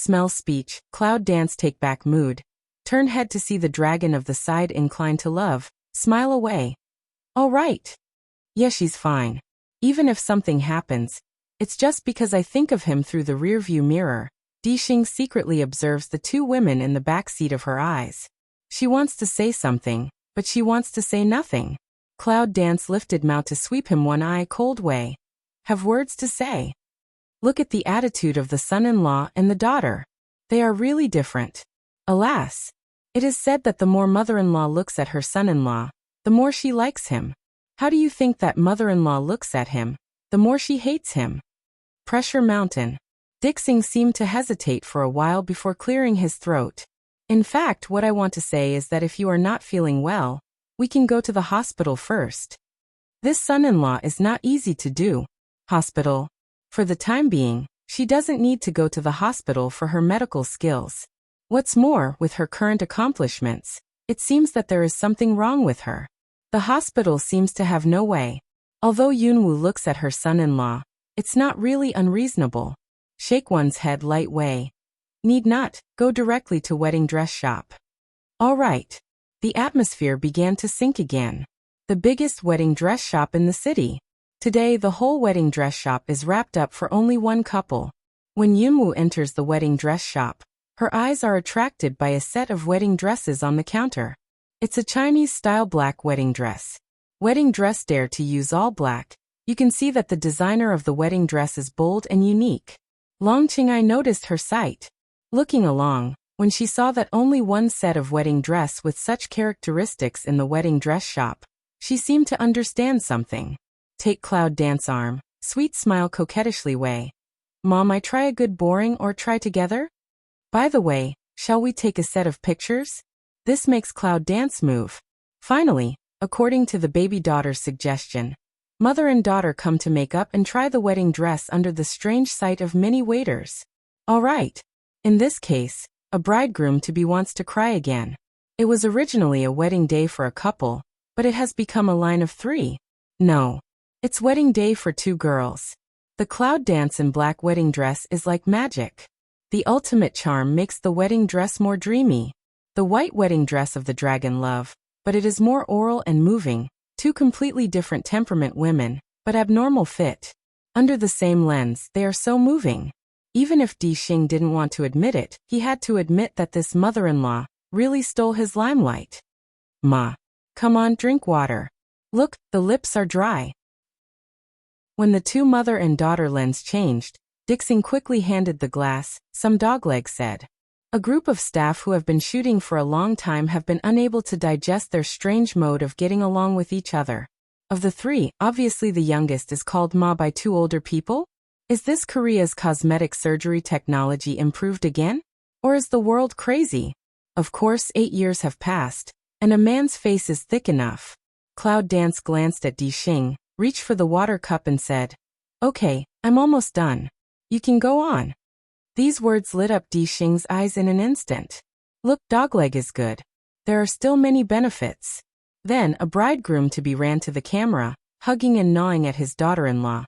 smell speech, cloud dance take back mood. Turn head to see the dragon of the side inclined to love, smile away. All right. Yeah, she's fine. Even if something happens, it's just because I think of him through the rearview mirror. Dixing secretly observes the two women in the back seat of her eyes. She wants to say something, but she wants to say nothing. Cloud dance lifted mouth to sweep him one eye cold way. Have words to say. Look at the attitude of the son-in-law and the daughter. They are really different. Alas, it is said that the more mother-in-law looks at her son-in-law, the more she likes him. How do you think that mother-in-law looks at him, the more she hates him? Pressure mountain. Dixing seemed to hesitate for a while before clearing his throat. In fact, what I want to say is that if you are not feeling well, we can go to the hospital first. This son-in-law is not easy to do. Hospital. For the time being, she doesn't need to go to the hospital for her medical skills. What's more, with her current accomplishments, it seems that there is something wrong with her. The hospital seems to have no way. Although Yunwoo looks at her son-in-law, it's not really unreasonable. Shake one's head light way. Need not, go directly to wedding dress shop. All right. The atmosphere began to sink again. The biggest wedding dress shop in the city. Today the whole wedding dress shop is wrapped up for only one couple. When Yunwoo enters the wedding dress shop, her eyes are attracted by a set of wedding dresses on the counter. It's a Chinese-style black wedding dress. Wedding dress dare to use all black. You can see that the designer of the wedding dress is bold and unique. Long Qing'ai noticed her sight. Looking along, when she saw that only one set of wedding dress with such characteristics in the wedding dress shop, she seemed to understand something. Take cloud dance arm, sweet smile coquettishly way. Mom, I try a good boring or try together? By the way, shall we take a set of pictures? This makes cloud dance move. Finally, according to the baby daughter's suggestion, mother and daughter come to make up and try the wedding dress under the strange sight of many waiters. All right. In this case, a bridegroom-to-be wants to cry again. It was originally a wedding day for a couple, but it has become a line of three. No. It's wedding day for two girls. The cloud dance in black wedding dress is like magic. The ultimate charm makes the wedding dress more dreamy. The white wedding dress of the dragon love, but it is more oral and moving. Two completely different temperament women, but abnormal fit. Under the same lens, they are so moving. Even if Dixing didn't want to admit it, he had to admit that this mother-in-law really stole his limelight. Ma. Come on, drink water. Look, the lips are dry. When the two mother and daughter lens changed, Dixing quickly handed the glass. Some dogleg said. A group of staff who have been shooting for a long time have been unable to digest their strange mode of getting along with each other. Of the three, obviously the youngest is called Ma by two older people? Is this Korea's cosmetic surgery technology improved again? Or is the world crazy? Of course 8 years have passed, and a man's face is thick enough. Cloud Dance glanced at Dixing, reached for the water cup and said, Okay, I'm almost done. You can go on. These words lit up Dixing's eyes in an instant. Look, dogleg is good. There are still many benefits. Then a bridegroom-to-be ran to the camera, hugging and gnawing at his daughter-in-law.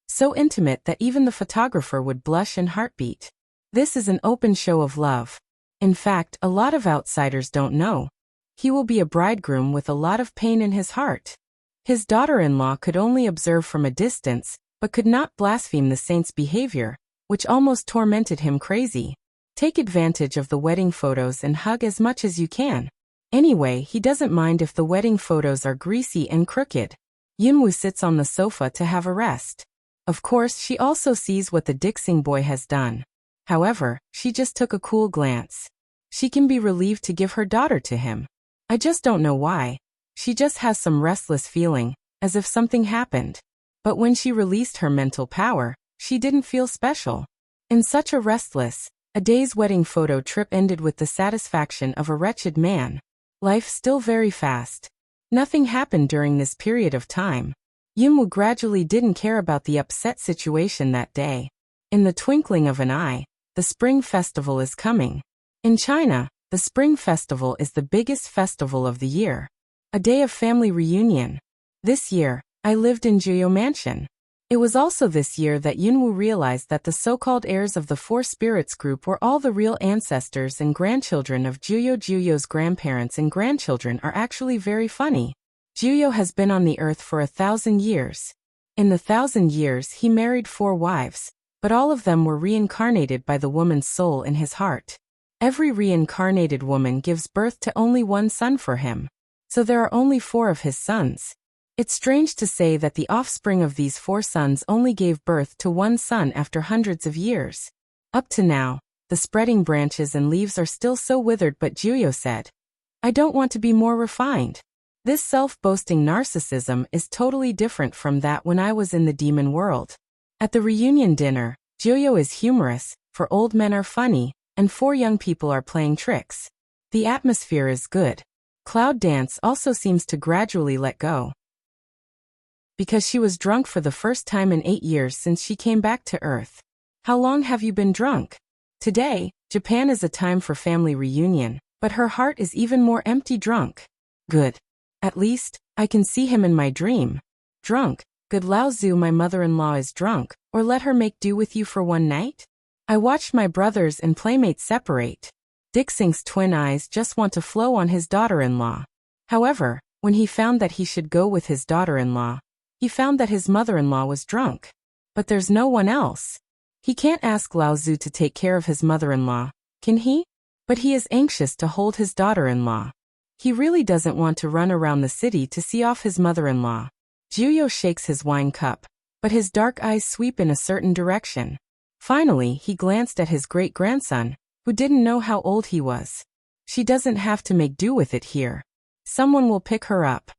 So intimate that even the photographer would blush and heartbeat. This is an open show of love. In fact, a lot of outsiders don't know. He will be a bridegroom with a lot of pain in his heart. His daughter-in-law could only observe from a distance, but could not blaspheme the saint's behavior, which almost tormented him crazy. Take advantage of the wedding photos and hug as much as you can. Anyway, he doesn't mind if the wedding photos are greasy and crooked. Yunwoo sits on the sofa to have a rest. Of course, she also sees what the Dixing boy has done. However, she just took a cool glance. She can be relieved to give her daughter to him. I just don't know why. She just has some restless feeling, as if something happened. But when she released her mental power, she didn't feel special. In such a a day's wedding photo trip ended with the satisfaction of a wretched man. Life still very fast. Nothing happened during this period of time. Yunwoo gradually didn't care about the upset situation that day. In the twinkling of an eye, the Spring Festival is coming. In China, the Spring Festival is the biggest festival of the year. A day of family reunion. This year, I lived in Jiuyou Mansion. It was also this year that Yunwu realized that the so-called heirs of the Four Spirits group were all the real ancestors and grandchildren of Juyo. Juyo's grandparents and grandchildren are actually very funny. Juyo has been on the earth for 1,000 years. In the 1,000 years he married 4 wives, but all of them were reincarnated by the woman's soul in his heart. Every reincarnated woman gives birth to only one son for him, so there are only 4 of his sons. It's strange to say that the offspring of these 4 sons only gave birth to one son after hundreds of years. Up to now, the spreading branches and leaves are still so withered, but Juyo said, "I don't want to be more refined." This self-boasting narcissism is totally different from that when I was in the demon world. At the reunion dinner, Juyo is humorous, 4 old men are funny, and 4 young people are playing tricks. The atmosphere is good. Cloud Dance also seems to gradually let go, because she was drunk for the first time in 8 years since she came back to Earth. How long have you been drunk? Today, Japan is a time for family reunion, but her heart is even more empty. Drunk. Good. At least, I can see him in my dream. Drunk. Good. Lao Zhu, my mother-in-law is drunk, or let her make do with you for one night? I watched my brothers and playmates separate. Dixing's twin eyes just want to flow on his daughter-in-law. However, when he found that he should go with his daughter-in-law, he found that his mother-in-law was drunk. But there's no one else. He can't ask Lao Zhu to take care of his mother-in-law, can he? But he is anxious to hold his daughter-in-law. He really doesn't want to run around the city to see off his mother-in-law. Juyo shakes his wine cup, but his dark eyes sweep in a certain direction. Finally, he glanced at his great-grandson, who didn't know how old he was. She doesn't have to make do with it here. Someone will pick her up.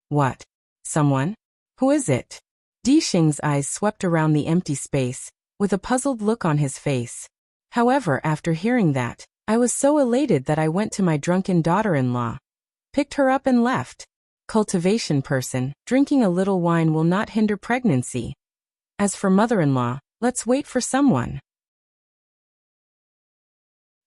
What? Someone? Who is it? Dixing's eyes swept around the empty space, with a puzzled look on his face. However, after hearing that, I was so elated that I went to my drunken daughter-in-law, picked her up and left. Cultivation person, drinking a little wine will not hinder pregnancy. As for mother-in-law, let's wait for someone.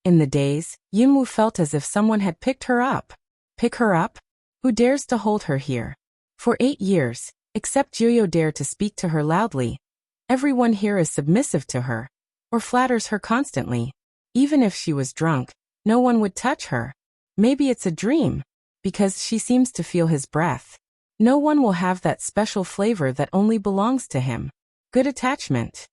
In the days, Yunwu felt as if someone had picked her up. Pick her up? Who dares to hold her here? For 8 years, except Juyo dared to speak to her loudly. Everyone here is submissive to her, or flatters her constantly. Even if she was drunk, no one would touch her. Maybe it's a dream, because she seems to feel his breath. No one will have that special flavor that only belongs to him. Good attachment.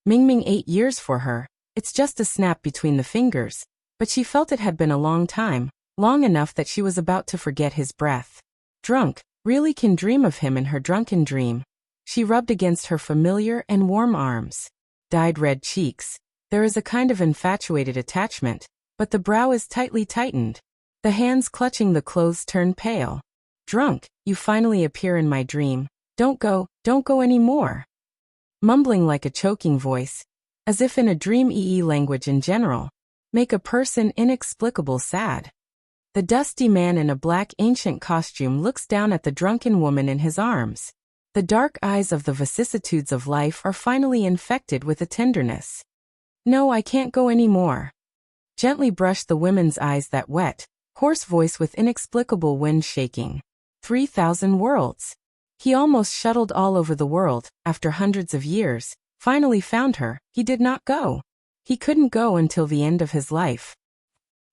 Mingming 8 years for her, it's just a snap between the fingers, but she felt it had been a long time, long enough that she was about to forget his breath. Drunk, really can dream of him in her drunken dream. She rubbed against her familiar and warm arms. Dyed red cheeks. There is a kind of infatuated attachment, but the brow is tightly tightened. The hands clutching the clothes turn pale. Drunk, you finally appear in my dream. Don't go anymore. Mumbling like a choking voice, as if in a dream language in general, make a person inexplicable sad. The dusty man in a black ancient costume looks down at the drunken woman in his arms. The dark eyes of the vicissitudes of life are finally infected with a tenderness. No, I can't go anymore. Gently brush the women's eyes that wet, hoarse voice with inexplicable wind shaking. 3,000 worlds. He almost shuttled all over the world, after hundreds of years, finally found her. He did not go. He couldn't go until the end of his life.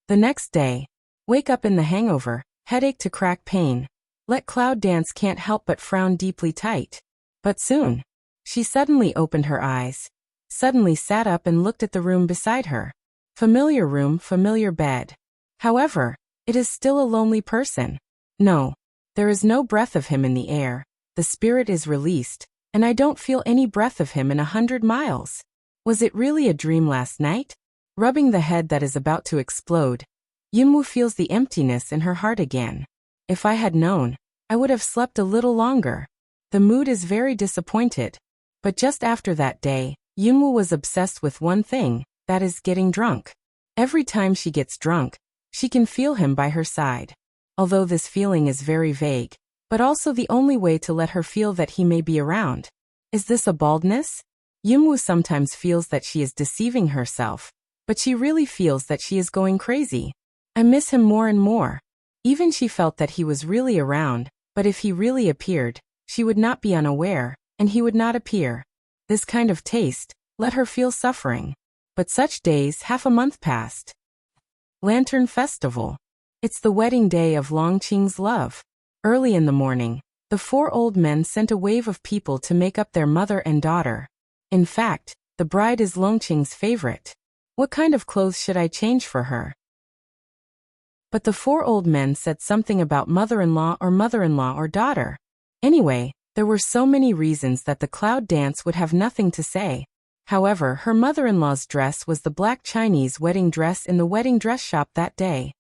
The next day, wake up in the hangover, headache to crack pain. Let Cloud Dance can't help but frown deeply tight. But soon, she suddenly opened her eyes, suddenly sat up and looked at the room beside her. Familiar room, familiar bed. However, it is still a lonely person. No, there is no breath of him in the air. The spirit is released, and I don't feel any breath of him in 100 miles. Was it really a dream last night? Rubbing the head that is about to explode, Yunwu feels the emptiness in her heart again. If I had known, I would have slept a little longer. The mood is very disappointed. But just after that day, Yunwu was obsessed with one thing, that is getting drunk. Every time she gets drunk, she can feel him by her side. Although this feeling is very vague, but also the only way to let her feel that he may be around. Is this a baldness? Yunwu sometimes feels that she is deceiving herself, but she really feels that she is going crazy. I miss him more and more. Even she felt that he was really around, but if he really appeared, she would not be unaware, and he would not appear. This kind of taste let her feel suffering. But such days, half a month passed. Lantern Festival. It's the wedding day of Longqing's love. Early in the morning, the four old men sent a wave of people to make up their mother and daughter. In fact, the bride is Longqing's favorite. What kind of clothes should I change for her? But the four old men said something about mother-in-law or daughter. Anyway, there were so many reasons that the cloud dance would have nothing to say. However, her mother-in-law's dress was the black Chinese wedding dress in the wedding dress shop that day.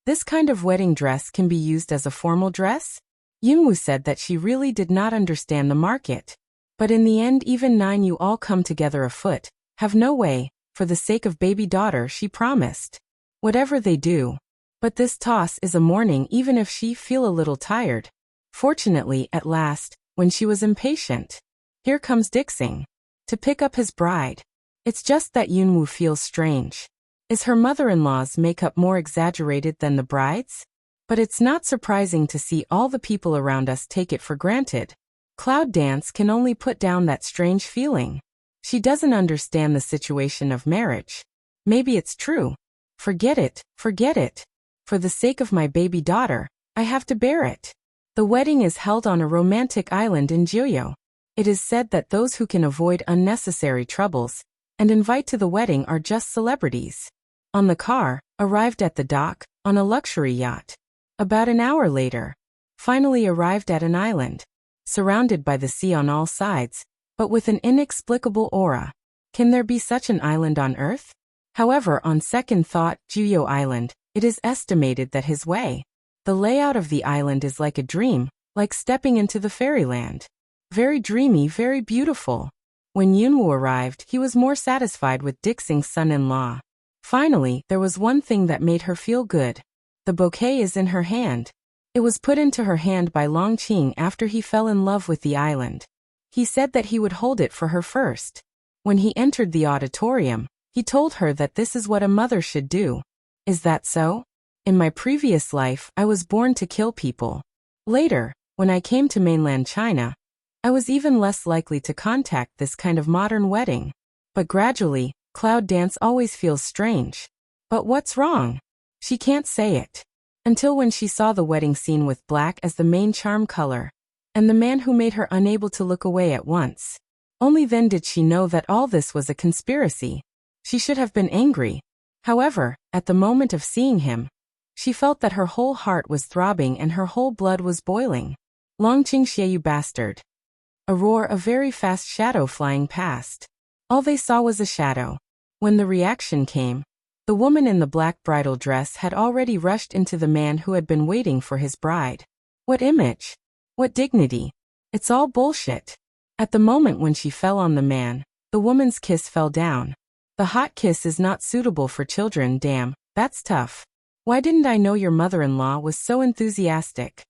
This kind of wedding dress can be used as a formal dress? Yunwu said that she really did not understand the market. But in the end, even you all come together afoot. Have no way, for the sake of baby daughter, she promised. Whatever they do. But this toss is a morning even if she feel a little tired. Fortunately, at last, when she was impatient, here comes Dixing to pick up his bride. It's just that Yunwu feels strange. Is her mother-in-law's makeup more exaggerated than the bride's? But it's not surprising to see all the people around us take it for granted. Cloud dance can only put down that strange feeling. She doesn't understand the situation of marriage. Maybe it's true. Forget it, forget it. For the sake of my baby daughter, I have to bear it. The wedding is held on a romantic island in Jiuyo. It is said that those who can avoid unnecessary troubles and invite to the wedding are just celebrities. On the car, arrived at the dock, on a luxury yacht. About an hour later, finally arrived at an island, surrounded by the sea on all sides, but with an inexplicable aura. Can there be such an island on Earth? However, on second thought, Jiuyo Island, it is estimated that the layout of the island is like a dream, like stepping into the fairyland. Very dreamy, very beautiful. When Yunwu arrived, he was more satisfied with Dixing's son-in-law. Finally, there was one thing that made her feel good. The bouquet is in her hand. It was put into her hand by Longqing after he fell in love with the island. He said that he would hold it for her first. When he entered the auditorium, he told her that this is what a mother should do. Is that so? In my previous life, I was born to kill people. Later, when I came to mainland China, I was even less likely to contact this kind of modern wedding. But gradually, cloud dance always feels strange. But what's wrong? She can't say it. Until when she saw the wedding scene with black as the main charm color, and the man who made her unable to look away at once. Only then did she know that all this was a conspiracy. She should have been angry. However, at the moment of seeing him, she felt that her whole heart was throbbing and her whole blood was boiling. Longqing Xie, you bastard. A roar, a very fast shadow flying past. All they saw was a shadow. When the reaction came, the woman in the black bridal dress had already rushed into the man who had been waiting for his bride. What image? What dignity? It's all bullshit. At the moment when she fell on the man, the woman's kiss fell down. The hot kiss is not suitable for children, damn, that's tough. Why didn't I know your mother-in-law was so enthusiastic?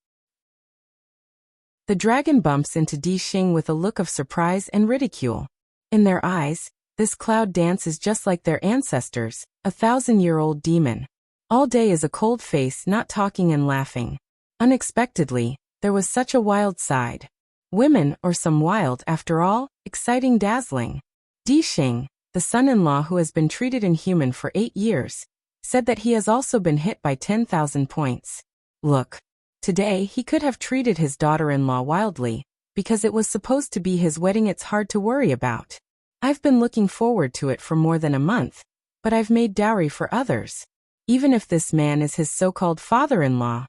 The dragon bumps into Di Xing with a look of surprise and ridicule. In their eyes, this cloud dance is just like their ancestors, a 1,000-year-old demon. All day is a cold face, not talking and laughing. Unexpectedly, there was such a wild side. Women, or some wild after all, exciting, dazzling. Di Xing, the son-in-law who has been treated inhuman for 8 years, said that he has also been hit by 10,000 points. Look. Today, he could have treated his daughter-in-law wildly, because it was supposed to be his wedding. It's hard to worry about. I've been looking forward to it for more than a month, but I've made dowry for others. Even if this man is his so-called father-in-law.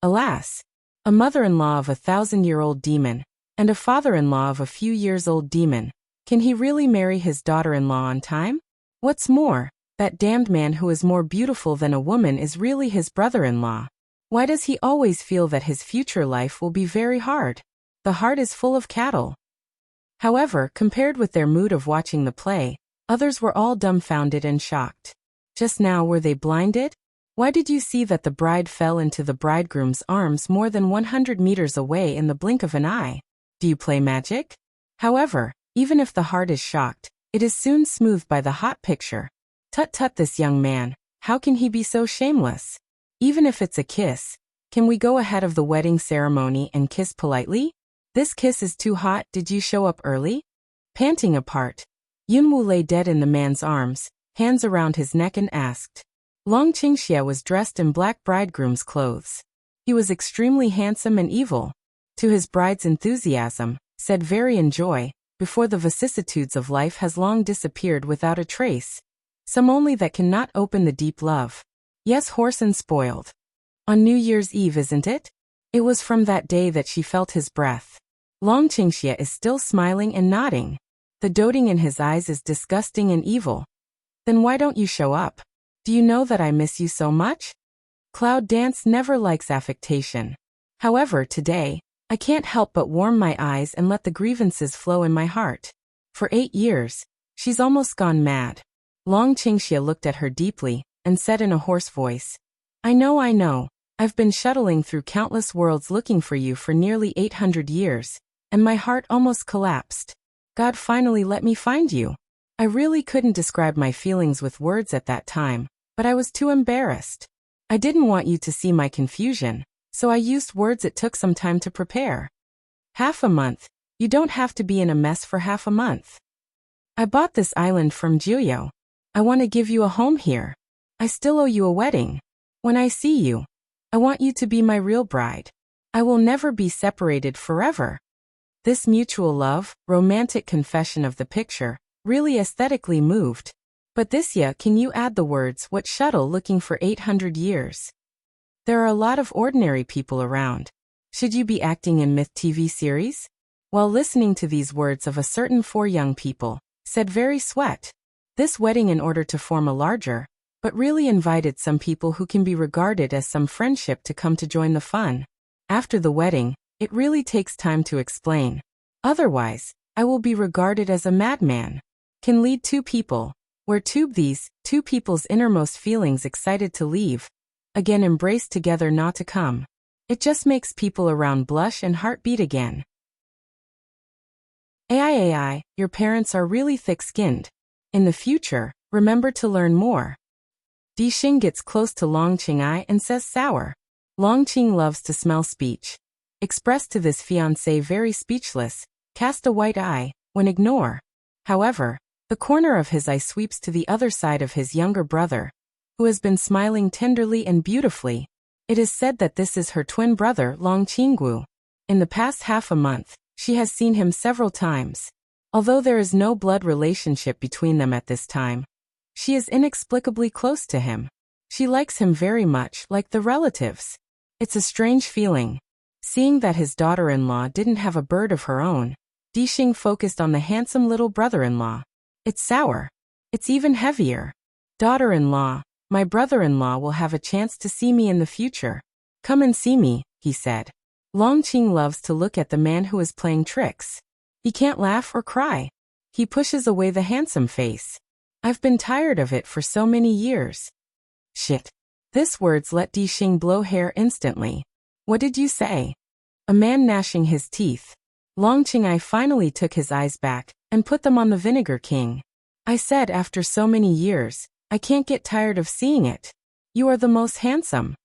Alas, a mother-in-law of a 1,000-year-old demon, and a father-in-law of a few years old demon. Can he really marry his daughter-in-law on time? What's more, that damned man who is more beautiful than a woman is really his brother-in-law. Why does he always feel that his future life will be very hard? The heart is full of cattle. However, compared with their mood of watching the play, others were all dumbfounded and shocked. Just now were they blinded? Why did you see that the bride fell into the bridegroom's arms more than 100 meters away in the blink of an eye? Do you play magic? However, even if the heart is shocked, it is soon smoothed by the hot picture. Tut tut, this young man, how can he be so shameless? Even if it's a kiss, Can we go ahead of the wedding ceremony and kiss politely? This kiss is too hot, did you show up early? Panting apart, Yunwu lay dead in the man's arms, hands around his neck and asked. Long Qingxia was dressed in black bridegroom's clothes. He was extremely handsome and evil. To his bride's enthusiasm, said very in joy, before the vicissitudes of life has long disappeared without a trace. Some only that cannot open the deep love. Yes, hoarse and spoiled. On New Year's Eve, isn't it? It was from that day that she felt his breath. Long Qingxia is still smiling and nodding. The doting in his eyes is disgusting and evil. Then why don't you show up? Do you know that I miss you so much? Cloud Dance never likes affectation. However, today, I can't help but warm my eyes and let the grievances flow in my heart. For 8 years, she's almost gone mad. Long Qingxia looked at her deeply, and said in a hoarse voice, I know. I've been shuttling through countless worlds looking for you for nearly 800 years, and my heart almost collapsed. God finally let me find you. I really couldn't describe my feelings with words at that time, but I was too embarrassed. I didn't want you to see my confusion, so I used words it took some time to prepare. Half a month. You don't have to be in a mess for half a month. I bought this island from Jiuyo. I want to give you a home here. I still owe you a wedding. When I see you, I want you to be my real bride. I will never be separated forever. This mutual love, romantic confession of the picture, really aesthetically moved. But this year, can you add the words, what shuttle looking for 800 years? There are a lot of ordinary people around. Should you be acting in myth TV series? While listening to these words of a certain 4 young people, said very sweat. This wedding in order to form a larger, but really invited some people who can be regarded as some friendship to come to join the fun. After the wedding, it really takes time to explain. Otherwise, I will be regarded as a madman. Can lead 2 people, where tube these 2 people's innermost feelings excited to leave, again embraced together not to come. It just makes people around blush and heartbeat again. AI, your parents are really thick-skinned. In the future, remember to learn more. Di Xing gets close to Long Qing'ai and says sour. Long Qing loves to smell speech. Expressed to this fiancé very speechless, cast a white eye, when ignore. However, the corner of his eye sweeps to the other side of his younger brother, who has been smiling tenderly and beautifully. It is said that this is her twin brother Long Qinggu. In the past half a month, she has seen him several times. Although there is no blood relationship between them at this time, she is inexplicably close to him. She likes him very much, like the relatives. It's a strange feeling. Seeing that his daughter-in-law didn't have a bird of her own, Di Xing focused on the handsome little brother-in-law. It's sour. It's even heavier. Daughter-in-law, my brother-in-law will have a chance to see me in the future. Come and see me, he said. Long Qing loves to look at the man who is playing tricks. He can't laugh or cry. He pushes away the handsome face. I've been tired of it for so many years. Shit. This words let Di Xing blow hair instantly. What did you say? A man gnashing his teeth. Long Qing'ai finally took his eyes back and put them on the Vinegar King. I said after so many years, I can't get tired of seeing it. You are the most handsome.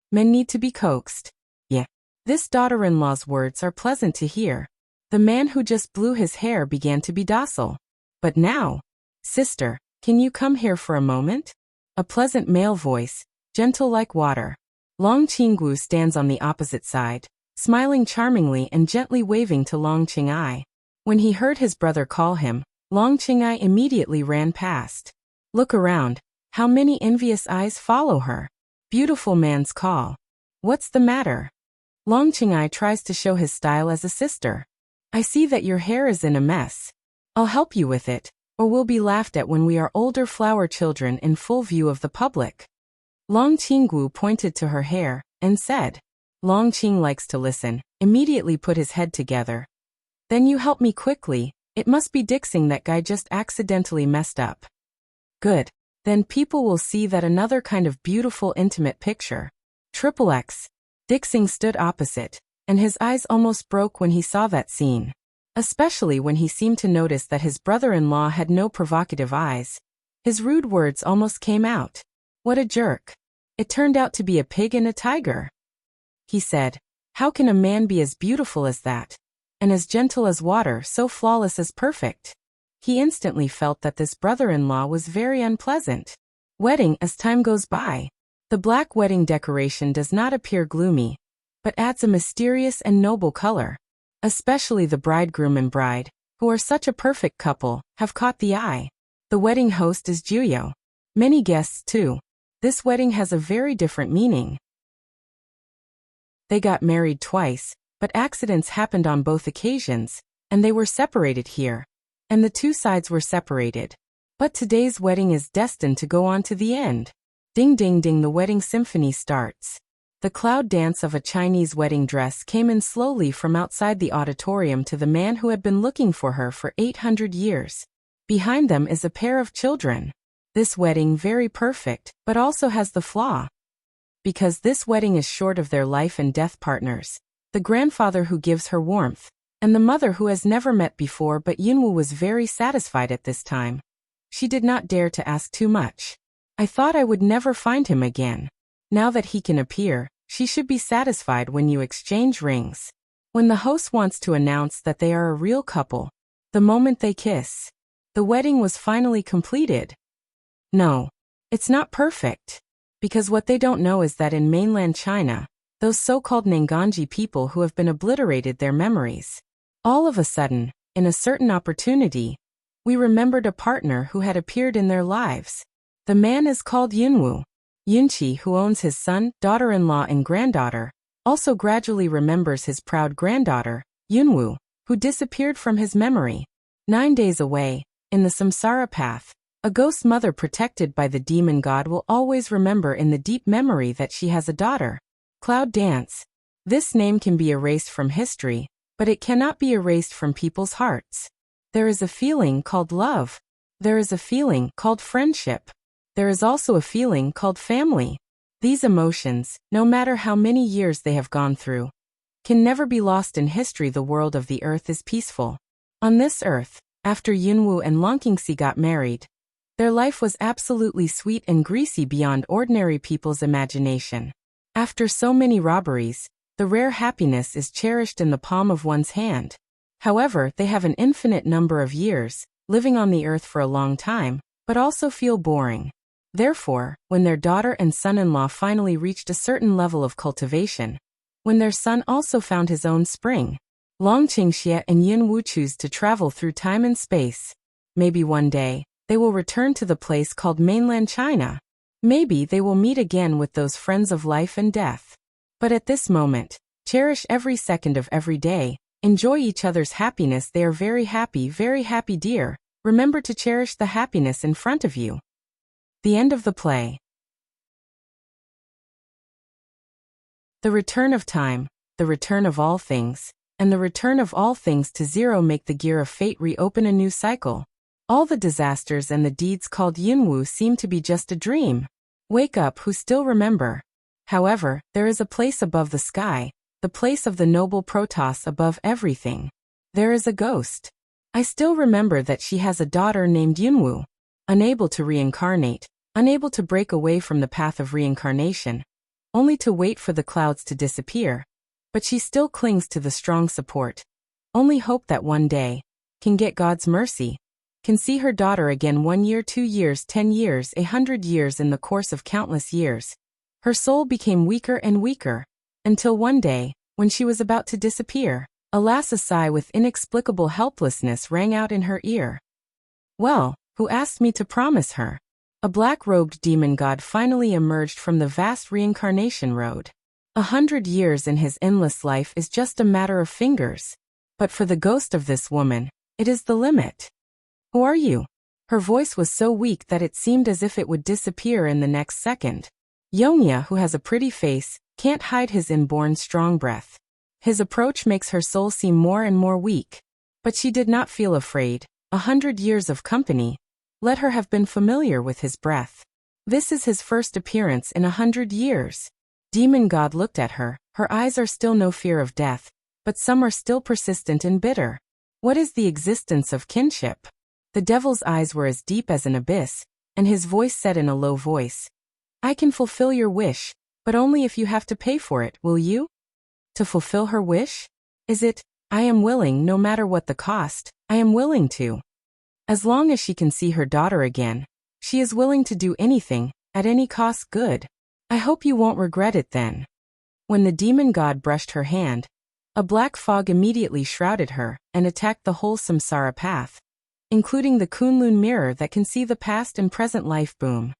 Men need to be coaxed. Yeah. This daughter-in-law's words are pleasant to hear. The man who just blew his hair began to be docile. But now, sister, can you come here for a moment? A pleasant male voice, gentle like water. Long Qinggu stands on the opposite side, smiling charmingly and gently waving to Long Qing'ai. When he heard his brother call him, Long Qing'ai immediately ran past. Look around, how many envious eyes follow her. Beautiful man's call. What's the matter? Long Qing'ai tries to show his style as a sister. I see that your hair is in a mess. I'll help you with it, or we'll be laughed at when we are older flower children in full view of the public. Long Qinggu pointed to her hair, and said. Long Qing likes to listen, immediately put his head together. Then you help me quickly, it must be Dixing that guy just accidentally messed up. Good. Then people will see that another kind of beautiful intimate picture. XXX. Dixing stood opposite, and his eyes almost broke when he saw that scene. Especially when he seemed to notice that his brother-in-law had no provocative eyes. His rude words almost came out. What a jerk. It turned out to be a pig and a tiger. He said, "How can a man be as beautiful as that? And as gentle as water, so flawless as perfect?" He instantly felt that this brother-in-law was very unpleasant. Wedding as time goes by. The black wedding decoration does not appear gloomy, but adds a mysterious and noble color. Especially the bridegroom and bride, who are such a perfect couple, have caught the eye. The wedding host is Juyo. Many guests too. This wedding has a very different meaning. They got married twice, but accidents happened on both occasions, and they were separated here. And the two sides were separated. But today's wedding is destined to go on to the end. Ding ding ding, the wedding symphony starts. The cloud dance of a Chinese wedding dress came in slowly from outside the auditorium to the man who had been looking for her for 800 years. Behind them is a pair of children. This wedding very perfect, but also has the flaw. Because this wedding is short of their life and death partners. The grandfather who gives her warmth, and the mother who has never met before, but Yunwu was very satisfied at this time. She did not dare to ask too much. I thought I would never find him again. Now that he can appear, she should be satisfied when you exchange rings. When the host wants to announce that they are a real couple, the moment they kiss, the wedding was finally completed. No, it's not perfect. Because what they don't know is that in mainland China, those so-called Nanganji people who have been obliterated their memories. All of a sudden, in a certain opportunity, we remembered a partner who had appeared in their lives. The man is called Yunwu. Yunqi, who owns his son, daughter-in-law and granddaughter, also gradually remembers his proud granddaughter, Yunwu, who disappeared from his memory. 9 days away, in the samsara path, a ghost mother protected by the demon god will always remember in the deep memory that she has a daughter. Cloud dance. This name can be erased from history, but it cannot be erased from people's hearts. There is a feeling called love. There is a feeling called friendship. There is also a feeling called family. These emotions, no matter how many years they have gone through, can never be lost in history. The world of the earth is peaceful. On this earth, after Yunwu and Longqingxi got married, their life was absolutely sweet and greasy beyond ordinary people's imagination. After so many robberies, the rare happiness is cherished in the palm of one's hand. However, they have an infinite number of years, living on the earth for a long time, but also feel boring. Therefore, when their daughter and son-in-law finally reached a certain level of cultivation, when their son also found his own spring, Longqingxie and Yunwu choose to travel through time and space. Maybe one day, they will return to the place called mainland China. Maybe they will meet again with those friends of life and death. But at this moment, cherish every second of every day, enjoy each other's happiness. They are very happy, dear. Remember to cherish the happiness in front of you. The end of the play. The return of time, the return of all things, and the return of all things to zero make the gear of fate reopen a new cycle. All the disasters and the deeds called Yunwu seem to be just a dream. Wake up who still remember. However, there is a place above the sky, the place of the noble Protoss above everything. There is a ghost. I still remember that she has a daughter named Yunwu. Unable to reincarnate, unable to break away from the path of reincarnation, only to wait for the clouds to disappear. But she still clings to the strong support. Only hope that one day, can get God's mercy, can see her daughter again. 1 year, 2 years, 10 years, 100 years. In the course of countless years, her soul became weaker and weaker, until one day, when she was about to disappear, alas, a sigh with inexplicable helplessness rang out in her ear. Well, who asked me to promise her? A black-robed demon god finally emerged from the vast reincarnation road. 100 years in his endless life is just a matter of fingers. But for the ghost of this woman, it is the limit. Who are you? Her voice was so weak that it seemed as if it would disappear in the next second. Yonya, who has a pretty face, can't hide his inborn strong breath. His approach makes her soul seem more and more weak. But she did not feel afraid. 100 years of company, let her have been familiar with his breath. This is his first appearance in 100 years. Demon God looked at her. Her eyes are still no fear of death, but some are still persistent and bitter. What is the existence of kinship? The devil's eyes were as deep as an abyss, and his voice said in a low voice, I can fulfill your wish, but only if you have to pay for it, will you? To fulfill her wish? Is it, I am willing no matter what the cost, I am willing to. As long as she can see her daughter again, she is willing to do anything, at any cost. Good. I hope you won't regret it then. When the demon god brushed her hand, a black fog immediately shrouded her and attacked the whole samsara path, including the Kunlun mirror that can see the past and present life. Boom.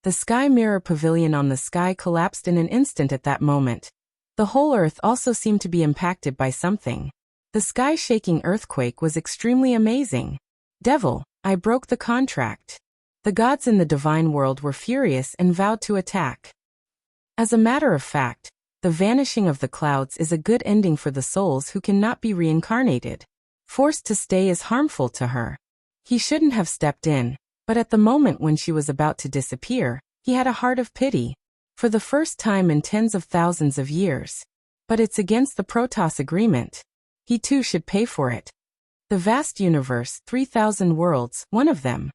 The sky mirror pavilion on the sky collapsed in an instant at that moment. The whole earth also seemed to be impacted by something. The sky-shaking earthquake was extremely amazing. Devil, I broke the contract. The gods in the divine world were furious and vowed to attack. As a matter of fact, the vanishing of the clouds is a good ending for the souls who cannot be reincarnated. Forced to stay is harmful to her. He shouldn't have stepped in, but at the moment when she was about to disappear, he had a heart of pity. For the first time in tens of thousands of years. But it's against the Protoss agreement. He too should pay for it. The vast universe, 3,000 worlds, one of them.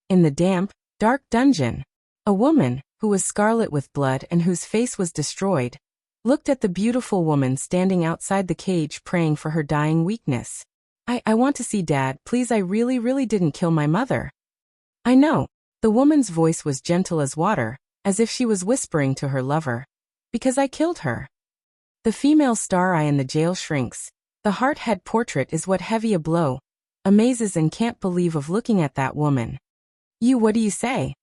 In the damp, dark dungeon, a woman, who was scarlet with blood and whose face was destroyed, looked at the beautiful woman standing outside the cage praying for her dying weakness. I want to see Dad, please. I really didn't kill my mother. I know. The woman's voice was gentle as water, as if she was whispering to her lover. Because I killed her. The female star eye in the jail shrinks. The heart-head portrait is what heavy a blow. Amazes and can't believe of looking at that woman. What do you say?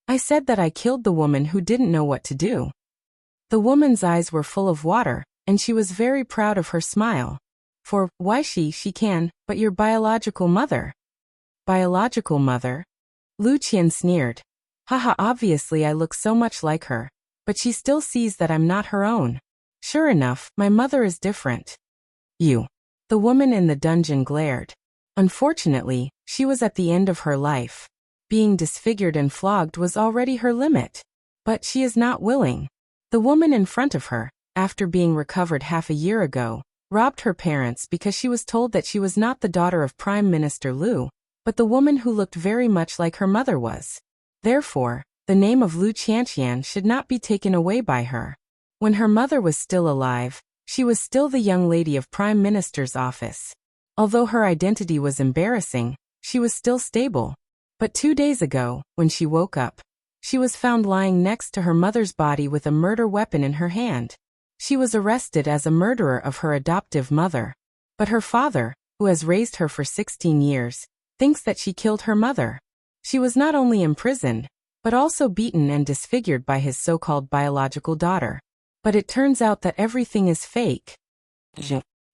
I said that I killed the woman who didn't know what to do. The woman's eyes were full of water, and she was very proud of her smile. For, why she can, but your biological mother. Biological mother? Lu Qian sneered. Haha, obviously I look so much like her, but she still sees that I'm not her own. Sure enough, my mother is different. You. The woman in the dungeon glared. Unfortunately, she was at the end of her life. Being disfigured and flogged was already her limit. But she is not willing. The woman in front of her, after being recovered half a year ago, robbed her parents because she was told that she was not the daughter of Prime Minister Lu, but the woman who looked very much like her mother was. Therefore, the name of Lu Qianqian should not be taken away by her. When her mother was still alive, she was still the young lady of Prime Minister's office. Although her identity was embarrassing, she was still stable. But 2 days ago, when she woke up, she was found lying next to her mother's body with a murder weapon in her hand. She was arrested as a murderer of her adoptive mother. But her father, who has raised her for 16 years, thinks that she killed her mother. She was not only imprisoned, but also beaten and disfigured by his so-called biological daughter. But it turns out that everything is fake.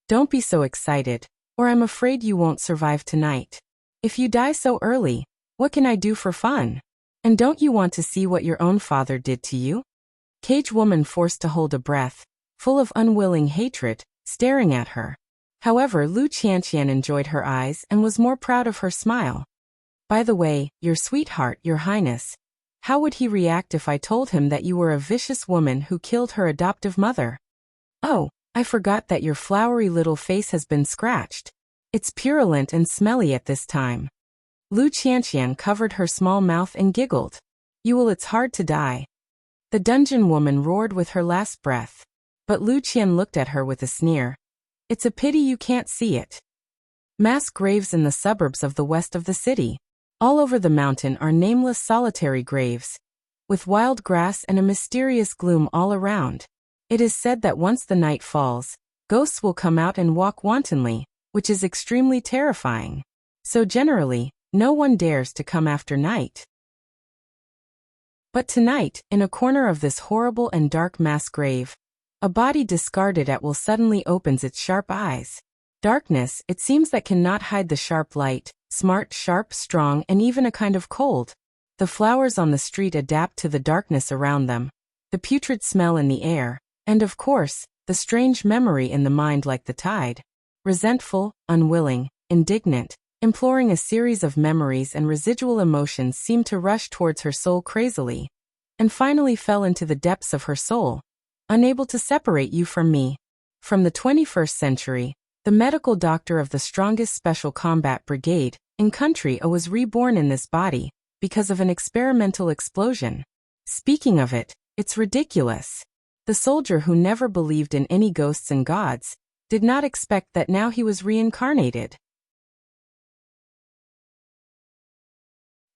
Don't be so excited, or I'm afraid you won't survive tonight. If you die so early, what can I do for fun? And don't you want to see what your own father did to you? Cage woman forced to hold a breath, full of unwilling hatred, staring at her. However, Lu Qianqian enjoyed her eyes and was more proud of her smile. By the way, your sweetheart, your highness, how would he react if I told him that you were a vicious woman who killed her adoptive mother? Oh, I forgot that your flowery little face has been scratched. It's purulent and smelly at this time. Lu Qianqian covered her small mouth and giggled. It's hard to die. The dungeon woman roared with her last breath. But Lu Qian looked at her with a sneer. It's a pity you can't see it. Mass graves in the suburbs of the west of the city. All over the mountain are nameless solitary graves, with wild grass and a mysterious gloom all around. It is said that once the night falls, ghosts will come out and walk wantonly, which is extremely terrifying. So generally, no one dares to come after night. But tonight, in a corner of this horrible and dark mass grave, a body discarded at will suddenly opens its sharp eyes. Darkness, it seems, that cannot hide the sharp light, smart, sharp, strong, and even a kind of cold. The flowers on the street adapt to the darkness around them, the putrid smell in the air, and of course, the strange memory in the mind like the tide. Resentful, unwilling, indignant, imploring, a series of memories and residual emotions seemed to rush towards her soul crazily, and finally fell into the depths of her soul. Unable to separate you from me. From the 21st century, the medical doctor of the strongest special combat brigade in country A was reborn in this body because of an experimental explosion. Speaking of it, it's ridiculous. The soldier who never believed in any ghosts and gods did not expect that now he was reincarnated.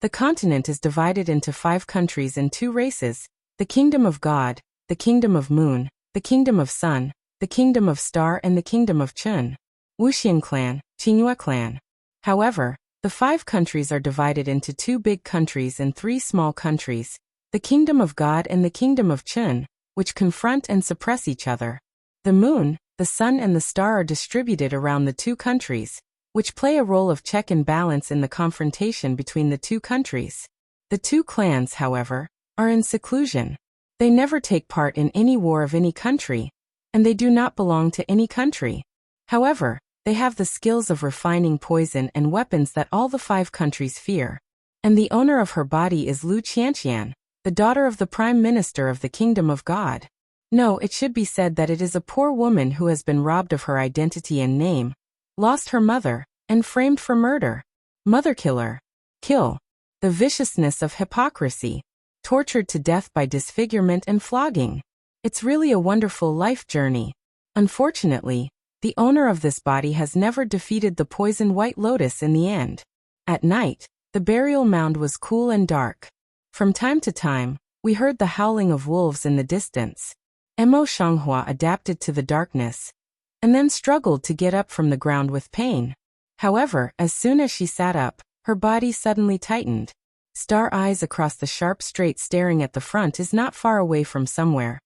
The continent is divided into 5 countries and 2 races: the Kingdom of God, the Kingdom of Moon, the Kingdom of Sun, the Kingdom of Star, and the Kingdom of Chun. Wuxian clan, Qinghua clan. However, the 5 countries are divided into 2 big countries and 3 small countries, the Kingdom of God and the Kingdom of Chun, which confront and suppress each other. The moon, the sun, and the star are distributed around the 2 countries, which play a role of check and balance in the confrontation between the 2 countries. The 2 clans, however, are in seclusion. They never take part in any war of any country, and they do not belong to any country. However, they have the skills of refining poison and weapons that all the 5 countries fear. And the owner of her body is Lu Qianqian, the daughter of the Prime Minister of the Kingdom of God. No, it should be said that it is a poor woman who has been robbed of her identity and name, lost her mother, and framed for murder. Mother killer. Kill. The viciousness of hypocrisy. Tortured to death by disfigurement and flogging. It's really a wonderful life journey. Unfortunately, the owner of this body has never defeated the poison White Lotus in the end. At night, the burial mound was cool and dark. From time to time, we heard the howling of wolves in the distance. Mo Shanghua adapted to the darkness, and then struggled to get up from the ground with pain. However, as soon as she sat up, her body suddenly tightened. Star eyes across the sharp straight staring at the front is not far away from somewhere,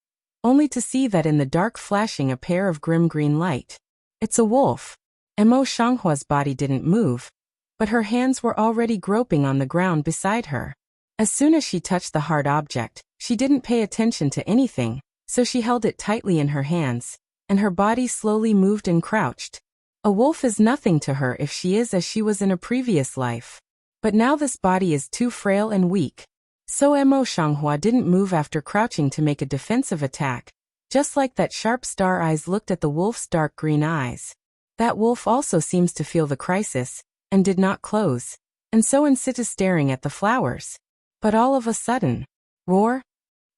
only to see that in the dark flashing a pair of grim green light. It's a wolf. Mo Shanghua's body didn't move, but her hands were already groping on the ground beside her. As soon as she touched the hard object, she didn't pay attention to anything, so she held it tightly in her hands, and her body slowly moved and crouched. A wolf is nothing to her if she is as she was in a previous life. But now this body is too frail and weak. So Mo Shanghua didn't move after crouching to make a defensive attack, just like that sharp star eyes looked at the wolf's dark green eyes. That wolf also seems to feel the crisis, and did not close, and so insisted staring at the flowers. But all of a sudden, roar!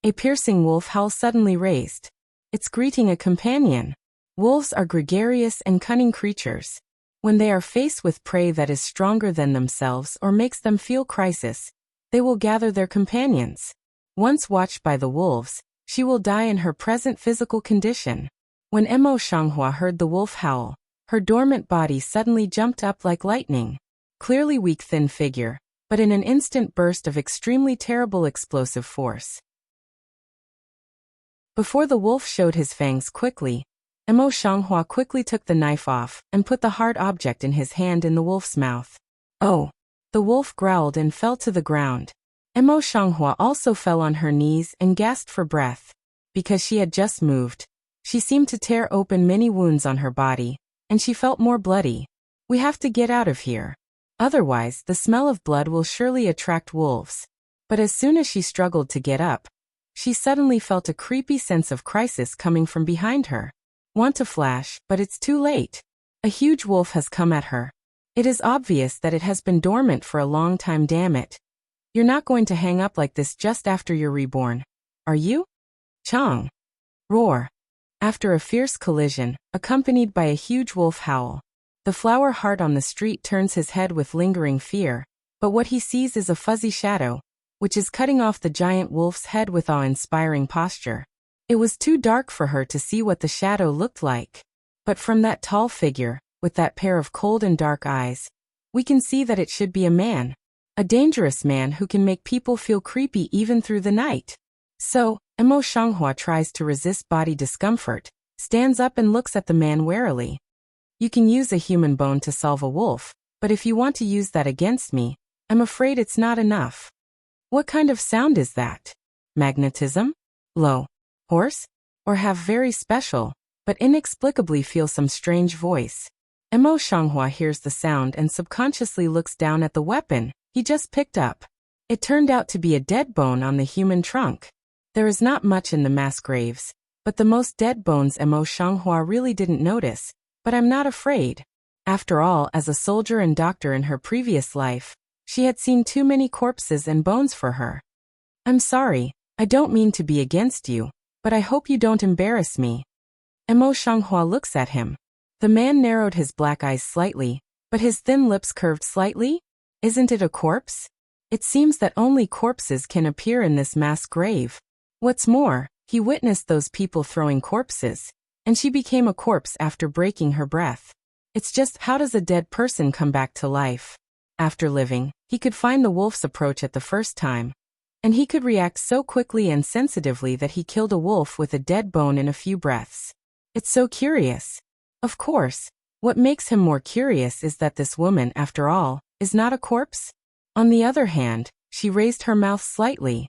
A piercing wolf howl suddenly raised. It's greeting a companion. Wolves are gregarious and cunning creatures. When they are faced with prey that is stronger than themselves or makes them feel crisis, they will gather their companions. Once watched by the wolves, she will die in her present physical condition. When Mo Shanghua heard the wolf howl, her dormant body suddenly jumped up like lightning. Clearly weak thin figure, but in an instant burst of extremely terrible explosive force. Before the wolf showed his fangs quickly, Mo Shanghua quickly took the knife off and put the hard object in his hand in the wolf's mouth. Oh! The wolf growled and fell to the ground. Mo Shanghua also fell on her knees and gasped for breath. Because she had just moved, she seemed to tear open many wounds on her body, and she felt more bloody. We have to get out of here. Otherwise, the smell of blood will surely attract wolves. But as soon as she struggled to get up, she suddenly felt a creepy sense of crisis coming from behind her. Want to flash, but it's too late. A huge wolf has come at her. It is obvious that it has been dormant for a long time. Damn it. You're not going to hang up like this just after you're reborn, are you? Chong. Roar. After a fierce collision, accompanied by a huge wolf howl, the flower heart on the street turns his head with lingering fear, but what he sees is a fuzzy shadow, which is cutting off the giant wolf's head with awe-inspiring posture. It was too dark for her to see what the shadow looked like. But from that tall figure, with that pair of cold and dark eyes, we can see that it should be a man. A dangerous man who can make people feel creepy even through the night. So, Mo Shanghua tries to resist body discomfort, stands up and looks at the man warily. You can use a human bone to solve a wolf, but if you want to use that against me, I'm afraid it's not enough. What kind of sound is that? Magnetism? Low? Hoarse? Or have very special, but inexplicably feel some strange voice? Mo Shanghua hears the sound and subconsciously looks down at the weapon he just picked up. It turned out to be a dead bone on the human trunk. There is not much in the mass graves, but the most dead bones Mo Shanghua really didn't notice, but I'm not afraid. After all, as a soldier and doctor in her previous life, she had seen too many corpses and bones for her. I'm sorry, I don't mean to be against you, but I hope you don't embarrass me. Emo Shanghua looks at him. The man narrowed his black eyes slightly, but his thin lips curved slightly. Isn't it a corpse? It seems that only corpses can appear in this mass grave. What's more, he witnessed those people throwing corpses, and she became a corpse after breaking her breath. It's just, how does a dead person come back to life? After living, he could find the wolf's approach at the first time, and he could react so quickly and sensitively that he killed a wolf with a dead bone in a few breaths. It's so curious. Of course, what makes him more curious is that this woman, after all, is not a corpse. On the other hand, she raised her mouth slightly.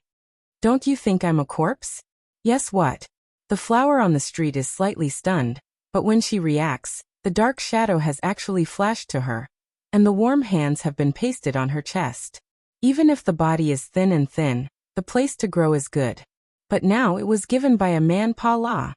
Don't you think I'm a corpse? Yes, what? The flower on the street is slightly stunned, but when she reacts, the dark shadow has actually flashed to her, and the warm hands have been pasted on her chest. Even if the body is thin and thin, the place to grow is good. But now it was given by a man pa la.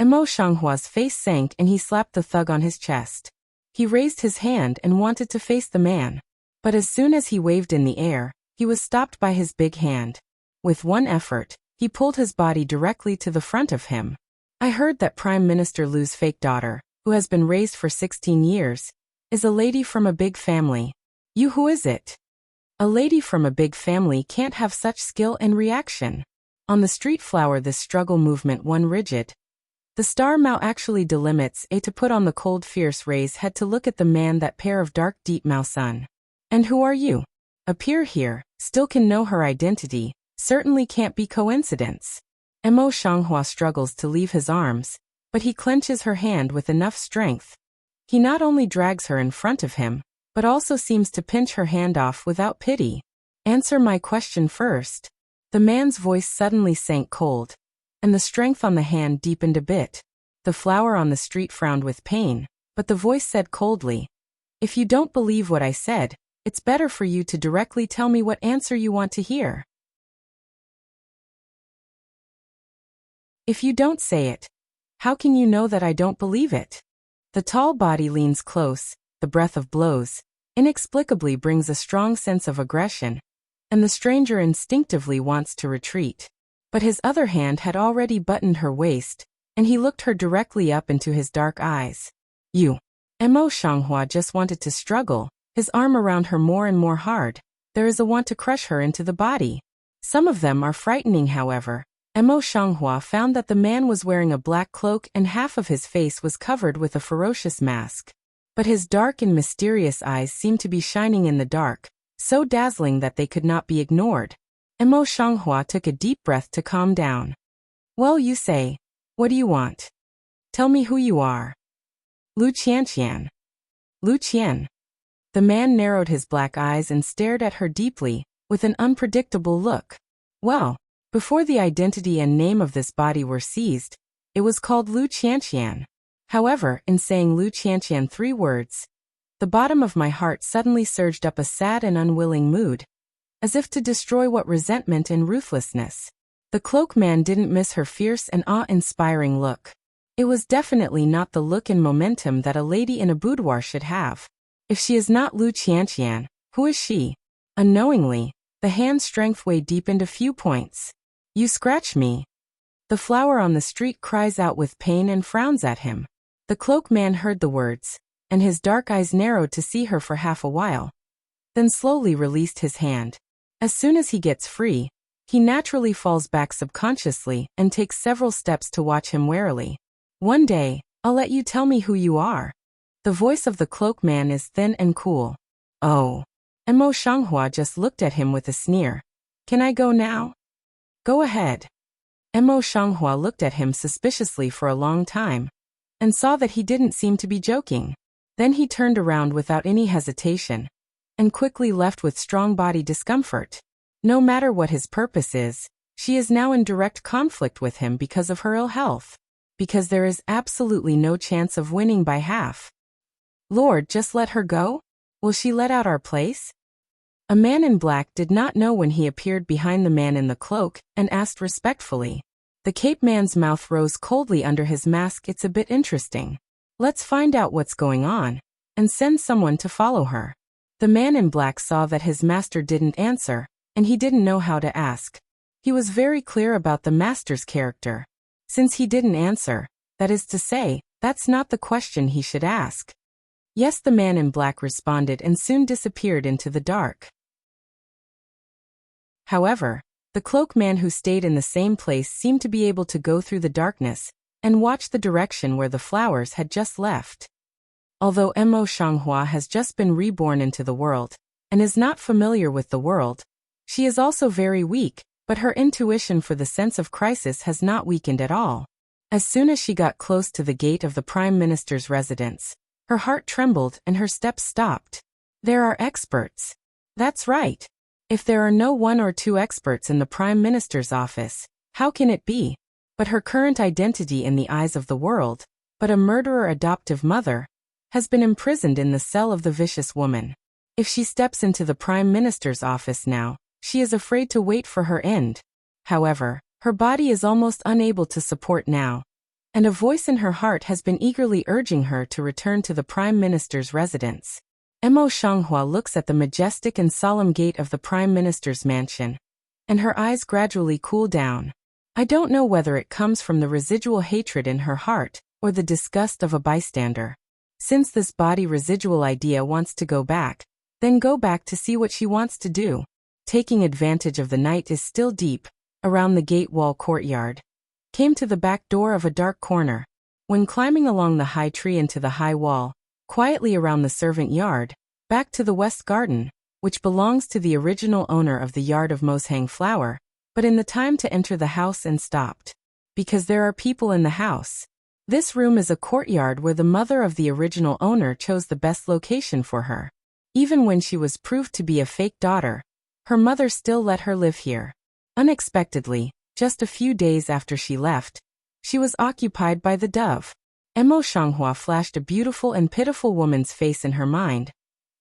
Emo Shanghua's face sank and he slapped the thug on his chest. He raised his hand and wanted to face the man. But as soon as he waved in the air, he was stopped by his big hand. With one effort, he pulled his body directly to the front of him. I heard that Prime Minister Lu's fake daughter, who has been raised for 16 years, is a lady from a big family. Who is it? A lady from a big family can't have such skill and reaction. On the street flower this struggle movement one rigid. The star Mao actually delimits a to put on the cold fierce rays had to look at the man that pair of dark deep Mao sun. And who are you? Appear here, still can know her identity, certainly can't be coincidence. Emo Shanghua struggles to leave his arms, but he clenches her hand with enough strength. He not only drags her in front of him, but also seems to pinch her hand off without pity. Answer my question first. The man's voice suddenly sank cold, and the strength on the hand deepened a bit. The flower on the street frowned with pain, but the voice said coldly, if you don't believe what I said, it's better for you to directly tell me what answer you want to hear. If you don't say it, how can you know that I don't believe it? The tall body leans close, the breath of blows inexplicably brings a strong sense of aggression, and the stranger instinctively wants to retreat. But his other hand had already buttoned her waist, and he looked her directly up into his dark eyes. You. Emo Shanghua just wanted to struggle, his arm around her more and more hard. There is a want to crush her into the body. Some of them are frightening, however. Emo Shanghua found that the man was wearing a black cloak and half of his face was covered with a ferocious mask. But his dark and mysterious eyes seemed to be shining in the dark, so dazzling that they could not be ignored. Emo Shanghua took a deep breath to calm down. Well, you say. What do you want? Tell me who you are. Lu Qianqian. Lu Qian. The man narrowed his black eyes and stared at her deeply, with an unpredictable look. Well, before the identity and name of this body were seized, it was called Lu Qianqian. However, in saying Lu Qianqian 3 words, the bottom of my heart suddenly surged up a sad and unwilling mood, as if to destroy what resentment and ruthlessness. The cloak man didn't miss her fierce and awe-inspiring look. It was definitely not the look and momentum that a lady in a boudoir should have. If she is not Lu Qianqian, who is she? Unknowingly, the hand's strength way deepened a few points. You scratch me. The flower on the street cries out with pain and frowns at him. The cloak man heard the words, and his dark eyes narrowed to see her for half a while, then slowly released his hand. As soon as he gets free, he naturally falls back subconsciously and takes several steps to watch him warily. One day, I'll let you tell me who you are. The voice of the cloak man is thin and cool. Oh. Emo Shanghua just looked at him with a sneer. Can I go now? Go ahead. Emo Shanghua looked at him suspiciously for a long time, and saw that he didn't seem to be joking. Then he turned around without any hesitation, and quickly left with strong body discomfort. No matter what his purpose is, she is now in direct conflict with him because of her ill health. Because there is absolutely no chance of winning by half. Lord, just let her go? Will she let out our place? A man in black did not know when he appeared behind the man in the cloak, and asked respectfully. The Cape man's mouth rose coldly under his mask. It's a bit interesting. Let's find out what's going on, and send someone to follow her. The man in black saw that his master didn't answer, and he didn't know how to ask. He was very clear about the master's character. Since he didn't answer, that is to say, that's not the question he should ask. Yes, the man in black responded and soon disappeared into the dark. However, the cloak man who stayed in the same place seemed to be able to go through the darkness and watch the direction where the flowers had just left. Although Mo Shanghua has just been reborn into the world and is not familiar with the world, she is also very weak, but her intuition for the sense of crisis has not weakened at all. As soon as she got close to the gate of the Prime Minister's residence, her heart trembled and her steps stopped. There are experts. That's right. If there are no 1 or 2 experts in the Prime Minister's office, how can it be? But her current identity in the eyes of the world, but a murderer adoptive mother, has been imprisoned in the cell of the vicious woman. If she steps into the Prime Minister's office now, she is afraid to wait for her end. However, her body is almost unable to support now, and a voice in her heart has been eagerly urging her to return to the Prime Minister's residence. Mo Shanghua looks at the majestic and solemn gate of the Prime Minister's mansion, and her eyes gradually cool down. I don't know whether it comes from the residual hatred in her heart or the disgust of a bystander. Since this body residual idea wants to go back, then go back to see what she wants to do. Taking advantage of the night is still deep, around the gate wall courtyard. Came to the back door of a dark corner. When climbing along the high tree into the high wall, quietly around the servant yard, back to the west garden, which belongs to the original owner of the yard of Moshang flower, but in the time to enter the house and stopped. Because there are people in the house. This room is a courtyard where the mother of the original owner chose the best location for her. Even when she was proved to be a fake daughter, her mother still let her live here. Unexpectedly, just a few days after she left, she was occupied by the dove. Mo Shanghua flashed a beautiful and pitiful woman's face in her mind,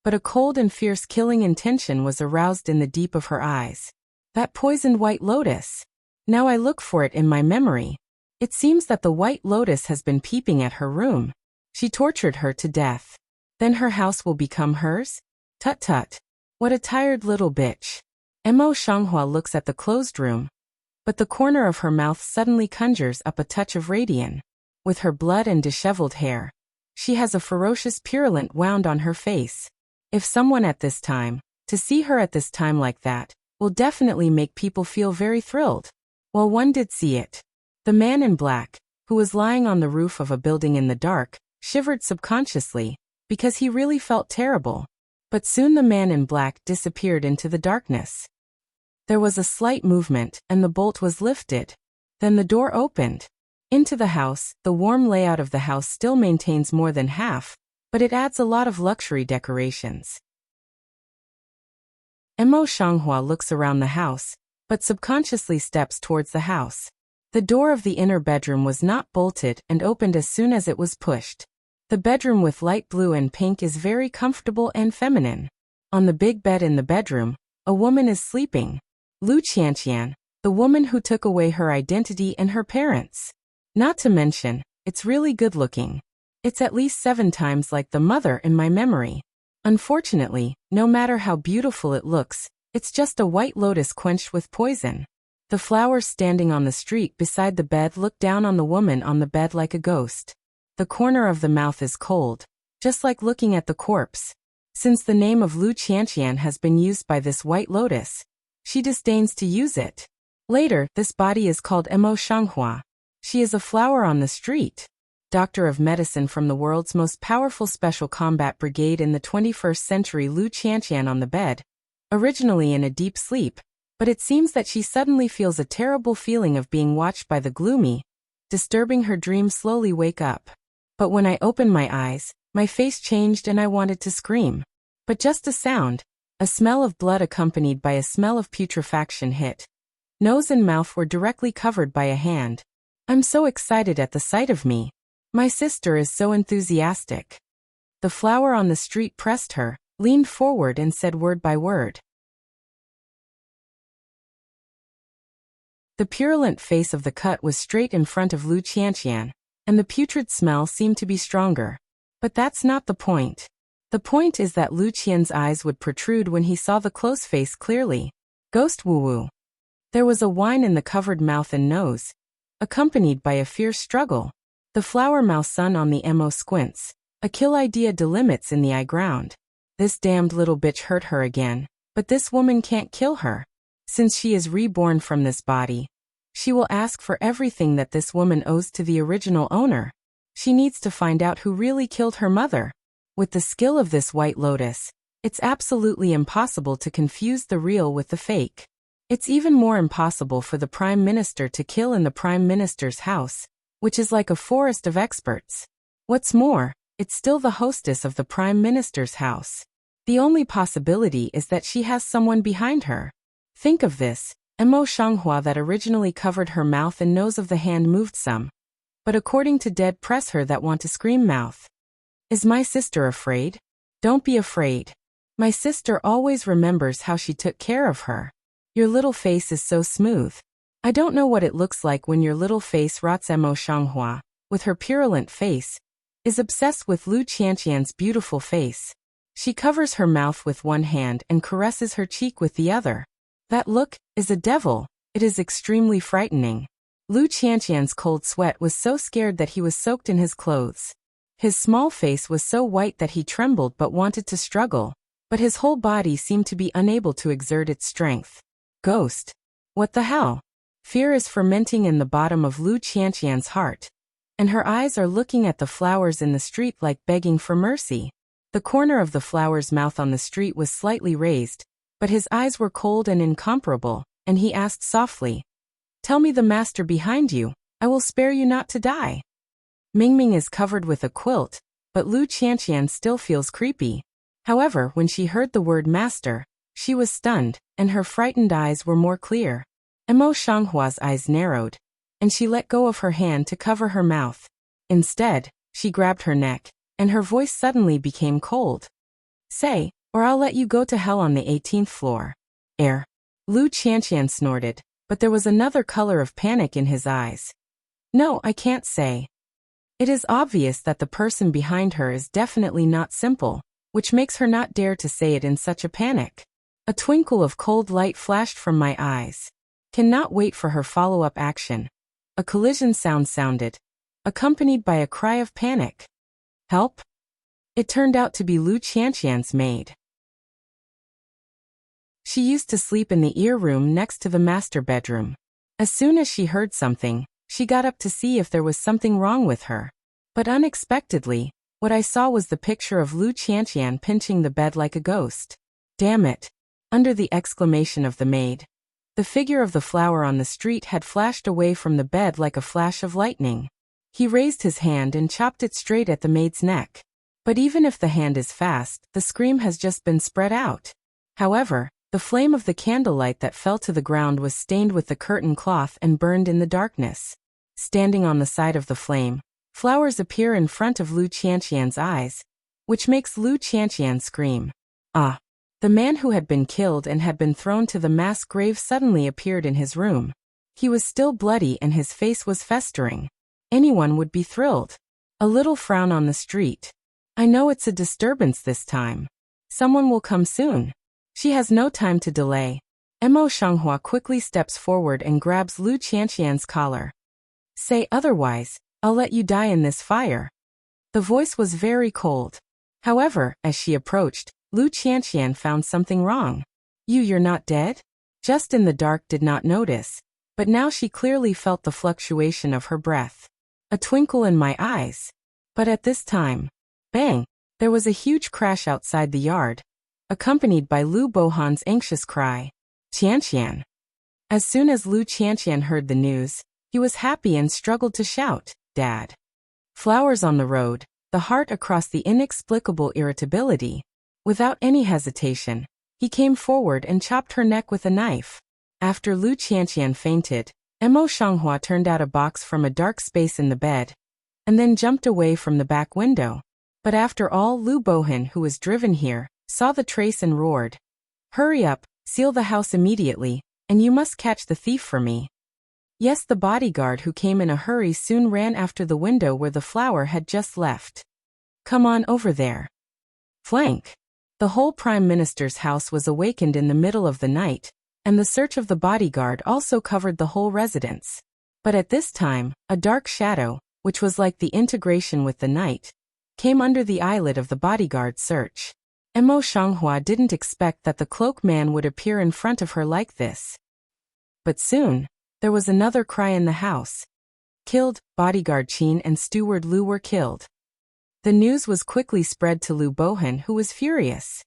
but a cold and fierce killing intention was aroused in the deep of her eyes. That poisoned white lotus. Now I look for it in my memory. It seems that the white lotus has been peeping at her room. She tortured her to death. Then her house will become hers? Tut tut. What a tired little bitch. Mo Shanghua looks at the closed room, but the corner of her mouth suddenly conjures up a touch of radiance. With her blood and disheveled hair, she has a ferocious purulent wound on her face. If someone at this time, to see her at this time like that, will definitely make people feel very thrilled. Well, one did see it. The man in black, who was lying on the roof of a building in the dark, shivered subconsciously, because he really felt terrible. But soon the man in black disappeared into the darkness. There was a slight movement, and the bolt was lifted. Then the door opened. Into the house. The warm layout of the house still maintains more than half, but it adds a lot of luxury decorations. Mo Shanghua looks around the house, but subconsciously steps towards the house. The door of the inner bedroom was not bolted and opened as soon as it was pushed. The bedroom with light blue and pink is very comfortable and feminine. On the big bed in the bedroom, a woman is sleeping. Lu Qianqian, the woman who took away her identity and her parents. Not to mention, it's really good looking. It's at least 7 times like the mother in my memory. Unfortunately, no matter how beautiful it looks, it's just a white lotus quenched with poison. The flowers standing on the street beside the bed look down on the woman on the bed like a ghost. The corner of the mouth is cold, just like looking at the corpse. Since the name of Lu Qianqian has been used by this white lotus, she disdains to use it. Later, this body is called Mo Shanghua. She is a flower on the street. Doctor of medicine from the world's most powerful special combat brigade in the 21st century. Lu Qianqian on the bed, originally in a deep sleep, but it seems that she suddenly feels a terrible feeling of being watched by the gloomy, disturbing her dream. Slowly wake up. But when I opened my eyes, my face changed and I wanted to scream. But just a sound, a smell of blood accompanied by a smell of putrefaction hit. Nose and mouth were directly covered by a hand. I'm so excited at the sight of me. My sister is so enthusiastic. The flower on the street pressed her, leaned forward and said word by word. The purulent face of the cut was straight in front of Lu Qianqian, and the putrid smell seemed to be stronger. But that's not the point. The point is that Lu Qian's eyes would protrude when he saw the close face clearly. Ghost woo-woo. There was a whine in the covered mouth and nose, accompanied by a fierce struggle. The flower mouse sun on the mo squints. A kill idea delimits in the eye ground. This damned little bitch hurt her again, but this woman can't kill her. Since she is reborn from this body, she will ask for everything that this woman owes to the original owner. She needs to find out who really killed her mother. With the skill of this White Lotus, it's absolutely impossible to confuse the real with the fake. It's even more impossible for the Prime Minister to kill in the Prime Minister's house, which is like a forest of experts. What's more, it's still the hostess of the Prime Minister's house. The only possibility is that she has someone behind her. Think of this, Mo Shanghua that originally covered her mouth and nose of the hand moved some. But according to dead press her that want to scream mouth. Is my sister afraid? Don't be afraid. My sister always remembers how she took care of her. Your little face is so smooth. I don't know what it looks like when your little face rots. Mo Shanghua, with her purulent face, is obsessed with Lu Qianqian's beautiful face. She covers her mouth with one hand and caresses her cheek with the other. That look is a devil. It is extremely frightening. Lu Qianqian's cold sweat was so scared that he was soaked in his clothes. His small face was so white that he trembled but wanted to struggle, but his whole body seemed to be unable to exert its strength. Ghost. What the hell? Fear is fermenting in the bottom of Lu Qianqian's heart, and her eyes are looking at the flowers in the street like begging for mercy. The corner of the flower's mouth on the street was slightly raised, but his eyes were cold and incomparable, and he asked softly, "Tell me the master behind you, I will spare you not to die." Mingming is covered with a quilt, but Lu Qianqian still feels creepy. However, when she heard the word master, she was stunned, and her frightened eyes were more clear. Mo Shanghua's eyes narrowed, and she let go of her hand to cover her mouth. Instead, she grabbed her neck, and her voice suddenly became cold. "Say, or I'll let you go to hell on the 18th floor." Air. Lu Qianqian snorted, but there was another color of panic in his eyes. "No, I can't say." It is obvious that the person behind her is definitely not simple, which makes her not dare to say it in such a panic. A twinkle of cold light flashed from my eyes. Cannot wait for her follow-up action. A collision sound sounded, accompanied by a cry of panic. Help? It turned out to be Lu Qianqian's maid. She used to sleep in the ear room next to the master bedroom. As soon as she heard something, she got up to see if there was something wrong with her. But unexpectedly, what I saw was the picture of Lu Qianqian pinching the bed like a ghost. Damn it! Under the exclamation of the maid, the figure of the flower on the street had flashed away from the bed like a flash of lightning. He raised his hand and chopped it straight at the maid's neck. But even if the hand is fast, the scream has just been spread out. However, the flame of the candlelight that fell to the ground was stained with the curtain cloth and burned in the darkness. Standing on the side of the flame, flowers appear in front of Lu Qianqian's eyes, which makes Lu Qianqian scream. Ah! The man who had been killed and had been thrown to the mass grave suddenly appeared in his room. He was still bloody and his face was festering. Anyone would be thrilled. A little frown on the street. I know it's a disturbance this time. Someone will come soon. She has no time to delay. Mo Shanghua quickly steps forward and grabs Lu Qianqian's collar. Say otherwise, I'll let you die in this fire. The voice was very cold. However, as she approached, Lu Qianqian found something wrong. You're not dead? Just in the dark did not notice, but now she clearly felt the fluctuation of her breath. A twinkle in my eyes. But at this time, bang, there was a huge crash outside the yard, accompanied by Lu Bohan's anxious cry, "Qianqian." As soon as Lu Qianqian heard the news, he was happy and struggled to shout, "Dad." Flowers on the road, the heart across the inexplicable irritability. Without any hesitation, he came forward and chopped her neck with a knife. After Lu Qianqian fainted, Mo Shanghua turned out a box from a dark space in the bed, and then jumped away from the back window. But after all, Lu Bohan, who was driven here, saw the trace and roared, "Hurry up, seal the house immediately, and you must catch the thief for me." Yes, the bodyguard who came in a hurry soon ran after the window where the flower had just left. "Come on over there." Flank. The whole Prime Minister's house was awakened in the middle of the night, and the search of the bodyguard also covered the whole residence. But at this time, a dark shadow, which was like the integration with the night, came under the eyelid of the bodyguard's search. Mo Shanghua didn't expect that the cloak man would appear in front of her like this. But soon, there was another cry in the house. Killed, bodyguard Qin and steward Lu were killed. The news was quickly spread to Lu Bohan, who was furious.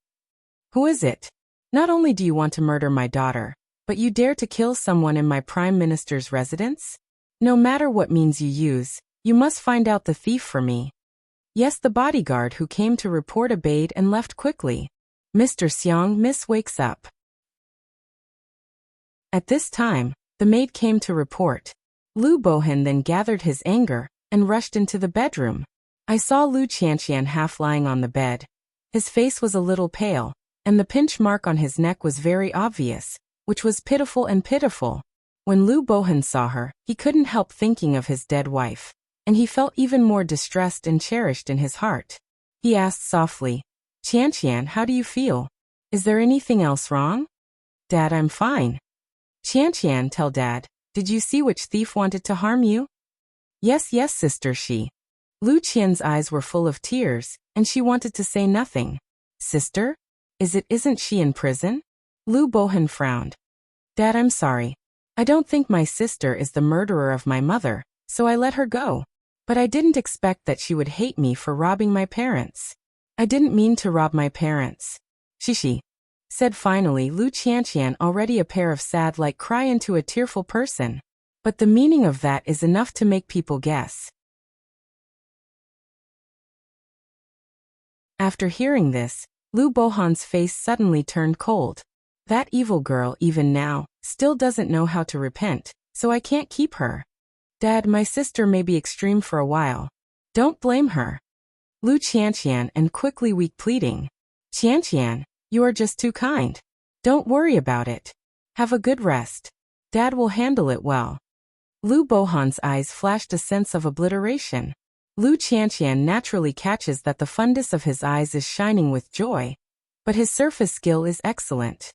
Who is it? Not only do you want to murder my daughter, but you dare to kill someone in my prime minister's residence? No matter what means you use, you must find out the thief for me. Yes, the bodyguard who came to report obeyed and left quickly. Mr. Xiang, Miss wakes up. At this time, the maid came to report. Lu Bohan then gathered his anger and rushed into the bedroom. I saw Lu Qianqian half lying on the bed. His face was a little pale, and the pinch mark on his neck was very obvious, which was pitiful and pitiful. When Lu Bohan saw her, he couldn't help thinking of his dead wife, and he felt even more distressed and cherished in his heart. He asked softly, Qianqian, how do you feel? Is there anything else wrong? Dad, I'm fine. Qianqian, tell Dad, did you see which thief wanted to harm you? Yes, yes, sister, she. Lu Qian's eyes were full of tears, and she wanted to say nothing. Sister? Isn't she in prison? Lu Bohan frowned. Dad, I'm sorry. I don't think my sister is the murderer of my mother, so I let her go. But I didn't expect that she would hate me for robbing my parents. I didn't mean to rob my parents. She said finally Lu Qianqian, already a pair of sad like cry into a tearful person. But the meaning of that is enough to make people guess. After hearing this, Lu Bohan's face suddenly turned cold. That evil girl, even now, still doesn't know how to repent, so I can't keep her. Dad, my sister may be extreme for a while. Don't blame her. Lu Qianqian and quickly weak pleading. Qianqian, you are just too kind. Don't worry about it. Have a good rest. Dad will handle it well. Lu Bohan's eyes flashed a sense of obliteration. Lu Qianqian naturally catches that the fundus of his eyes is shining with joy, but his surface skill is excellent.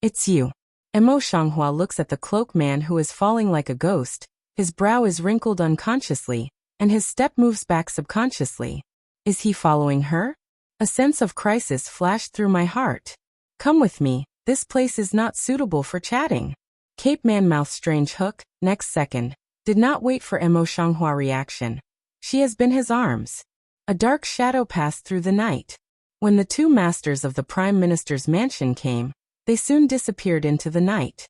It's you. Mo Shanghua looks at the cloak man who is falling like a ghost. His brow is wrinkled unconsciously, and his step moves back subconsciously. Is he following her? A sense of crisis flashed through my heart. Come with me, this place is not suitable for chatting. Cape Man mouth strange hook, next second, did not wait for Mo Shanghua reaction. She has been his arms. A dark shadow passed through the night. When the two masters of the Prime Minister's mansion came, they soon disappeared into the night.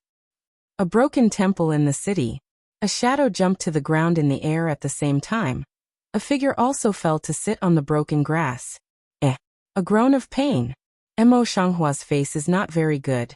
A broken temple in the city. A shadow jumped to the ground in the air at the same time. A figure also fell to sit on the broken grass. A groan of pain. Mo Shanghua's face is not very good.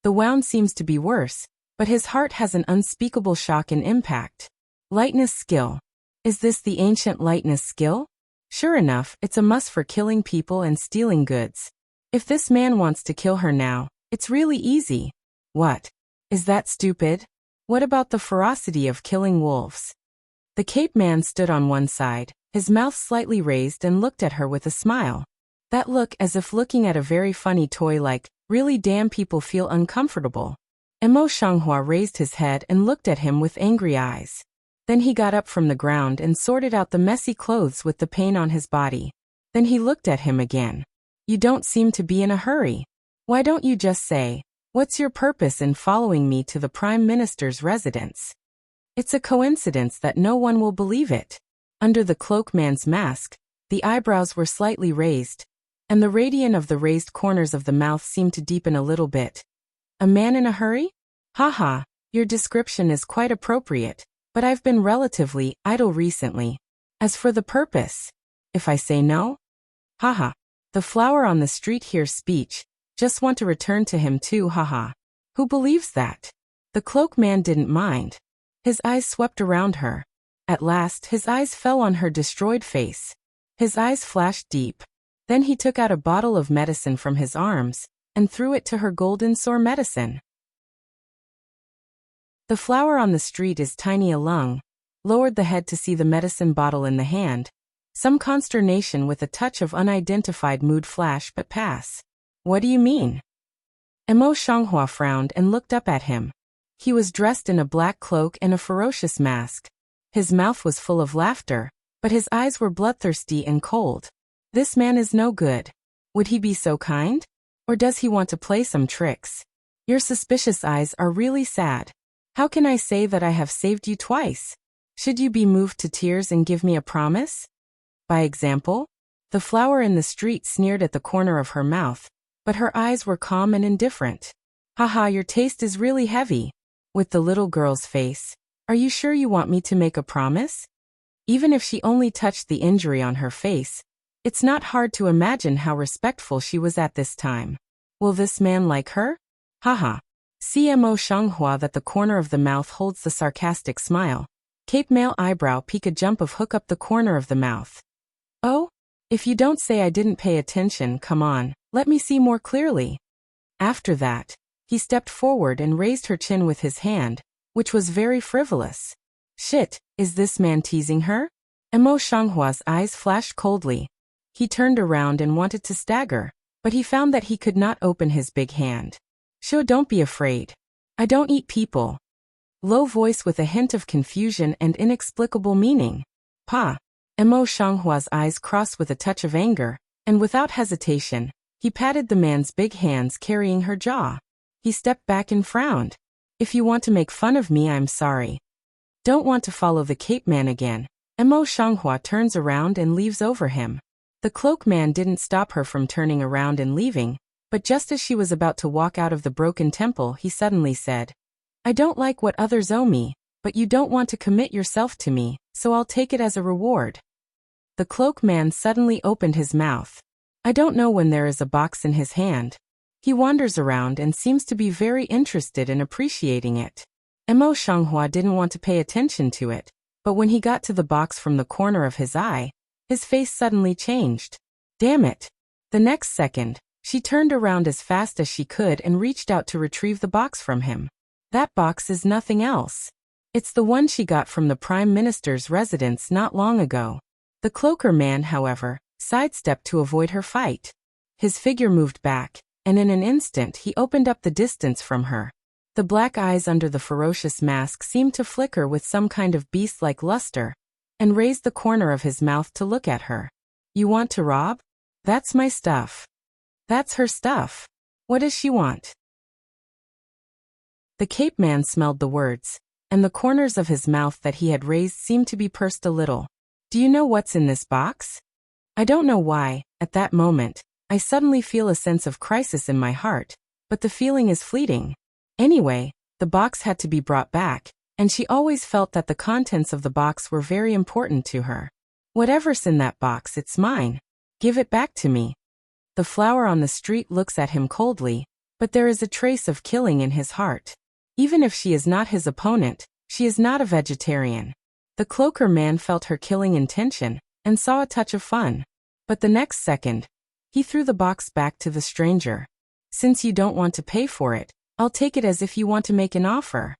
The wound seems to be worse, but his heart has an unspeakable shock and impact. Lightness skill. Is this the ancient lightness skill? Sure enough, it's a must for killing people and stealing goods. If this man wants to kill her now, it's really easy. What? Is that stupid? What about the ferocity of killing wolves? The Cape Man stood on one side, his mouth slightly raised and looked at her with a smile. That look as if looking at a very funny toy like, really damn people feel uncomfortable. Mo Shanghua raised his head and looked at him with angry eyes. Then he got up from the ground and sorted out the messy clothes with the pain on his body. Then he looked at him again. You don't seem to be in a hurry. Why don't you just say, what's your purpose in following me to the Prime Minister's residence? It's a coincidence that no one will believe it. Under the cloak man's mask, the eyebrows were slightly raised, and the radiance of the raised corners of the mouth seemed to deepen a little bit. A man in a hurry? Haha, your description is quite appropriate, but I've been relatively idle recently. As for the purpose, if I say no? Haha, the flower on the street hears speech, just want to return to him too, haha. Who believes that? The cloak man didn't mind. His eyes swept around her. At last, his eyes fell on her destroyed face. His eyes flashed deep. Then he took out a bottle of medicine from his arms and threw it to her golden sore medicine. The flower on the street is tiny alung, lowered the head to see the medicine bottle in the hand. Some consternation with a touch of unidentified mood flash but pass. What do you mean? Emo Xianghua frowned and looked up at him. He was dressed in a black cloak and a ferocious mask. His mouth was full of laughter, but his eyes were bloodthirsty and cold. This man is no good. Would he be so kind? Or does he want to play some tricks? Your suspicious eyes are really sad. How can I say that I have saved you twice? Should you be moved to tears and give me a promise? By example? The flower in the street sneered at the corner of her mouth, but her eyes were calm and indifferent. Haha, your taste is really heavy. With the little girl's face. Are you sure you want me to make a promise? Even if she only touched the injury on her face, it's not hard to imagine how respectful she was at this time. Will this man like her? Haha. CMO Shanghua that the corner of the mouth holds the sarcastic smile. Cape male eyebrow peak a jump of hook up the corner of the mouth. Oh? If you don't say I didn't pay attention, come on, let me see more clearly. After that, he stepped forward and raised her chin with his hand, which was very frivolous. Shit, is this man teasing her? Emo Shanghua's eyes flashed coldly. He turned around and wanted to stagger, but he found that he could not open his big hand. Sure, don't be afraid. I don't eat people. Low voice with a hint of confusion and inexplicable meaning. Pa. Emo Shanghua's eyes crossed with a touch of anger, and without hesitation, he patted the man's big hands carrying her jaw. He stepped back and frowned. If you want to make fun of me, I'm sorry. Don't want to follow the Cape Man again. Emo Shanghua turns around and leaves over him. The cloak man didn't stop her from turning around and leaving, but just as she was about to walk out of the broken temple, he suddenly said, I don't like what others owe me, but you don't want to commit yourself to me, so I'll take it as a reward. The cloak man suddenly opened his mouth. I don't know when there is a box in his hand. He wanders around and seems to be very interested in appreciating it. Emo Shanghua didn't want to pay attention to it, but when he got to the box from the corner of his eye, his face suddenly changed. Damn it. The next second, she turned around as fast as she could and reached out to retrieve the box from him. That box is nothing else. It's the one she got from the Prime Minister's residence not long ago. The cloaker man, however, sidestepped to avoid her fight. His figure moved back, and in an instant he opened up the distance from her. The black eyes under the ferocious mask seemed to flicker with some kind of beast-like luster, and raised the corner of his mouth to look at her. You want to rob? That's my stuff. That's her stuff. What does she want? The Cape Man smelled the words, and the corners of his mouth that he had raised seemed to be pursed a little. Do you know what's in this box? I don't know why, at that moment, I suddenly feel a sense of crisis in my heart, but the feeling is fleeting. Anyway, the box had to be brought back, and she always felt that the contents of the box were very important to her. Whatever's in that box, it's mine. Give it back to me. The flower on the street looks at him coldly, but there is a trace of killing in his heart. Even if she is not his opponent, she is not a vegetarian. The cloaker man felt her killing intention, and saw a touch of fun. But the next second, he threw the box back to the stranger. Since you don't want to pay for it, I'll take it as if you want to make an offer.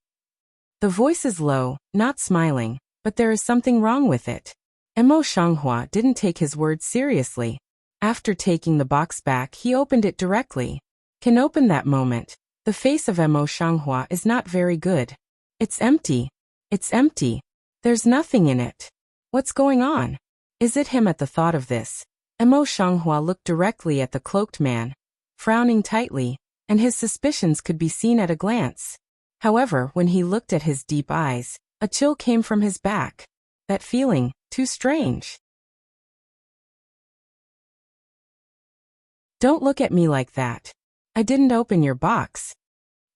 The voice is low, not smiling, but there is something wrong with it. Emo Shanghua didn't take his words seriously. After taking the box back, he opened it directly. Can open that moment. The face of Emo Shanghua is not very good. It's empty. It's empty. There's nothing in it. What's going on? Is it him? At the thought of this, Emo Shanghua looked directly at the cloaked man, frowning tightly, and his suspicions could be seen at a glance. However, when he looked at his deep eyes, a chill came from his back. That feeling, too strange. Don't look at me like that. I didn't open your box.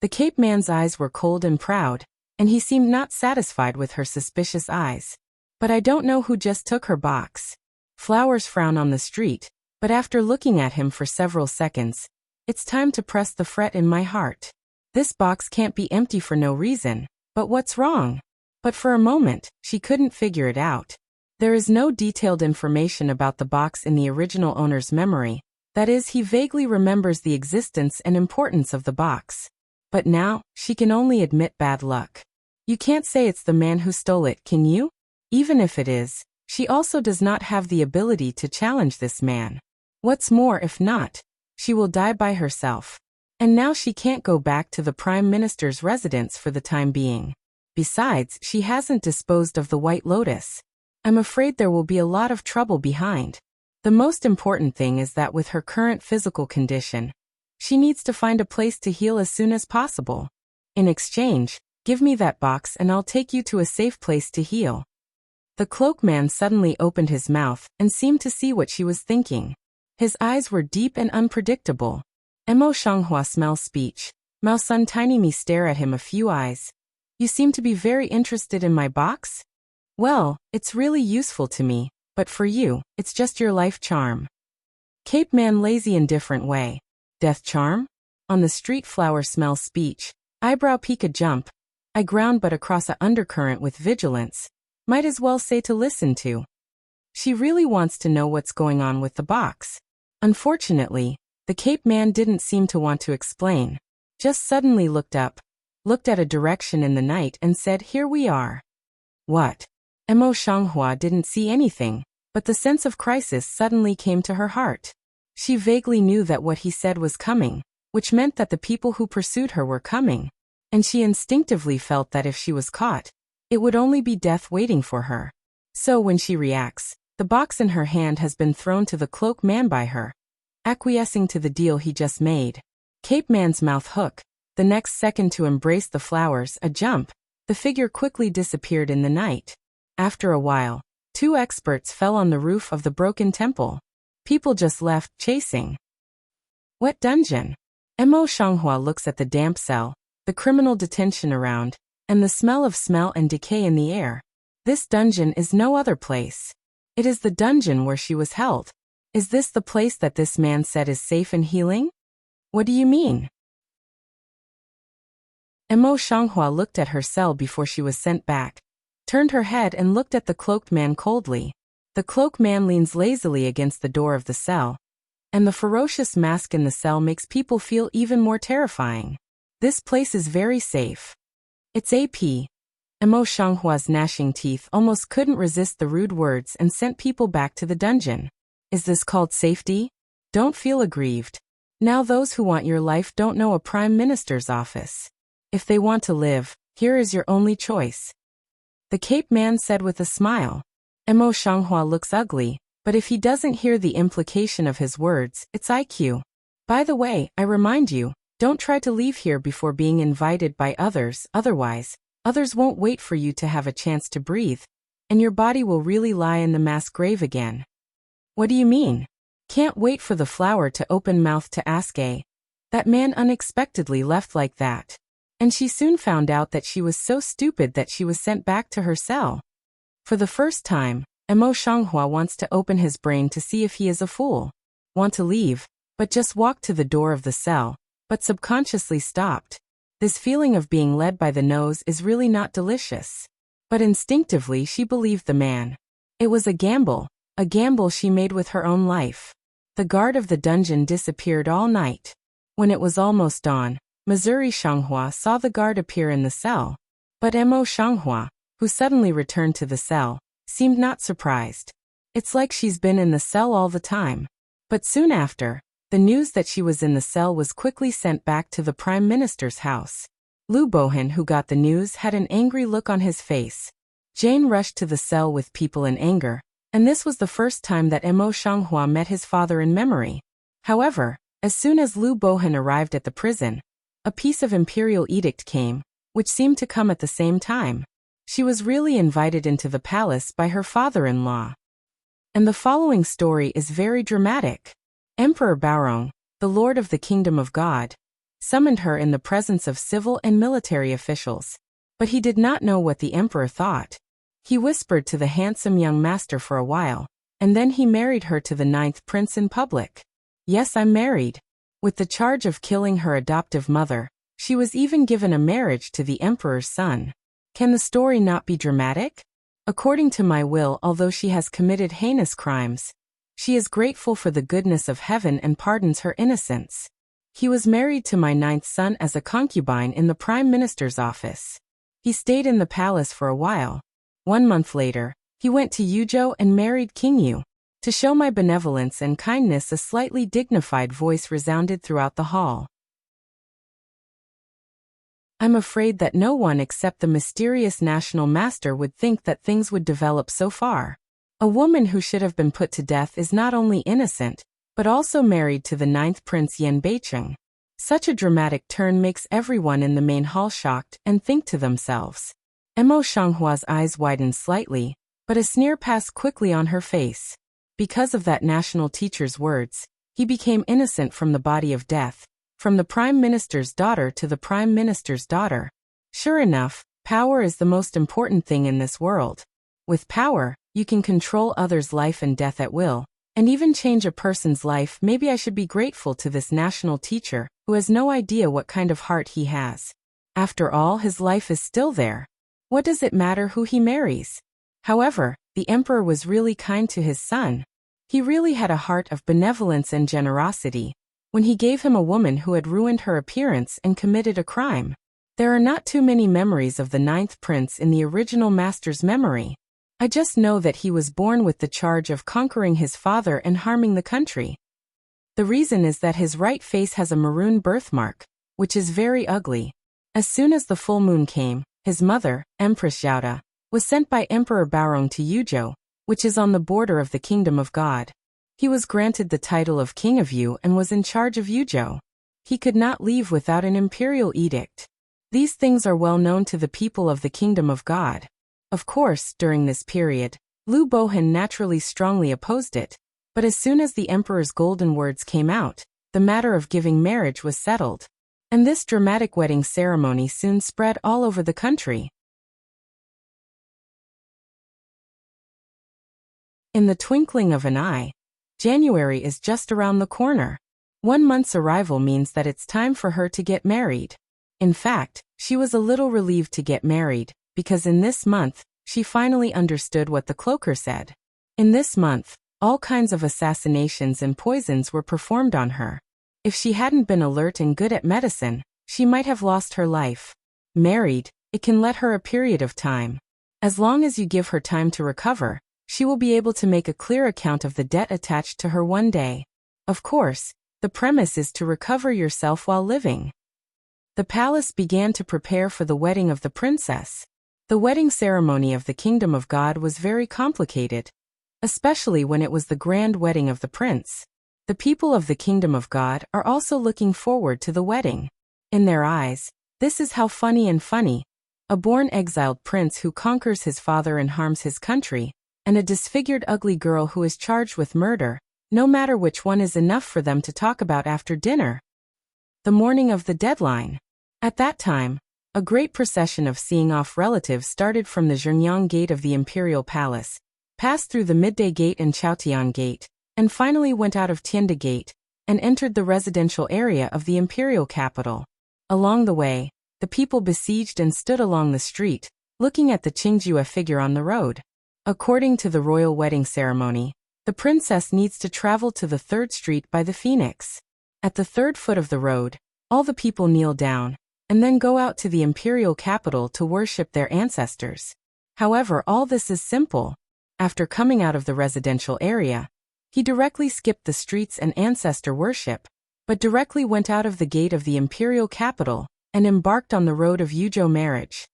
The Cape Man's eyes were cold and proud, and he seemed not satisfied with her suspicious eyes. But I don't know who just took her box. Flowers frown on the street, but after looking at him for several seconds, it's time to press the fret in my heart. This box can't be empty for no reason, but what's wrong? But for a moment, she couldn't figure it out. There is no detailed information about the box in the original owner's memory. That is, he vaguely remembers the existence and importance of the box. But now, she can only admit bad luck. You can't say it's the man who stole it, can you? Even if it is, she also does not have the ability to challenge this man. What's more, if not, she will die by herself. And now she can't go back to the Prime Minister's residence for the time being. Besides, she hasn't disposed of the White Lotus. I'm afraid there will be a lot of trouble behind. The most important thing is that with her current physical condition, she needs to find a place to heal as soon as possible. In exchange, give me that box and I'll take you to a safe place to heal. The cloak man suddenly opened his mouth and seemed to see what she was thinking. His eyes were deep and unpredictable. Mo Shanghua smells speech. Mao Sun Tiny Me stare at him a few eyes. You seem to be very interested in my box? Well, it's really useful to me, but for you, it's just your life charm. Cape Man lazy indifferent way. Death charm? On the street flower smells speech. Eyebrow peak a jump. I ground but across a undercurrent with vigilance. Might as well say to listen to. She really wants to know what's going on with the box. Unfortunately, the Cape Man didn't seem to want to explain. Just suddenly looked up, looked at a direction in the night and said, "Here we are." What? Mo Shanghua didn't see anything, but the sense of crisis suddenly came to her heart. She vaguely knew that what he said was coming, which meant that the people who pursued her were coming. And she instinctively felt that if she was caught, it would only be death waiting for her. So when she reacts, the box in her hand has been thrown to the cloak man by her, acquiescing to the deal he just made. Cape Man's mouth hook, the next second to embrace the flowers, a jump, the figure quickly disappeared in the night. After a while, 2 experts fell on the roof of the broken temple. People just left, chasing. What dungeon? Mo Shanghua looks at the damp cell, the criminal detention around, and the smell of smell and decay in the air. This dungeon is no other place. It is the dungeon where she was held. Is this the place that this man said is safe and healing? What do you mean? Mo Shanghua looked at her cell before she was sent back, turned her head and looked at the cloaked man coldly. The cloaked man leans lazily against the door of the cell, and the ferocious mask in the cell makes people feel even more terrifying. This place is very safe. It's AP. Mo Shanghua's gnashing teeth almost couldn't resist the rude words and sent people back to the dungeon. Is this called safety? Don't feel aggrieved. Now those who want your life don't know a prime minister's office. If they want to live, here is your only choice. The Cape Man said with a smile. Mo Shanghua looks ugly, but if he doesn't hear the implication of his words, it's IQ. By the way, I remind you, don't try to leave here before being invited by others, otherwise, others won't wait for you to have a chance to breathe, and your body will really lie in the mass grave again. What do you mean? Can't wait for the flower to open mouth to ask That man unexpectedly left like that. And she soon found out that she was so stupid that she was sent back to her cell. For the first time, Mo Shanghua wants to open his brain to see if he is a fool. Want to leave, but just walked to the door of the cell, but subconsciously stopped. This feeling of being led by the nose is really not delicious. But instinctively she believed the man. It was a gamble she made with her own life. The guard of the dungeon disappeared all night. When it was almost dawn, Missouri Shanghua saw the guard appear in the cell. But Mo Shanghua, who suddenly returned to the cell, seemed not surprised. It's like she's been in the cell all the time. But soon after, the news that she was in the cell was quickly sent back to the Prime Minister's house. Lu Bohan, who got the news, had an angry look on his face. Jane rushed to the cell with people in anger, and this was the first time that Mo Shanghua met his father in memory. However, as soon as Lu Bohan arrived at the prison, a piece of imperial edict came, which seemed to come at the same time. She was really invited into the palace by her father-in-law. And the following story is very dramatic. Emperor Baorong, the Lord of the Kingdom of God, summoned her in the presence of civil and military officials. But he did not know what the emperor thought. He whispered to the handsome young master for a while, and then he married her to the 9th prince in public. Yes, I'm married. With the charge of killing her adoptive mother, she was even given a marriage to the emperor's son. Can the story not be dramatic? According to my will, although she has committed heinous crimes, she is grateful for the goodness of heaven and pardons her innocence. He was married to my 9th son as a concubine in the Prime Minister's office. He stayed in the palace for a while. 1 month later, he went to Yuzhou and married King Yu. To show my benevolence and kindness, a slightly dignified voice resounded throughout the hall. I'm afraid that no one except the mysterious national master would think that things would develop so far. A woman who should have been put to death is not only innocent, but also married to the 9th Prince Yan Beicheng. Such a dramatic turn makes everyone in the main hall shocked and think to themselves. Mo Shanghua's eyes widened slightly, but a sneer passed quickly on her face. Because of that national teacher's words, he became innocent from the body of death, from the Prime Minister's daughter to the Prime Minister's daughter. Sure enough, power is the most important thing in this world. With power, you can control others' life and death at will, and even change a person's life. Maybe I should be grateful to this national teacher, who has no idea what kind of heart he has. After all, his life is still there. What does it matter who he marries? However, the emperor was really kind to his son. He really had a heart of benevolence and generosity when he gave him a woman who had ruined her appearance and committed a crime. There are not too many memories of the 9th prince in the original master's memory. I just know that he was born with the charge of conquering his father and harming the country. The reason is that his right face has a maroon birthmark, which is very ugly. As soon as the full moon came, his mother, Empress Yaoda, was sent by Emperor Baorong to Yuzhou, which is on the border of the Kingdom of God. He was granted the title of King of Yu and was in charge of Yuzhou. He could not leave without an imperial edict. These things are well known to the people of the Kingdom of God. Of course, during this period, Liu Bohan naturally strongly opposed it, but as soon as the emperor's golden words came out, the matter of giving marriage was settled. And this dramatic wedding ceremony soon spread all over the country. In the twinkling of an eye, January is just around the corner. 1 month's arrival means that it's time for her to get married. In fact, she was a little relieved to get married, because in this month, she finally understood what the cloaker said. In this month, all kinds of assassinations and poisons were performed on her. If she hadn't been alert and good at medicine, she might have lost her life. Married, it can let her a period of time. As long as you give her time to recover, she will be able to make a clear account of the debt attached to her one day. Of course, the premise is to recover yourself while living. The palace began to prepare for the wedding of the princess. The wedding ceremony of the Kingdom of God was very complicated, especially when it was the grand wedding of the prince. The people of the Kingdom of God are also looking forward to the wedding. In their eyes, this is how funny. A born exiled prince who conquers his father and harms his country, and a disfigured ugly girl who is charged with murder, no matter which one is enough for them to talk about after dinner. The morning of the deadline. At that time, a great procession of seeing-off relatives started from the Zhenyang Gate of the Imperial Palace, passed through the Midday Gate and Chaotian Gate, and finally went out of Tianda Gate, and entered the residential area of the imperial capital. Along the way, the people besieged and stood along the street, looking at the Qingjue figure on the road. According to the royal wedding ceremony, the princess needs to travel to the 3rd street by the Phoenix. At the 3rd foot of the road, all the people kneel down, and then go out to the imperial capital to worship their ancestors. However, all this is simple. After coming out of the residential area, he directly skipped the streets and ancestor worship, but directly went out of the gate of the imperial capital, and embarked on the road of Yuzhou marriage.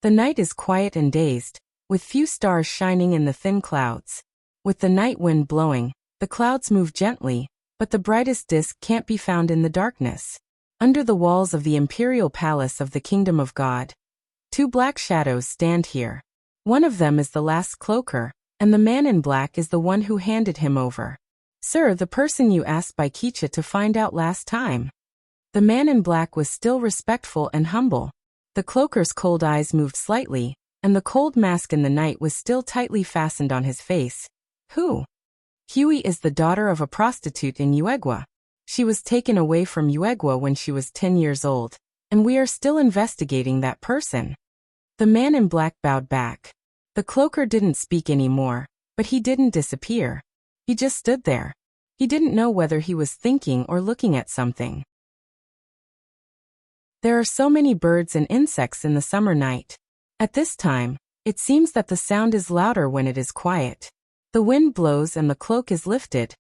The night is quiet and dazed, with few stars shining in the thin clouds. With the night wind blowing, the clouds move gently, but the brightest disk can't be found in the darkness. Under the walls of the imperial palace of the Kingdom of God, 2 black shadows stand here. One of them is the last cloaker, and the man in black is the one who handed him over. Sir, the person you asked by Kicha to find out last time. The man in black was still respectful and humble. The cloaker's cold eyes moved slightly, and the cold mask in the night was still tightly fastened on his face. Who? Huey is the daughter of a prostitute in Yuegua. She was taken away from Yuegua when she was 10 years old, and we are still investigating that person. The man in black bowed back. The cloaker didn't speak anymore, but he didn't disappear. He just stood there. He didn't know whether he was thinking or looking at something. There are so many birds and insects in the summer night. At this time, it seems that the sound is louder when it is quiet. The wind blows and the cloak is lifted,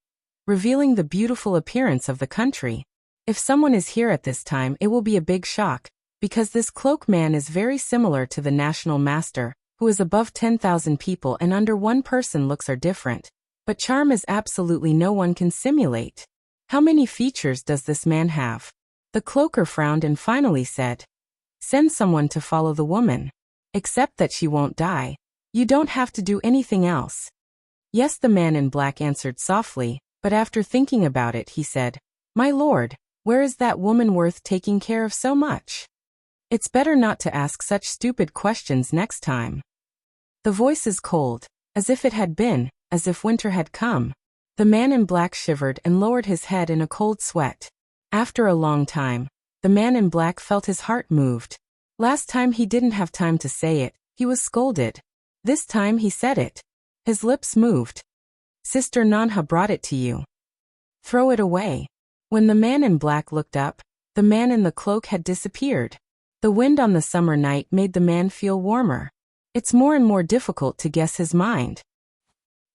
revealing the beautiful appearance of the country. If someone is here at this time, it will be a big shock, because this cloak man is very similar to the national master, who is above 10,000 people and under one person looks are different, but charm is absolutely no one can simulate. How many features does this man have? The cloaker frowned and finally said, send someone to follow the woman. Except that she won't die. You don't have to do anything else. Yes, the man in black answered softly, but after thinking about it he said, my lord, where is that woman worth taking care of so much? It's better not to ask such stupid questions next time. The voice is cold, as if it had been, as if winter had come. The man in black shivered and lowered his head in a cold sweat. After a long time, the man in black felt his heart moved. Last time he didn't have time to say it, he was scolded. This time he said it. His lips moved. Sister Nanha brought it to you. Throw it away. When the man in black looked up, the man in the cloak had disappeared. The wind on the summer night made the man feel warmer. It's more and more difficult to guess his mind.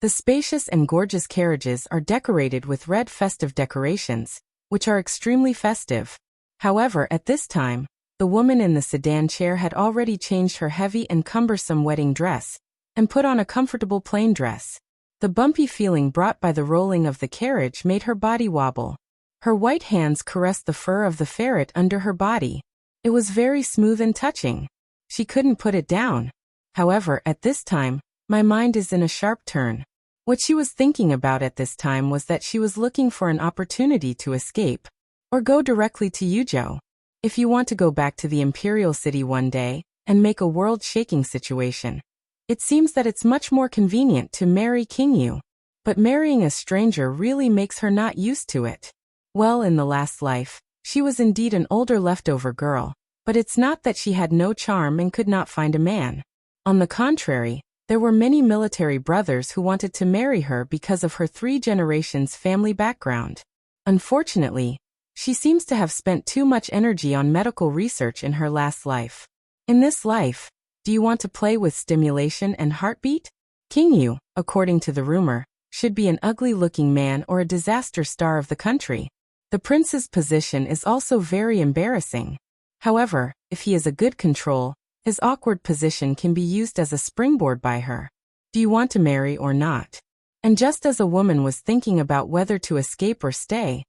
The spacious and gorgeous carriages are decorated with red festive decorations, which are extremely festive. However, at this time, the woman in the sedan chair had already changed her heavy and cumbersome wedding dress, and put on a comfortable plain dress. The bumpy feeling brought by the rolling of the carriage made her body wobble. Her white hands caressed the fur of the ferret under her body. It was very smooth and touching. She couldn't put it down. However, at this time, my mind is in a sharp turn. What she was thinking about at this time was that she was looking for an opportunity to escape, or go directly to Yuzhou. If you want to go back to the imperial city one day, and make a world-shaking situation, it seems that it's much more convenient to marry King Yu. But marrying a stranger really makes her not used to it. Well, in the last life, she was indeed an older leftover girl, but it's not that she had no charm and could not find a man. On the contrary, there were many military brothers who wanted to marry her because of her 3 generations family background. Unfortunately, she seems to have spent too much energy on medical research in her last life. In this life, do you want to play with stimulation and heartbeat? King Yu, according to the rumor, should be an ugly-looking man or a disaster star of the country. The prince's position is also very embarrassing. However, if he is a good control, his awkward position can be used as a springboard by her. Do you want to marry or not? And just as a woman was thinking about whether to escape or stay,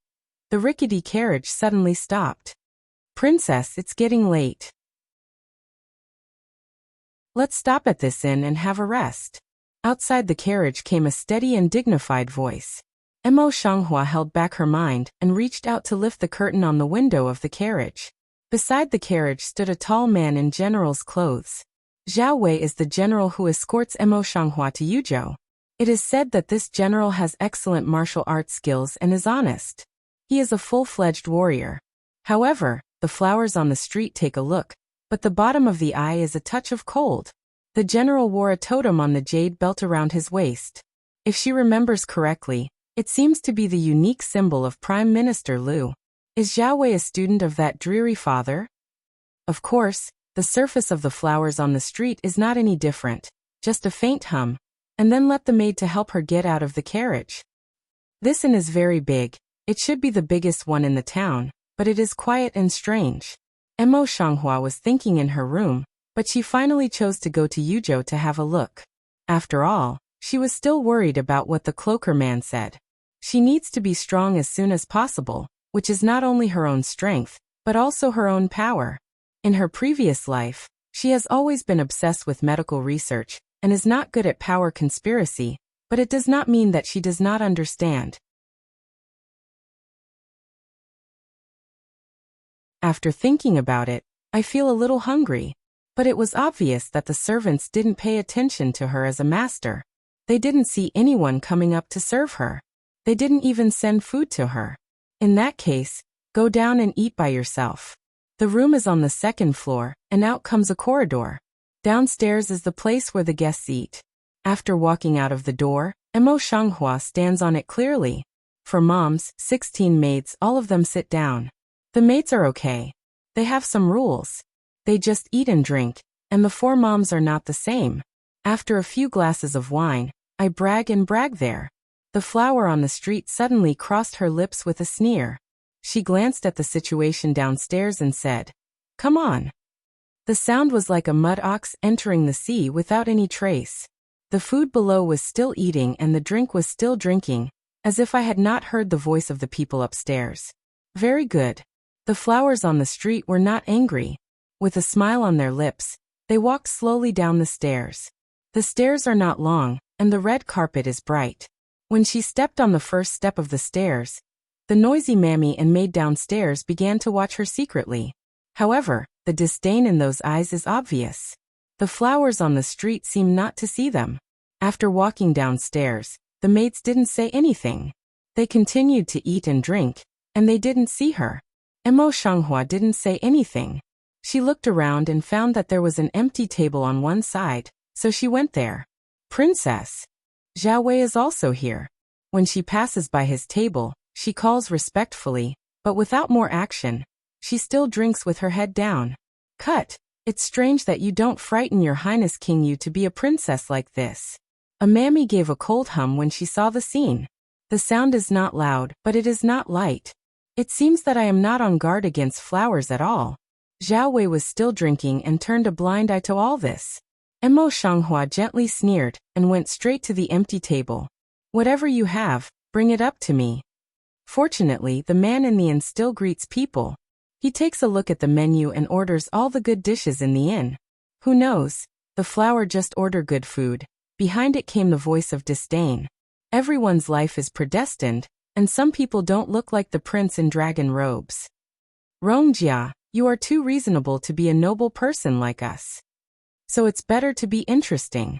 the rickety carriage suddenly stopped. Princess, it's getting late. Let's stop at this inn and have a rest. Outside the carriage came a steady and dignified voice. Mo Shanghua held back her mind and reached out to lift the curtain on the window of the carriage. Beside the carriage stood a tall man in general's clothes. Zhao Wei is the general who escorts Mo Shanghua to Yuzhou. It is said that this general has excellent martial arts skills and is honest. He is a full-fledged warrior. However, the flowers on the street take a look, but the bottom of the eye is a touch of cold. The general wore a totem on the jade belt around his waist. If she remembers correctly, it seems to be the unique symbol of Prime Minister Liu. Is Zhao Wei a student of that dreary father? Of course, the surface of the flowers on the street is not any different, just a faint hum, and then let the maid to help her get out of the carriage. This inn is very big. It should be the biggest one in the town, but it is quiet and strange. Mo Shanghua was thinking in her room, but she finally chose to go to Yuzhou to have a look. After all, she was still worried about what the cloaker man said. She needs to be strong as soon as possible, which is not only her own strength, but also her own power. In her previous life, she has always been obsessed with medical research, and is not good at power conspiracy, but it does not mean that she does not understand. After thinking about it, I feel a little hungry. But it was obvious that the servants didn't pay attention to her as a master. They didn't see anyone coming up to serve her. They didn't even send food to her. In that case, go down and eat by yourself. The room is on the 2nd floor, and out comes a corridor. Downstairs is the place where the guests eat. After walking out of the door, Mo Shanghua stands on it clearly. For moms, 16 maids, all of them sit down. The maids are okay. They have some rules. They just eat and drink, and the 4 moms are not the same. After a few glasses of wine, I brag and brag there. The flower on the street suddenly crossed her lips with a sneer. She glanced at the situation downstairs and said, Come on. The sound was like a mud ox entering the sea without any trace. The food below was still eating and the drink was still drinking, as if I had not heard the voice of the people upstairs. Very good. The flowers on the street were not angry. With a smile on their lips, they walked slowly down the stairs. The stairs are not long, and the red carpet is bright. When she stepped on the first step of the stairs, the noisy mammy and maid downstairs began to watch her secretly. However, the disdain in those eyes is obvious. The flowers on the street seem not to see them. After walking downstairs, the maids didn't say anything. They continued to eat and drink, and they didn't see her. Emo Shanghua didn't say anything. She looked around and found that there was an empty table on one side, so she went there. Princess. Zhao Wei is also here. When she passes by his table, she calls respectfully, but without more action. She still drinks with her head down. Cut. It's strange that you don't frighten your highness King Yu to be a princess like this. A mammy gave a cold hum when she saw the scene. The sound is not loud, but it is not light. It seems that I am not on guard against flowers at all. Zhao Wei was still drinking and turned a blind eye to all this. Emo Shanghua gently sneered and went straight to the empty table. Whatever you have, bring it up to me. Fortunately, the man in the inn still greets people. He takes a look at the menu and orders all the good dishes in the inn. Who knows? The flower just ordered good food. Behind it came the voice of disdain. Everyone's life is predestined, and some people don't look like the prince in dragon robes. Rongjia, you are too reasonable to be a noble person like us. So it's better to be interesting.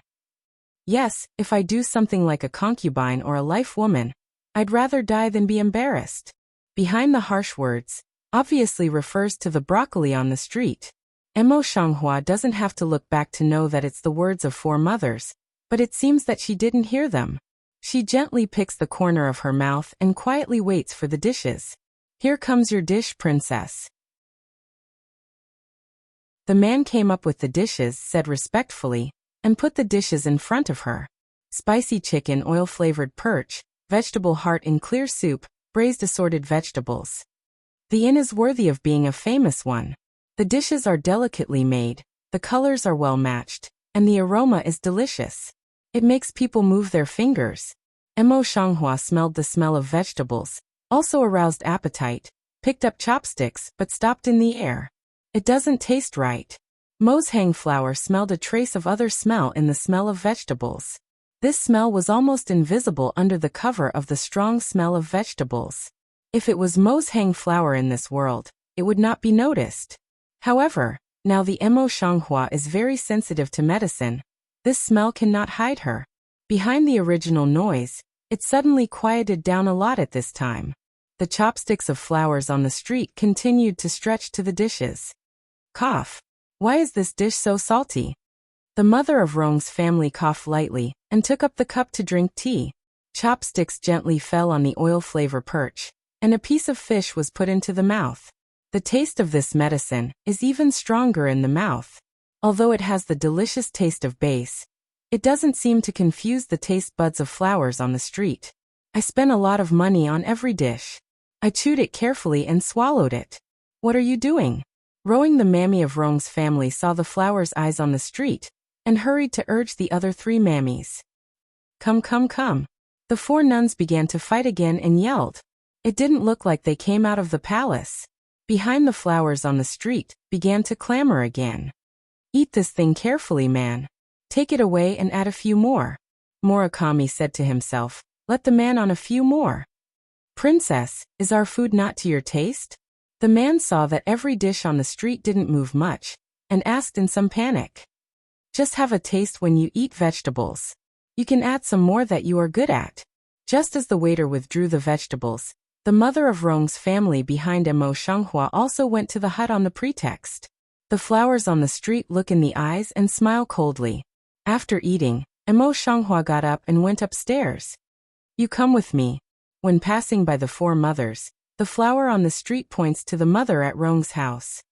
Yes, if I do something like a concubine or a life woman, I'd rather die than be embarrassed. Behind the harsh words, obviously refers to the broccoli on the street. Emo Shanghua doesn't have to look back to know that it's the words of four mothers, but it seems that she didn't hear them. She gently picks the corner of her mouth and quietly waits for the dishes. Here comes your dish, princess. The man came up with the dishes, said respectfully, and put the dishes in front of her. Spicy chicken, oil-flavored perch, vegetable heart in clear soup, braised assorted vegetables. The inn is worthy of being a famous one. The dishes are delicately made, the colors are well matched, and the aroma is delicious. It makes people move their fingers. Emo Shanghua smelled the smell of vegetables, also aroused appetite, picked up chopsticks but stopped in the air. It doesn't taste right. Mo's hang flower smelled a trace of other smell in the smell of vegetables. This smell was almost invisible under the cover of the strong smell of vegetables. If it was Mo's hang flower in this world, it would not be noticed. However, now the Emo Shanghua is very sensitive to medicine. This smell cannot hide her. Behind the original noise, it suddenly quieted down a lot at this time. The chopsticks of flowers on the street continued to stretch to the dishes. Cough. Why is this dish so salty? The mother of Rong's family coughed lightly and took up the cup to drink tea. Chopsticks gently fell on the oil-flavor perch, and a piece of fish was put into the mouth. The taste of this medicine is even stronger in the mouth. Although it has the delicious taste of base, it doesn't seem to confuse the taste buds of flowers on the street. I spent a lot of money on every dish. I chewed it carefully and swallowed it. What are you doing? Rowing, the mammy of Rong's family, saw the flower's eyes on the street and hurried to urge the other three mammies. Come, come, come. The four nuns began to fight again and yelled. It didn't look like they came out of the palace. Behind the flowers on the street began to clamor again. Eat this thing carefully, man. Take it away and add a few more. Murakami said to himself, let the man on a few more. Princess, is our food not to your taste? The man saw that every dish on the street didn't move much, and asked in some panic. Just have a taste when you eat vegetables. You can add some more that you are good at. Just as the waiter withdrew the vegetables, the mother of Rong's family behind Emo Shanghua also went to the hut on the pretext. The flowers on the street look in the eyes and smile coldly. After eating, Emo Shanghua got up and went upstairs. You come with me. When passing by the four mothers, the flower on the street points to the mother at Rong's house.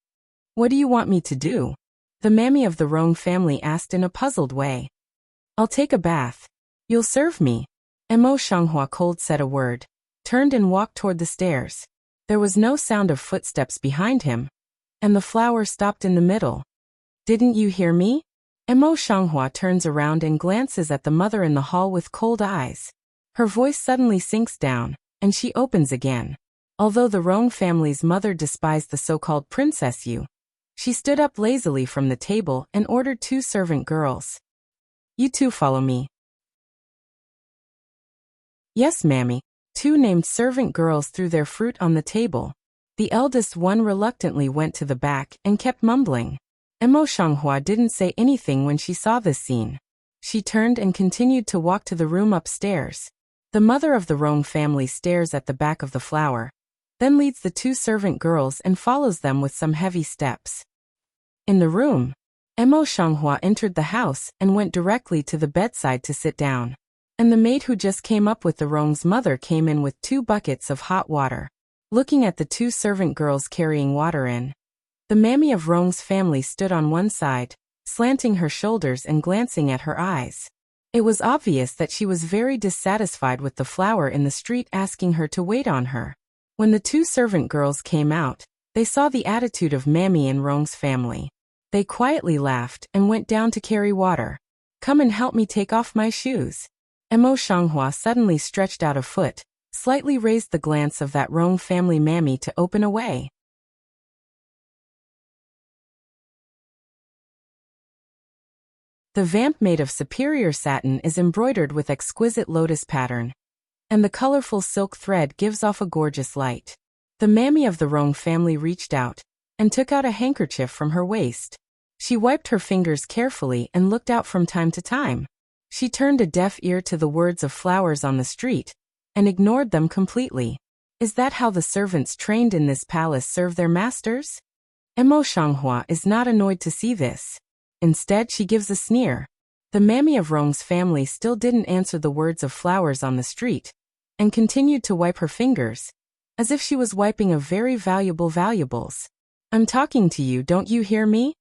What do you want me to do? The mammy of the Rong family asked in a puzzled way. I'll take a bath. You'll serve me. Emo Shanghua cold said a word, turned and walked toward the stairs. There was no sound of footsteps behind him. and the flower stopped in the middle. Didn't you hear me? Mo Xianghua turns around and glances at the mother in the hall with cold eyes. Her voice suddenly sinks down, and she opens again. Although the Rong family's mother despised the so-called Princess Yu, she stood up lazily from the table and ordered 2 servant girls. You 2 follow me. Yes, mammy. 2 named servant girls threw their fruit on the table. The eldest one reluctantly went to the back and kept mumbling. Mo Xianghua didn't say anything when she saw this scene. She turned and continued to walk to the room upstairs. The mother of the Rong family stares at the back of the flower, then leads the 2 servant girls and follows them with some heavy steps. In the room, Mo Xianghua entered the house and went directly to the bedside to sit down. And the maid who just came up with the Rong's mother came in with 2 buckets of hot water. Looking at the 2 servant girls carrying water in, the mammy of Rong's family stood on one side, slanting her shoulders and glancing at her eyes. It was obvious that she was very dissatisfied with the flower in the street asking her to wait on her. When the 2 servant girls came out, they saw the attitude of mammy in Rong's family. They quietly laughed and went down to carry water. Come and help me take off my shoes. Mo Xianghua suddenly stretched out a foot, slightly raised the glance of that Rong family mammy to open a way. The vamp made of superior satin is embroidered with exquisite lotus pattern, and the colorful silk thread gives off a gorgeous light. The mammy of the Rong family reached out and took out a handkerchief from her waist. She wiped her fingers carefully and looked out from time to time. She turned a deaf ear to the words of flowers on the street and ignored them completely. Is that how the servants trained in this palace serve their masters? Mo Xianghua is not annoyed to see this. Instead, she gives a sneer. The mammy of Rong's family still didn't answer the words of flowers on the street and continued to wipe her fingers, as if she was wiping a very valuable valuables. I'm talking to you, don't you hear me?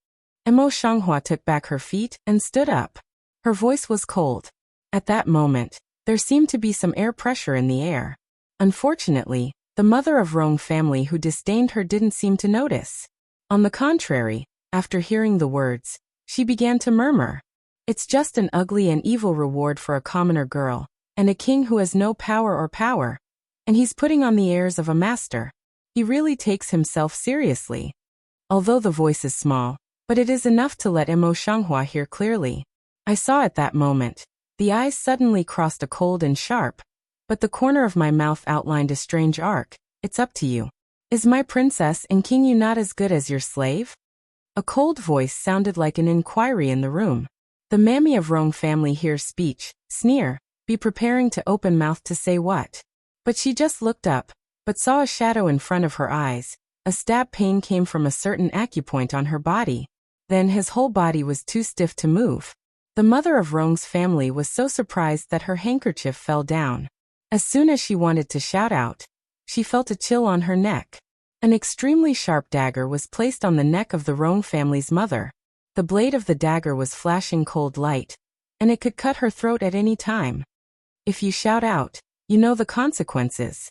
Mo Xianghua took back her feet and stood up. Her voice was cold. At that moment, there seemed to be some air pressure in the air. Unfortunately, the mother of Rong family who disdained her didn't seem to notice. On the contrary, after hearing the words, she began to murmur. It's just an ugly and evil reward for a commoner girl, and a king who has no power, and he's putting on the airs of a master. He really takes himself seriously. Although the voice is small, but it is enough to let Mo Xianghua hear clearly. I saw at that moment. The eyes suddenly crossed a cold and sharp, but the corner of my mouth outlined a strange arc. It's up to you. Is my princess and king Yu not as good as your slave? A cold voice sounded like an inquiry in the room. The mammy of Rong family hears speech, sneer, be preparing to open mouth to say what. But she just looked up, but saw a shadow in front of her eyes. A stab pain came from a certain acupoint on her body. Then his whole body was too stiff to move. The mother of Rong's family was so surprised that her handkerchief fell down. As soon as she wanted to shout out, she felt a chill on her neck. An extremely sharp dagger was placed on the neck of the Rong family's mother. The blade of the dagger was flashing cold light, and it could cut her throat at any time. If you shout out, you know the consequences.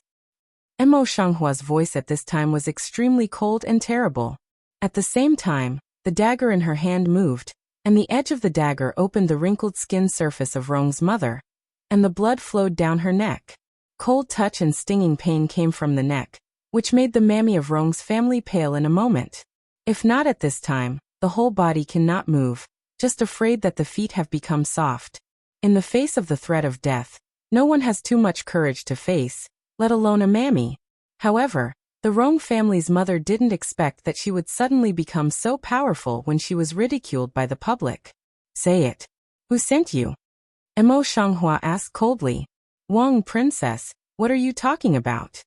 Mo Xianghua's voice at this time was extremely cold and terrible. At the same time, the dagger in her hand moved, and the edge of the dagger opened the wrinkled skin surface of Rong's mother, and the blood flowed down her neck. Cold touch and stinging pain came from the neck, which made the mammy of Rong's family pale in a moment. If not at this time, the whole body cannot move, just afraid that the feet have become soft. In the face of the threat of death, no one has too much courage to face, let alone a mammy. However, the Rong family's mother didn't expect that she would suddenly become so powerful when she was ridiculed by the public. Say it. Who sent you? Mo Xianghua asked coldly. Wang princess, what are you talking about?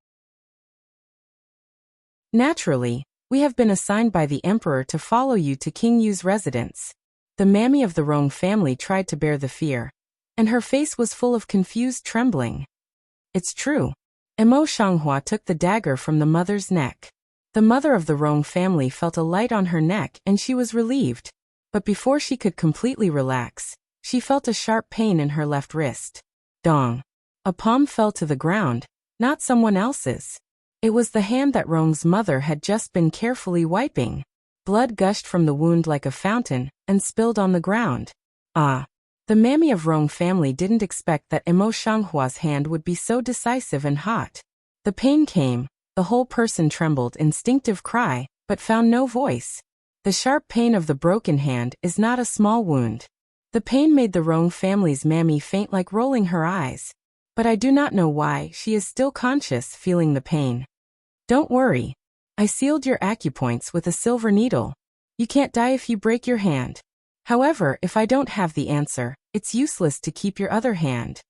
Naturally, we have been assigned by the emperor to follow you to King Yu's residence. The mammy of the Rong family tried to bear the fear, and her face was full of confused trembling. It's true. Mo Xianghua took the dagger from the mother's neck. The mother of the Rong family felt a light on her neck and she was relieved. But before she could completely relax, she felt a sharp pain in her left wrist. Dong. A palm fell to the ground, not someone else's. It was the hand that Rong's mother had just been carefully wiping. Blood gushed from the wound like a fountain, and spilled on the ground. Ah! The mammy of Rong family didn't expect that Emo Shanghua's hand would be so decisive and hot. The pain came, the whole person trembled instinctive cry, but found no voice. The sharp pain of the broken hand is not a small wound. The pain made the Rong family's mammy faint like rolling her eyes. But I do not know why she is still conscious feeling the pain. Don't worry. I sealed your acupoints with a silver needle. You can't die if you break your hand. However, if I don't have the answer, it's useless to keep your other hand.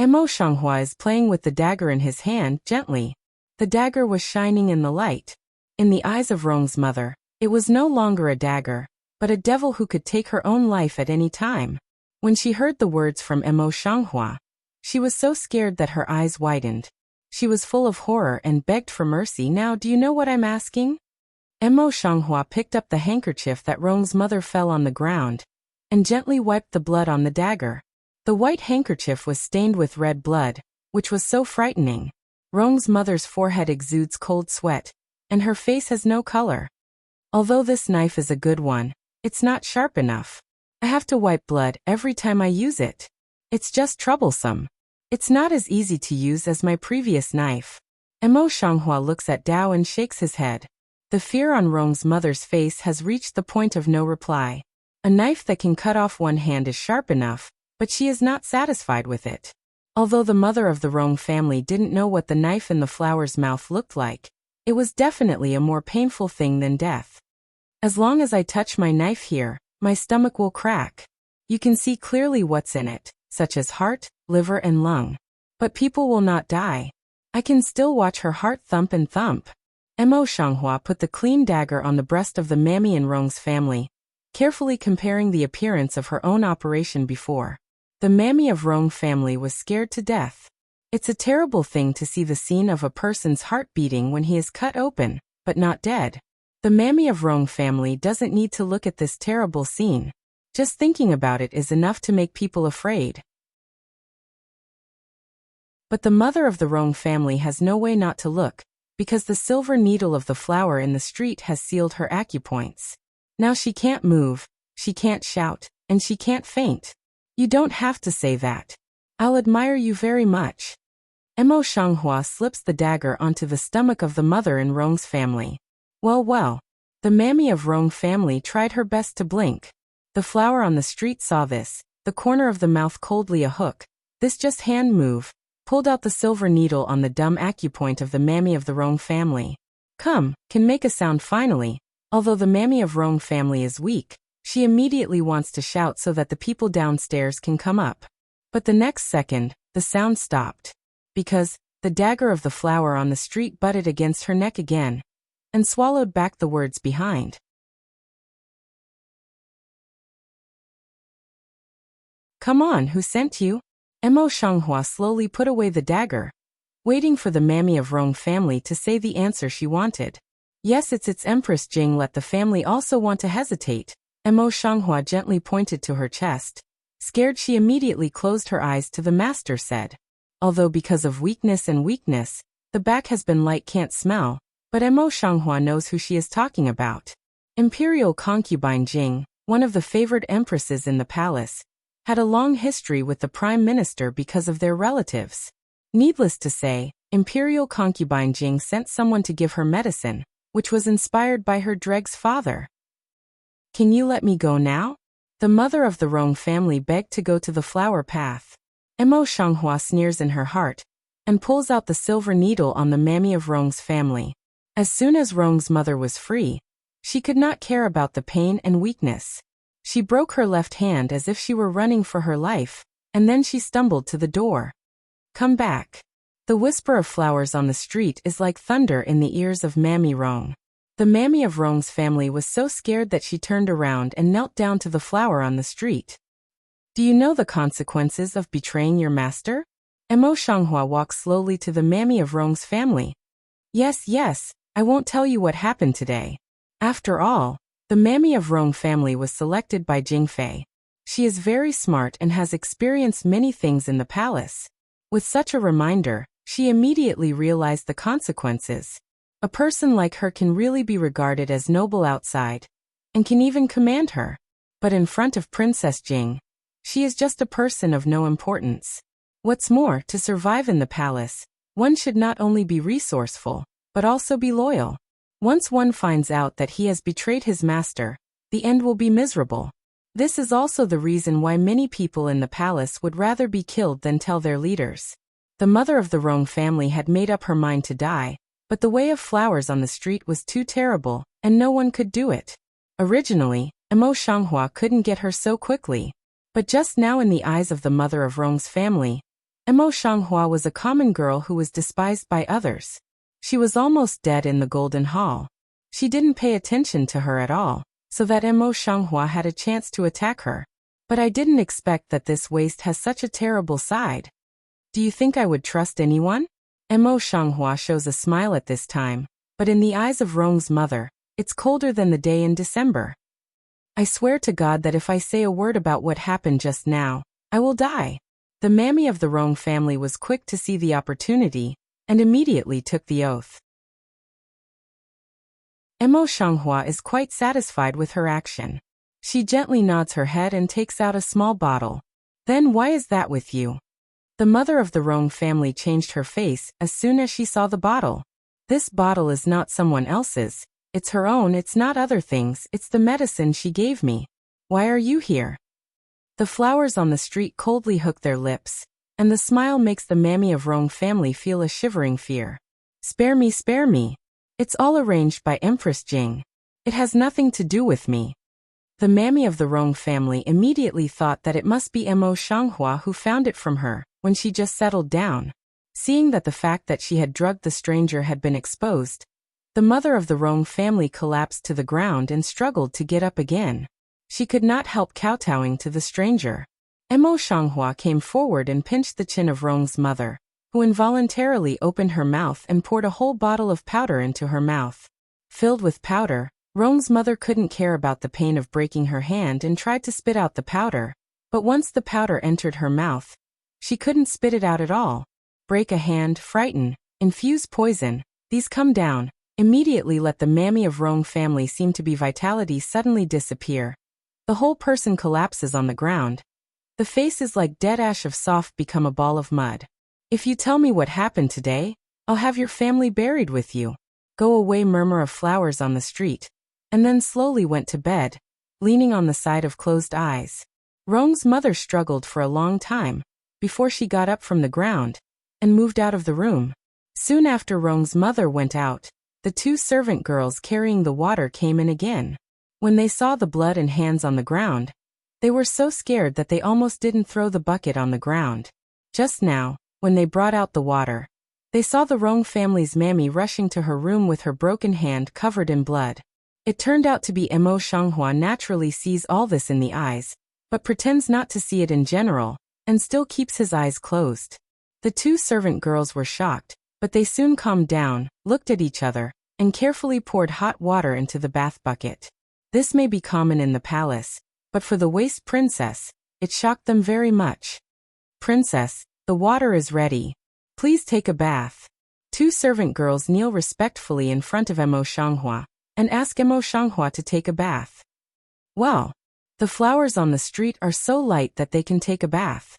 Emo Shanghua is playing with the dagger in his hand gently. The dagger was shining in the light. In the eyes of Rong's mother, it was no longer a dagger, but a devil who could take her own life at any time. When she heard the words from Emo Shanghua, she was so scared that her eyes widened. She was full of horror and begged for mercy. Now do you know what I'm asking? Emo Shanghua picked up the handkerchief that Rong's mother fell on the ground, and gently wiped the blood on the dagger. The white handkerchief was stained with red blood, which was so frightening. Rong's mother's forehead exudes cold sweat, and her face has no color. Although this knife is a good one, it's not sharp enough. I have to wipe blood every time I use it. It's just troublesome. It's not as easy to use as my previous knife. Emo Shanghua looks at Dao and shakes his head. The fear on Rong's mother's face has reached the point of no reply. A knife that can cut off one hand is sharp enough, but she is not satisfied with it. Although the mother of the Rong family didn't know what the knife in the flower's mouth looked like, it was definitely a more painful thing than death. As long as I touch my knife here, my stomach will crack. You can see clearly what's in it, such as heart, liver and lung. But people will not die. I can still watch her heart thump and thump. Emo Shanghua put the clean dagger on the breast of the mammy in Rong's family, carefully comparing the appearance of her own operation before. The mammy of Rong family was scared to death. It's a terrible thing to see the scene of a person's heart beating when he is cut open, but not dead. The mammy of Rong family doesn't need to look at this terrible scene. Just thinking about it is enough to make people afraid. But the mother of the Rong family has no way not to look, because the silver needle of the flower in the street has sealed her acupoints. Now she can't move, she can't shout, and she can't faint. You don't have to say that. I'll admire you very much. Emo Shanghua slips the dagger onto the stomach of the mother in Rong's family. Well, the mammy of Rong family tried her best to blink. The flower on the street saw this, the corner of the mouth coldly a hook. This just hand move, pulled out the silver needle on the dumb acupoint of the mammy of the Rong family. Can make a sound finally. Although the mammy of Rong family is weak, she immediately wants to shout so that the people downstairs can come up. But the next second, the sound stopped. Because the dagger of the flower on the street butted against her neck again, and swallowed back the words behind. Come on, who sent you? Emo Shanghua slowly put away the dagger, waiting for the mammy of Rong family to say the answer she wanted. Yes, it's Empress Jing. Let the family also want to hesitate. Emo Shanghua gently pointed to her chest. Scared, she immediately closed her eyes to the master said. Although because of weakness, the back has been light, can't smell, but Emo Shanghua knows who she is talking about. Imperial concubine Jing, one of the favored empresses in the palace, had a long history with the prime minister because of their relatives. Needless to say, Imperial concubine Jing sent someone to give her medicine, which was inspired by her Dreg's father. Can you let me go now? The mother of the Rong family begged to go to the flower path. Emo Shanghua sneers in her heart, and pulls out the silver needle on the mammy of Rong's family. As soon as Rong's mother was free, she could not care about the pain and weakness. She broke her left hand as if she were running for her life, and then she stumbled to the door. Come back. The whisper of flowers on the street is like thunder in the ears of Mammy Rong. The mammy of Rong's family was so scared that she turned around and knelt down to the flower on the street. Do you know the consequences of betraying your master? Emo Shanghua walked slowly to the mammy of Rong's family. Yes, I won't tell you what happened today. After all, the mammy of Rong family was selected by Jingfei. She is very smart and has experienced many things in the palace. With such a reminder, She immediately realized the consequences. A person like her can really be regarded as noble outside, and can even command her. But in front of Princess Jing, she is just a person of no importance. What's more, to survive in the palace, one should not only be resourceful, but also be loyal. Once one finds out that he has betrayed his master, the end will be miserable. This is also the reason why many people in the palace would rather be killed than tell their leaders. The mother of the Rong family had made up her mind to die, but the way of flowers on the street was too terrible, and no one could do it. Originally, Emo Shanghua couldn't get her so quickly. But just now, in the eyes of the mother of Rong's family, Emo Shanghua was a common girl who was despised by others. She was almost dead in the Golden Hall. She didn't pay attention to her at all, so that Emo Shanghua had a chance to attack her. But I didn't expect that this waste has such a terrible side. Do you think I would trust anyone? Emo Shanghua shows a smile at this time, but in the eyes of Rong's mother, it's colder than the day in December. I swear to God that if I say a word about what happened just now, I will die. The mammy of the Rong family was quick to see the opportunity, and immediately took the oath. Emo Shanghua is quite satisfied with her action. She gently nods her head and takes out a small bottle. Then why is that with you? The mother of the Rong family changed her face as soon as she saw the bottle. This bottle is not someone else's. It's her own. It's not other things. It's the medicine she gave me. Why are you here? The flowers on the street coldly hook their lips, and the smile makes the mammy of Rong family feel a shivering fear. Spare me, spare me. It's all arranged by Empress Jing. It has nothing to do with me. The mammy of the Rong family immediately thought that it must be Emo Shanghua who found it from her, when she just settled down. Seeing that the fact that she had drugged the stranger had been exposed, the mother of the Rong family collapsed to the ground and struggled to get up again. She could not help kowtowing to the stranger. Emo Shanghua came forward and pinched the chin of Rong's mother, who involuntarily opened her mouth and poured a whole bottle of powder into her mouth. Filled with powder, Rong's mother couldn't care about the pain of breaking her hand and tried to spit out the powder, but once the powder entered her mouth, she couldn't spit it out at all. Break a hand, frighten, infuse poison, these come down. Immediately let the mammy of Rong family seem to be vitality suddenly disappear. The whole person collapses on the ground. The face is like dead ash of soft become a ball of mud. If you tell me what happened today, I'll have your family buried with you. Go away, murmur of flowers on the street, and then slowly went to bed, leaning on the side of closed eyes. Rong's mother struggled for a long time, before she got up from the ground, and moved out of the room. Soon after Rong's mother went out, the two servant girls carrying the water came in again. When they saw the blood and hands on the ground, they were so scared that they almost didn't throw the bucket on the ground. Just now, when they brought out the water, they saw the Rong family's mammy rushing to her room with her broken hand covered in blood. It turned out to be Emo Shanghua naturally sees all this in the eyes, but pretends not to see it in general, and still keeps his eyes closed. The two servant girls were shocked, but they soon calmed down, looked at each other, and carefully poured hot water into the bath bucket. This may be common in the palace, but for the waste princess, it shocked them very much. Princess, the water is ready. Please take a bath. Two servant girls kneel respectfully in front of Emo Shanghua, and ask Emo Shanghua to take a bath. Well, the flowers on the street are so light that they can take a bath.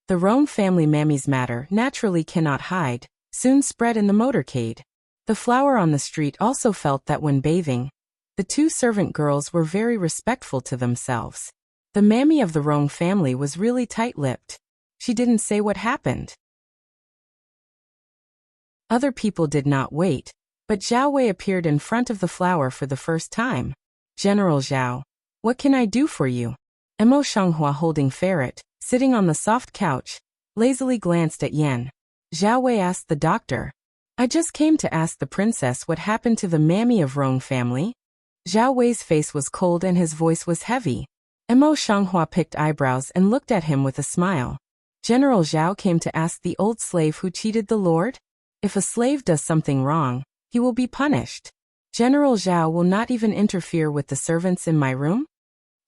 The Rong family mammy's matter naturally cannot hide, soon spread in the motorcade. The flower on the street also felt that when bathing, the two servant girls were very respectful to themselves. The mammy of the Rong family was really tight-lipped. She didn't say what happened. Other people did not wait, but Zhao Wei appeared in front of the flower for the first time. General Zhao, what can I do for you? Emo Shanghua, holding ferret, sitting on the soft couch, lazily glanced at Yan. Zhao Wei asked the doctor, I just came to ask the princess what happened to the mammy of Rong family. Zhao Wei's face was cold and his voice was heavy. Emo Shanghua picked eyebrows and looked at him with a smile. General Zhao came to ask the old slave who cheated the lord? If a slave does something wrong, he will be punished. General Zhao will not even interfere with the servants in my room?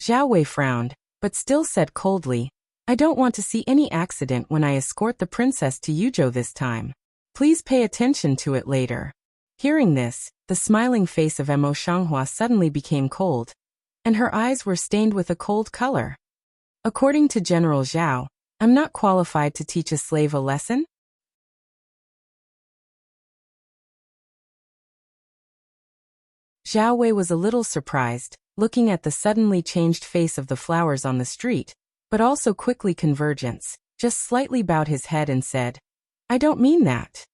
Zhao Wei frowned, but still said coldly, I don't want to see any accident when I escort the princess to Yuzhou this time. Please pay attention to it later. Hearing this, the smiling face of Emo Shanghua suddenly became cold, and her eyes were stained with a cold color. According to General Zhao, I'm not qualified to teach a slave a lesson? Zhao Wei was a little surprised, looking at the suddenly changed face of the flowers on the street, but also quickly convergence, just slightly bowed his head and said, I don't mean that.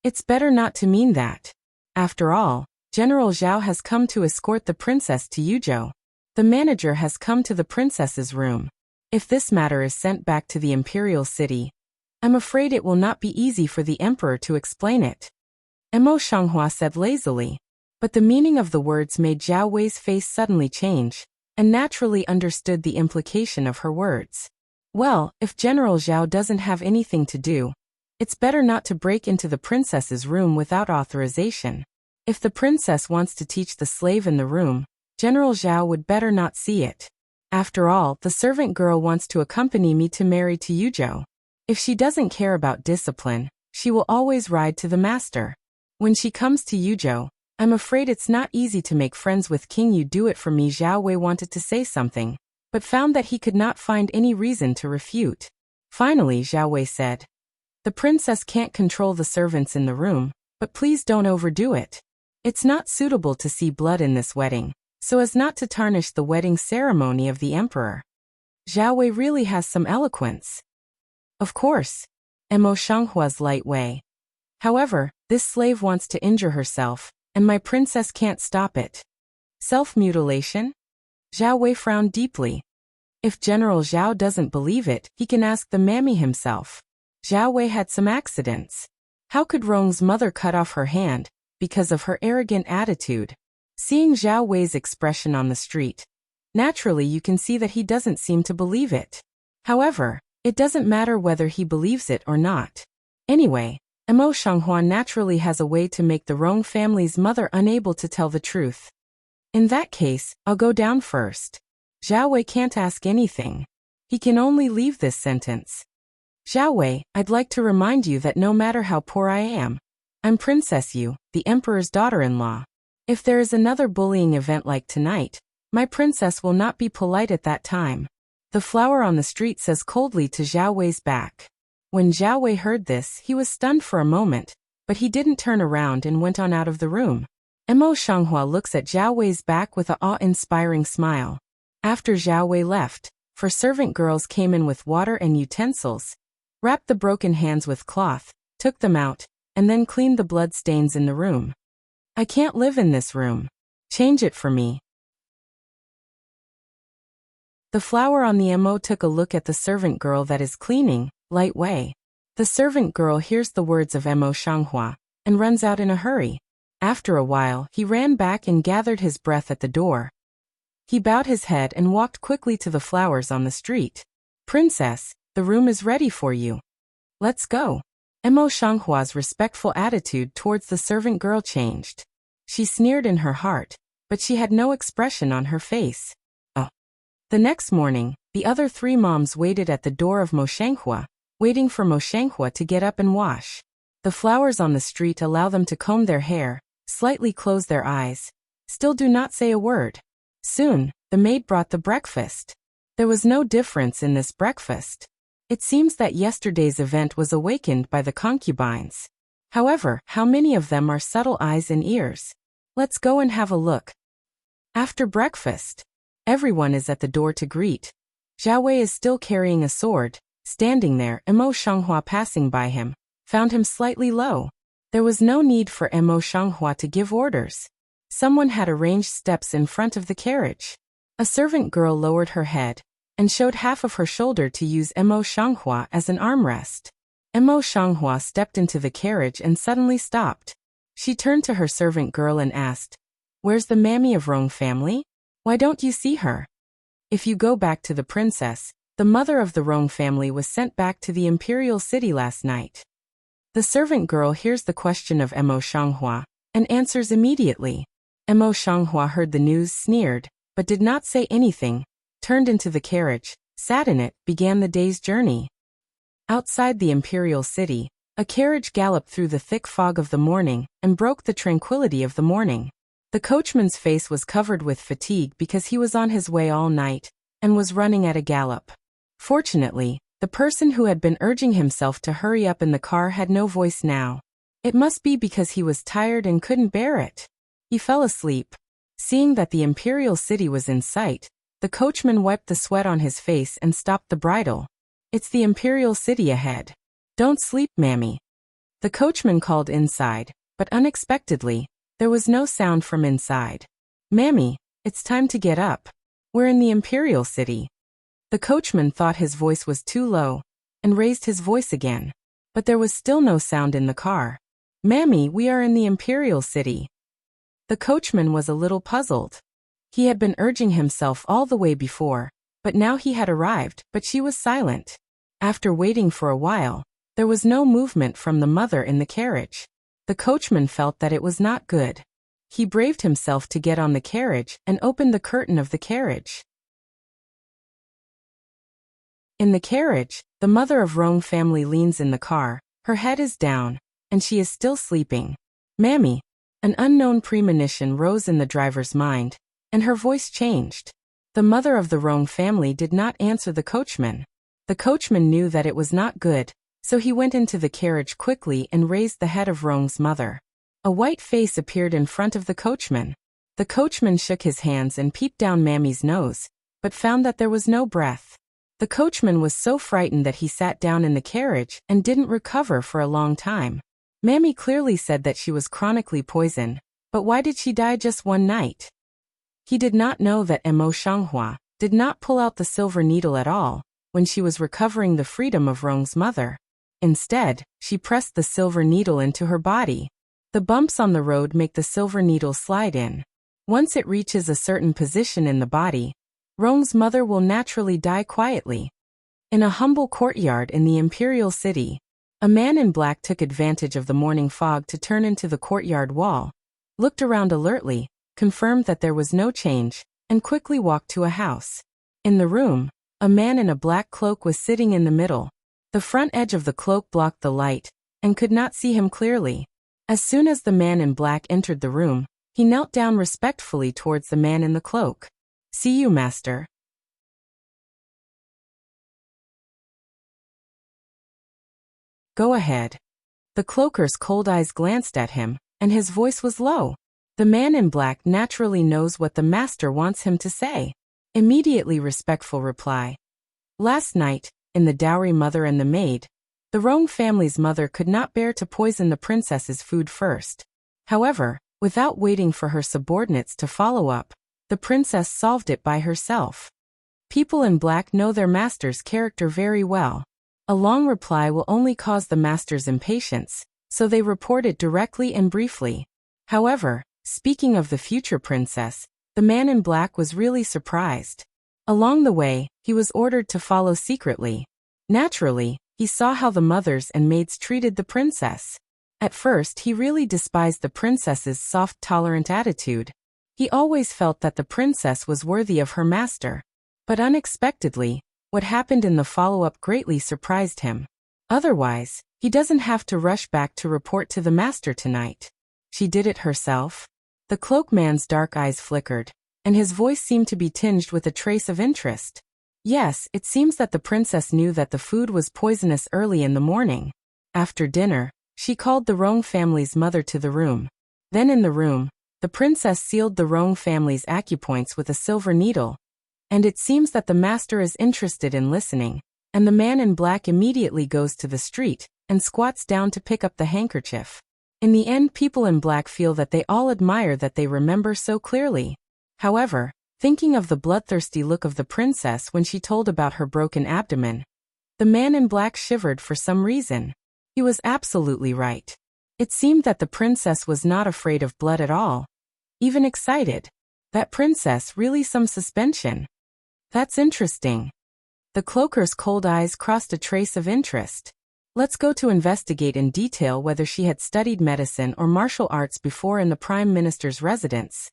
It's better not to mean that. After all, General Zhao has come to escort the princess to Yuzhou. The manager has come to the princess's room. If this matter is sent back to the imperial city, I'm afraid it will not be easy for the emperor to explain it. Emo Shanghua said lazily, but the meaning of the words made Zhao Wei's face suddenly change, and naturally understood the implication of her words. Well, if General Zhao doesn't have anything to do, it's better not to break into the princess's room without authorization. If the princess wants to teach the slave in the room, General Zhao would better not see it. After all, the servant girl wants to accompany me to marry to Yuzhou. If she doesn't care about discipline, she will always ride to the master. When she comes to Yuzhou, I'm afraid it's not easy to make friends with King Yu. Do it for me. Zhao Wei wanted to say something, but found that he could not find any reason to refute. Finally, Zhao Wei said, the princess can't control the servants in the room, but please don't overdo it. It's not suitable to see blood in this wedding, so as not to tarnish the wedding ceremony of the emperor. Zhao Wei really has some eloquence. Of course. Emo Shanghua's light way. However, this slave wants to injure herself, and my princess can't stop it. Self-mutilation? Zhao Wei frowned deeply. If General Zhao doesn't believe it, he can ask the mammy himself. Zhao Wei had some accidents. How could Rong's mother cut off her hand because of her arrogant attitude? Seeing Zhao Wei's expression on the street, naturally you can see that he doesn't seem to believe it. However, it doesn't matter whether he believes it or not. Anyway, Emo Shanghua naturally has a way to make the Rong family's mother unable to tell the truth. In that case, I'll go down first. Zhao Wei can't ask anything. He can only leave this sentence. Zhao Wei, I'd like to remind you that no matter how poor I am, I'm Princess Yu, the emperor's daughter-in-law. If there is another bullying event like tonight, my princess will not be polite at that time. The flower on the street says coldly to Zhao Wei's back. When Zhao Wei heard this, he was stunned for a moment, but he didn't turn around and went on out of the room. Emo Shanghua looks at Zhao Wei's back with an awe-inspiring smile. After Zhao Wei left, 4 servant girls came in with water and utensils, wrapped the broken hands with cloth, took them out, and then cleaned the blood stains in the room. I can't live in this room. Change it for me. The flower on the Emo took a look at the servant girl that is cleaning, light way. The servant girl hears the words of Emo Shanghua, and runs out in a hurry. After a while, he ran back and gathered his breath at the door. He bowed his head and walked quickly to the flowers on the street. Princess, the room is ready for you. Let's go. Emo Shanghua's respectful attitude towards the servant girl changed. She sneered in her heart, but she had no expression on her face. Oh. The next morning, the other 3 moms waited at the door of Mo Shanghua, waiting for Mo Shanghua to get up and wash. The flowers on the street allow them to comb their hair, slightly close their eyes, still do not say a word. Soon, the maid brought the breakfast. There was no difference in this breakfast. It seems that yesterday's event was awakened by the concubines. However, how many of them are subtle eyes and ears? Let's go and have a look. After breakfast, everyone is at the door to greet. Zhao Wei is still carrying a sword, standing there. Emo Shanghua passing by him, found him slightly low. There was no need for Emo Shanghua to give orders. Someone had arranged steps in front of the carriage. A servant girl lowered her head and showed half of her shoulder to use Emo Shanghua as an armrest. Emo Shanghua stepped into the carriage and suddenly stopped. She turned to her servant girl and asked, "Where's the mammy of Rong family? Why don't you see her? If you go back to the princess, the mother of the Rong family was sent back to the imperial city last night." The servant girl hears the question of Emo Shanghua and answers immediately. Emo Shanghua heard the news, sneered, but did not say anything, turned into the carriage, sat in it, began the day's journey. Outside the imperial city, a carriage galloped through the thick fog of the morning and broke the tranquility of the morning. The coachman's face was covered with fatigue because he was on his way all night and was running at a gallop. Fortunately, the person who had been urging himself to hurry up in the car had no voice now. It must be because he was tired and couldn't bear it. He fell asleep. Seeing that the imperial city was in sight, the coachman wiped the sweat on his face and stopped the bridle. It's the imperial city ahead. Don't sleep, mammy. The coachman called inside, but unexpectedly, there was no sound from inside. Mammy, it's time to get up. We're in the imperial city. The coachman thought his voice was too low and raised his voice again, but there was still no sound in the car. Mammy, we are in the imperial city. The coachman was a little puzzled. He had been urging himself all the way before, but now he had arrived, but she was silent. After waiting for a while, there was no movement from the mother in the carriage. The coachman felt that it was not good. He braved himself to get on the carriage and opened the curtain of the carriage. In the carriage, the mother of Rong family leans in the car, her head is down, and she is still sleeping. Mammy. An unknown premonition rose in the driver's mind, and her voice changed. The mother of the Rong family did not answer the coachman. The coachman knew that it was not good, so he went into the carriage quickly and raised the head of Rong's mother. A white face appeared in front of the coachman. The coachman shook his hands and peeped down Mammy's nose, but found that there was no breath. The coachman was so frightened that he sat down in the carriage and didn't recover for a long time. Mammy clearly said that she was chronically poisoned, but why did she die just one night? He did not know that Mo Shanghua did not pull out the silver needle at all when she was recovering the freedom of Rong's mother. Instead, she pressed the silver needle into her body. The bumps on the road make the silver needle slide in. Once it reaches a certain position in the body, Rong's mother will naturally die quietly. In a humble courtyard in the imperial city, a man in black took advantage of the morning fog to turn into the courtyard wall, looked around alertly, confirmed that there was no change, and quickly walked to a house. In the room, a man in a black cloak was sitting in the middle. The front edge of the cloak blocked the light, and could not see him clearly. As soon as the man in black entered the room, he knelt down respectfully towards the man in the cloak. "See you, master." "Go ahead." The cloaker's cold eyes glanced at him, and his voice was low. The man in black naturally knows what the master wants him to say. Immediately respectful reply. Last night, in the dowry mother and the maid, the Rong family's mother could not bear to poison the princess's food first. However, without waiting for her subordinates to follow up, the princess solved it by herself. People in black know their master's character very well. A long reply will only cause the master's impatience, so they report it directly and briefly. However, speaking of the future princess, the man in black was really surprised. Along the way, he was ordered to follow secretly. Naturally, he saw how the mothers and maids treated the princess. At first, he really despised the princess's soft, tolerant attitude. He always felt that the princess was worthy of her master. But unexpectedly, what happened in the follow-up greatly surprised him. Otherwise, he doesn't have to rush back to report to the master tonight. She did it herself? The cloakman's dark eyes flickered, and his voice seemed to be tinged with a trace of interest. Yes, it seems that the princess knew that the food was poisonous early in the morning. After dinner, she called the Rong family's mother to the room. Then in the room, the princess sealed the Rong family's acupoints with a silver needle. And it seems that the master is interested in listening, and the man in black immediately goes to the street and squats down to pick up the handkerchief. In the end, people in black feel that they all admire that they remember so clearly. However, thinking of the bloodthirsty look of the princess when she told about her broken abdomen, the man in black shivered for some reason. He was absolutely right. It seemed that the princess was not afraid of blood at all. Even excited. That princess really some suspension. That's interesting. The cloaker's cold eyes crossed a trace of interest. Let's go to investigate in detail whether she had studied medicine or martial arts before in the Prime Minister's residence.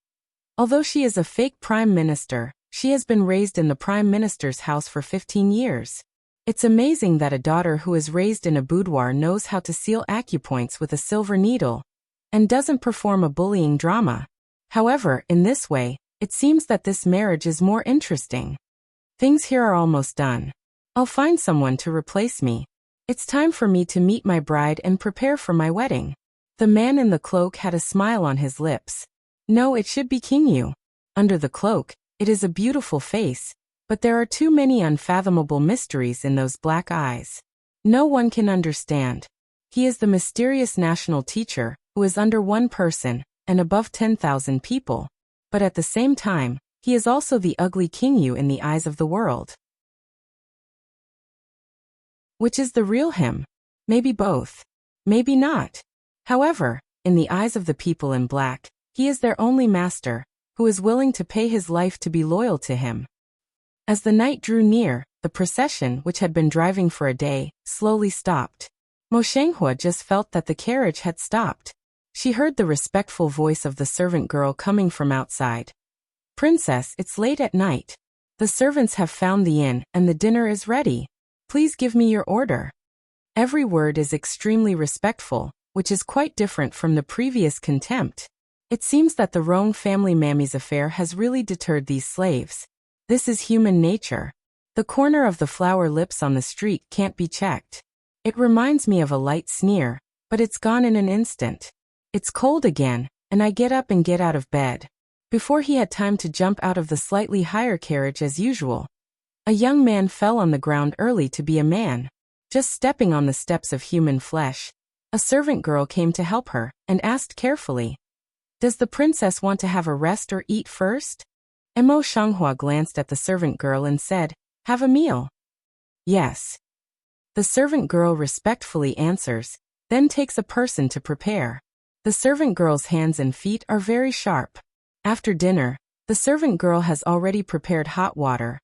Although she is a fake Prime Minister, She has been raised in the Prime Minister's house for 15 years. It's amazing that a daughter who is raised in a boudoir knows how to seal acupoints with a silver needle and doesn't perform a bullying drama. However, in this way, it seems that this marriage is more interesting. Things here are almost done. I'll find someone to replace me. It's time for me to meet my bride and prepare for my wedding. The man in the cloak had a smile on his lips. No, it should be King Yu. Under the cloak, it is a beautiful face, but there are too many unfathomable mysteries in those black eyes. No one can understand. He is the mysterious national teacher, who is under one person, and above 10,000 people. But at the same time, he is also the ugly King Yu in the eyes of the world. Which is the real him? Maybe both. Maybe not. However, in the eyes of the people in black, he is their only master, who is willing to pay his life to be loyal to him. As the night drew near, the procession, which had been driving for a day, slowly stopped. Mo Shenghua just felt that the carriage had stopped. She heard the respectful voice of the servant girl coming from outside. "Princess, it's late at night. The servants have found the inn, and the dinner is ready. Please give me your order." Every word is extremely respectful, which is quite different from the previous contempt. It seems that the Rong family mammy's affair has really deterred these slaves. This is human nature. The corner of the flower lips on the street can't be checked. It reminds me of a light sneer, but it's gone in an instant. It's cold again, and I get up and get out of bed. Before he had time to jump out of the slightly higher carriage as usual, a young man fell on the ground early to be a man, just stepping on the steps of human flesh. A servant girl came to help her, and asked carefully, "Does the princess want to have a rest or eat first?" Mo Shenghua glanced at the servant girl and said, "Have a meal." "Yes." The servant girl respectfully answers, then takes a person to prepare. The servant girl's hands and feet are very sharp. After dinner, the servant girl has already prepared hot water,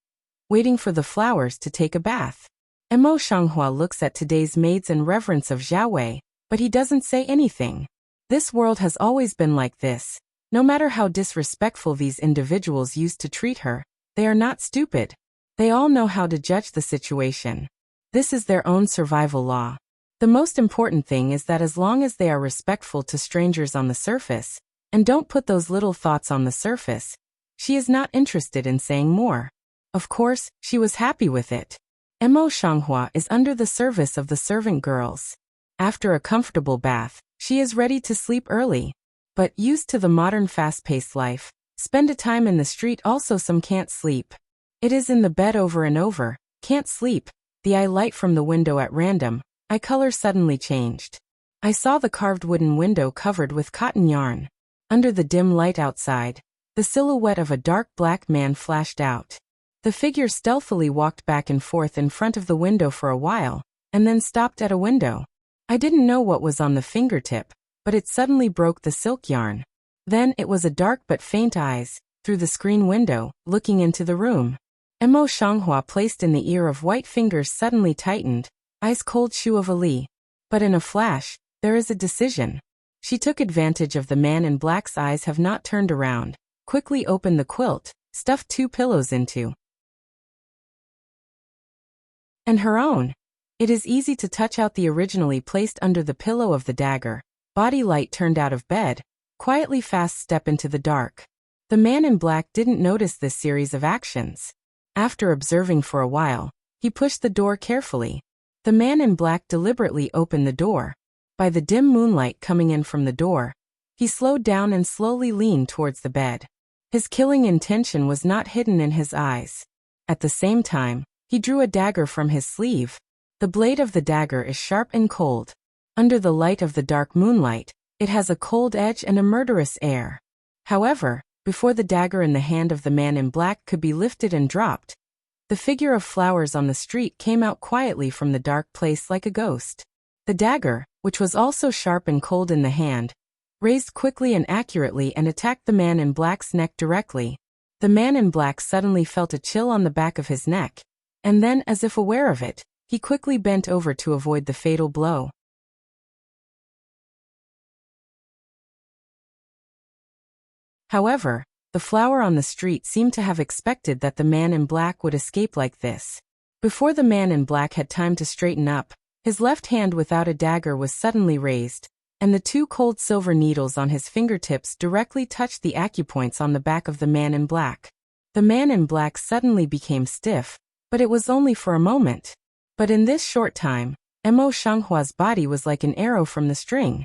waiting for the flowers to take a bath. Mo Shenghua looks at today's maids in reverence of Zhao Wei, but he doesn't say anything. This world has always been like this. No matter how disrespectful these individuals used to treat her, they are not stupid. They all know how to judge the situation. This is their own survival law. The most important thing is that as long as they are respectful to strangers on the surface, and don't put those little thoughts on the surface, she is not interested in saying more. Of course, she was happy with it. Mo Shenghua is under the service of the servant girls. After a comfortable bath, she is ready to sleep early. But used to the modern fast-paced life, spend a time in the street also some can't sleep. It is in the bed over and over, can't sleep. The eye light from the window at random, eye color suddenly changed. I saw the carved wooden window covered with cotton yarn. Under the dim light outside, the silhouette of a dark black man flashed out. The figure stealthily walked back and forth in front of the window for a while, and then stopped at a window. I didn't know what was on the fingertip, but it suddenly broke the silk yarn. Then it was a dark but faint eyes, through the screen window, looking into the room. Mo Shenghua placed in the ear of white fingers suddenly tightened, ice-cold shoe of a Li. But in a flash, there is a decision. She took advantage of the man in black's eyes have not turned around, quickly opened the quilt, stuffed 2 pillows into and her own. It is easy to touch out the originally placed under the pillow of the dagger. Body light turned out of bed, quietly fast step into the dark. The man in black didn't notice this series of actions. After observing for a while, he pushed the door carefully. The man in black deliberately opened the door. By the dim moonlight coming in from the door, he slowed down and slowly leaned towards the bed. His killing intention was not hidden in his eyes. At the same time, he drew a dagger from his sleeve. The blade of the dagger is sharp and cold. Under the light of the dark moonlight, it has a cold edge and a murderous air. However, before the dagger in the hand of the man in black could be lifted and dropped, the figure of flowers on the street came out quietly from the dark place like a ghost. The dagger, which was also sharp and cold in the hand, raised quickly and accurately and attacked the man in black's neck directly. The man in black suddenly felt a chill on the back of his neck, and then, as if aware of it, he quickly bent over to avoid the fatal blow. However, The flower on the street seemed to have expected that the man in black would escape like this. Before the man in black had time to straighten up, his left hand without a dagger was suddenly raised, and the two cold silver needles on his fingertips directly touched the acupoints on the back of the man in black. The man in black suddenly became stiff, but it was only for a moment. But in this short time, Mo Shanghua's body was like an arrow from the string.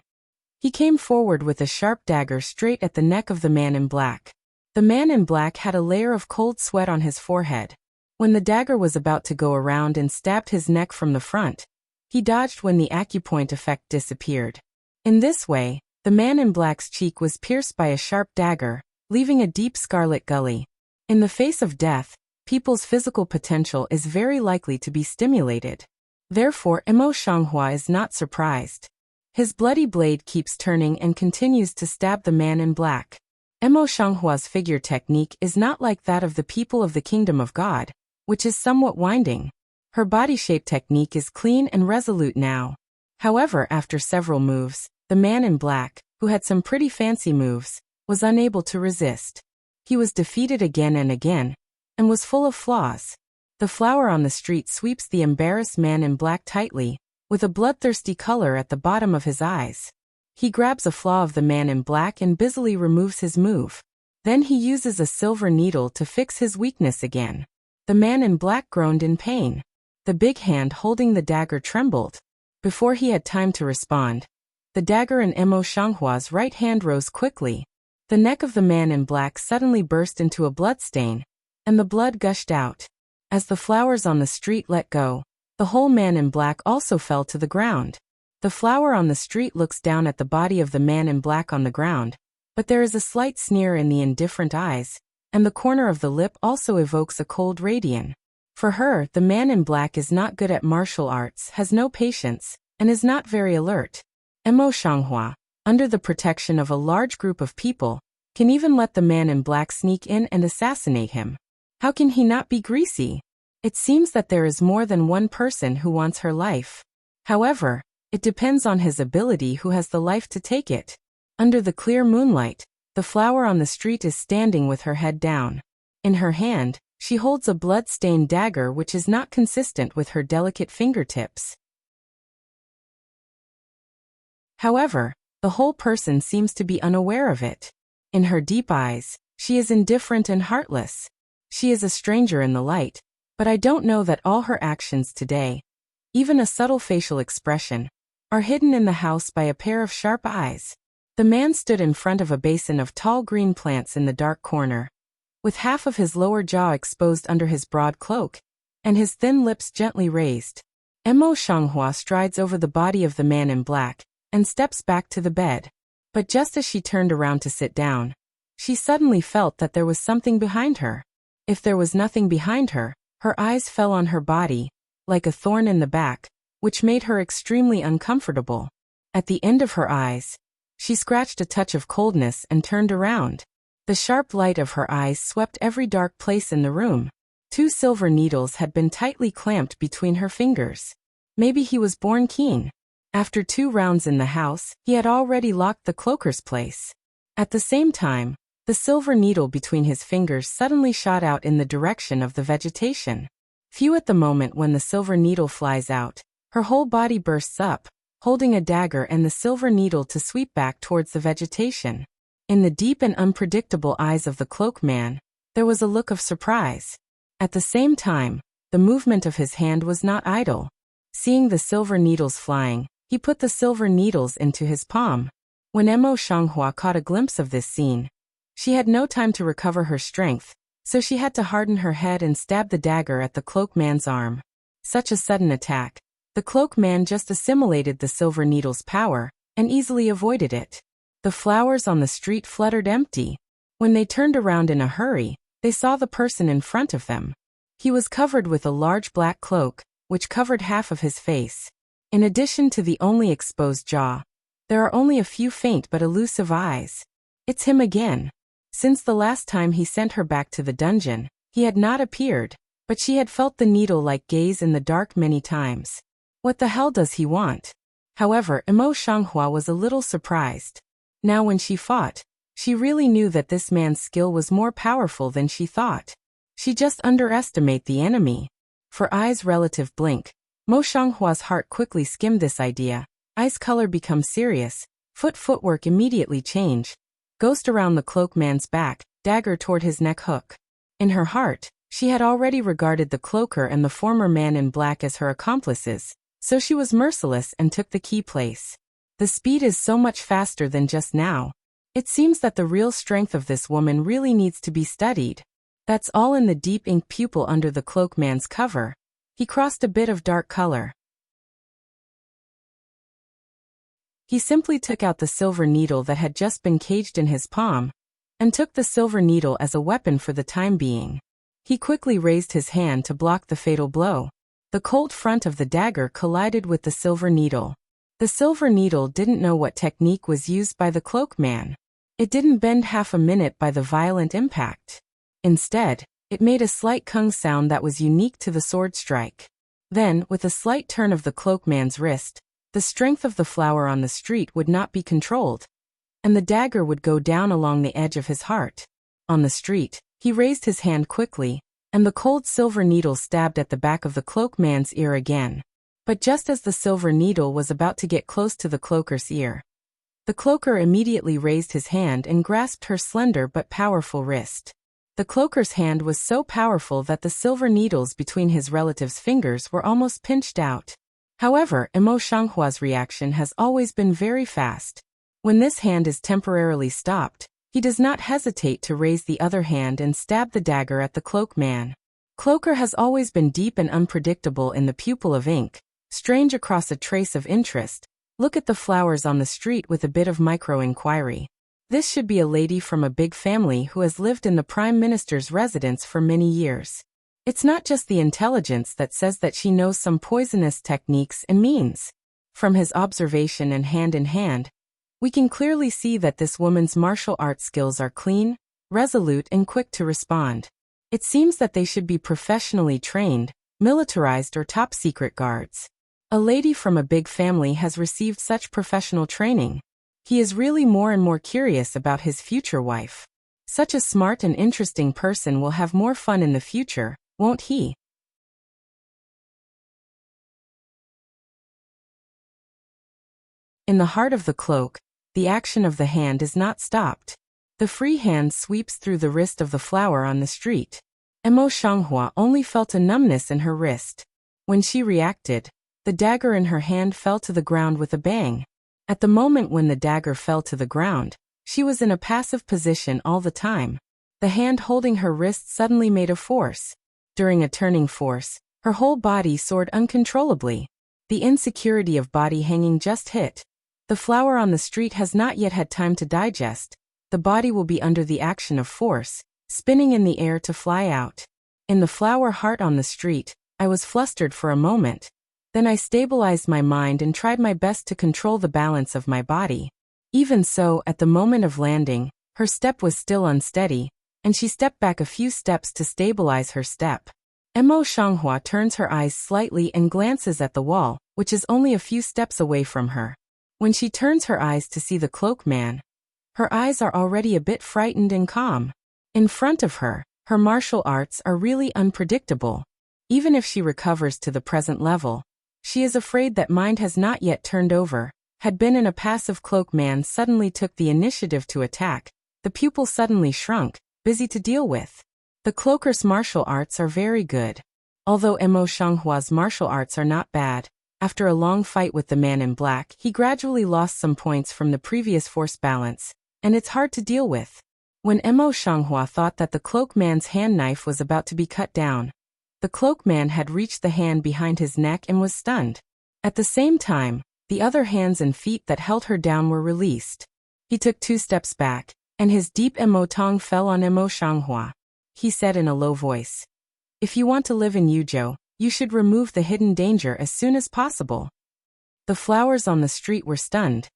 He came forward with a sharp dagger straight at the neck of the man in black. The man in black had a layer of cold sweat on his forehead. When the dagger was about to go around and stabbed his neck from the front, he dodged when the acupoint effect disappeared. In this way, the man in black's cheek was pierced by a sharp dagger, leaving a deep scarlet gully. In the face of death, people's physical potential is very likely to be stimulated. Therefore, Mo Shanghua is not surprised. His bloody blade keeps turning and continues to stab the man in black. Mo Shanghua's figure technique is not like that of the people of the Kingdom of God, which is somewhat winding. Her body shape technique is clean and resolute now. However, after several moves, the man in black, who had some pretty fancy moves, was unable to resist. He was defeated again and again, and was full of flaws. The flower on the street sweeps the embarrassed man in black tightly, with a bloodthirsty color at the bottom of his eyes. He grabs a flaw of the man in black and busily removes his move. Then he uses a silver needle to fix his weakness again. The man in black groaned in pain. The big hand holding the dagger trembled. Before he had time to respond, the dagger in Mo Shanghua's right hand rose quickly. The neck of the man in black suddenly burst into a bloodstain, and the blood gushed out. As the flowers on the street let go, the whole man in black also fell to the ground. The flower on the street looks down at the body of the man in black on the ground, but there is a slight sneer in the indifferent eyes, and the corner of the lip also evokes a cold radiance. For her, the man in black is not good at martial arts, has no patience, and is not very alert. Mo Shanghua, under the protection of a large group of people, can even let the man in black sneak in and assassinate him. How can he not be greasy? It seems that there is more than one person who wants her life. However, it depends on his ability who has the life to take it. Under the clear moonlight, the flower on the street is standing with her head down. In her hand, she holds a blood-stained dagger which is not consistent with her delicate fingertips. However, the whole person seems to be unaware of it. In her deep eyes, she is indifferent and heartless. She is a stranger in the light, but I don't know that all her actions today, even a subtle facial expression, are hidden in the house by a pair of sharp eyes. The man stood in front of a basin of tall green plants in the dark corner, with half of his lower jaw exposed under his broad cloak, and his thin lips gently raised. Mo Shanghua strides over the body of the man in black, and steps back to the bed. But just as she turned around to sit down, she suddenly felt that there was something behind her. If there was nothing behind her, her eyes fell on her body, like a thorn in the back, which made her extremely uncomfortable. At the end of her eyes, she scratched a touch of coldness and turned around. The sharp light of her eyes swept every dark place in the room. 2 silver needles had been tightly clamped between her fingers. Maybe he was born keen. After 2 rounds in the house, he had already locked the cloaker's place. At the same time, the silver needle between his fingers suddenly shot out in the direction of the vegetation. Few at the moment when the silver needle flies out, her whole body bursts up, holding a dagger and the silver needle to sweep back towards the vegetation. In the deep and unpredictable eyes of the cloak man, there was a look of surprise. At the same time, the movement of his hand was not idle. Seeing the silver needles flying, he put the silver needles into his palm. When Mo Shanghua caught a glimpse of this scene, she had no time to recover her strength, so she had to harden her head and stab the dagger at the cloak man's arm. Such a sudden attack, the cloak man just assimilated the silver needle's power, and easily avoided it. The flowers on the street fluttered empty. When they turned around in a hurry, they saw the person in front of them. He was covered with a large black cloak, which covered half of his face. In addition to the only exposed jaw, there are only a few faint but elusive eyes. It's him again. Since the last time he sent her back to the dungeon, he had not appeared, but she had felt the needle-like gaze in the dark many times. What the hell does he want? However, Mo Shanghua was a little surprised. Now when she fought, She really knew that this man's skill was more powerful than she thought. She just underestimated the enemy. For eyes relative blink, Mo Shanghua's heart quickly skimmed this idea. Eyes color become serious. Footwork immediately change. Ghost around the cloak man's back, dagger toward his neck hook. In her heart, she had already regarded the cloaker and the former man in black as her accomplices, so she was merciless and took the key place. The speed is so much faster than just now. It seems that the real strength of this woman really needs to be studied. That's all in the deep ink pupil under the cloak man's cover. He crossed a bit of dark color. He simply took out the silver needle that had just been caged in his palm, and took the silver needle as a weapon for the time being. He quickly raised his hand to block the fatal blow. The cold front of the dagger collided with the silver needle. The silver needle didn't know what technique was used by the cloak man. It didn't bend half a minute by the violent impact. Instead, it made a slight kung sound that was unique to the sword strike. Then, with a slight turn of the cloak man's wrist, the strength of the flower on the street would not be controlled, and the dagger would go down along the edge of his heart. On the street, he raised his hand quickly, and the cold silver needle stabbed at the back of the cloak man's ear again. But just as the silver needle was about to get close to the cloaker's ear, the cloaker immediately raised his hand and grasped her slender but powerful wrist. The cloaker's hand was so powerful that the silver needles between his relative's fingers were almost pinched out. However, Mo Shanghua's reaction has always been very fast. When this hand is temporarily stopped, he does not hesitate to raise the other hand and stab the dagger at the cloak man. Cloaker has always been deep and unpredictable in the pupil of ink, strange across a trace of interest. Look at the flowers on the street with a bit of micro-inquiry. This should be a lady from a big family who has lived in the Prime Minister's residence for many years. It's not just the intelligence that says that she knows some poisonous techniques and means. From his observation and hand in hand, we can clearly see that this woman's martial arts skills are clean, resolute and quick to respond. It seems that they should be professionally trained, militarized or top-secret guards. A lady from a big family has received such professional training. He is really more and more curious about his future wife. Such a smart and interesting person will have more fun in the future, won't he? In the heart of the cloak, the action of the hand is not stopped. The free hand sweeps through the wrist of the flower on the street. Mo Shanghua only felt a numbness in her wrist. When she reacted, the dagger in her hand fell to the ground with a bang. At the moment when the dagger fell to the ground, she was in a passive position all the time. The hand holding her wrist suddenly made a force. During a turning force, her whole body soared uncontrollably. The insecurity of body hanging just hit. The flower on the street has not yet had time to digest. The body will be under the action of force, spinning in the air to fly out. In the flower heart on the street, I was flustered for a moment. Then I stabilized my mind and tried my best to control the balance of my body. Even so, at the moment of landing, her step was still unsteady, and she stepped back a few steps to stabilize her step. Mo Shanghua turns her eyes slightly and glances at the wall, which is only a few steps away from her. When she turns her eyes to see the cloak man, her eyes are already a bit frightened and calm. In front of her, her martial arts are really unpredictable. Even if she recovers to the present level, she is afraid that mind has not yet turned over. Had been in a passive cloak man suddenly took the initiative to attack, the pupil suddenly shrunk, busy to deal with. The cloaker's martial arts are very good. Although Mo Shanghua's martial arts are not bad, after a long fight with the man in black, he gradually lost some points from the previous force balance, and it's hard to deal with. When Mo Shanghua thought that the cloak man's hand knife was about to be cut down, the cloak man had reached the hand behind his neck and was stunned. At the same time, the other hands and feet that held her down were released. He took 2 steps back, and his deep Mo tongue fell on Mo Shanghua. He said in a low voice, "If you want to live in Yuzhou, you should remove the hidden danger as soon as possible." The flowers on the street were stunned,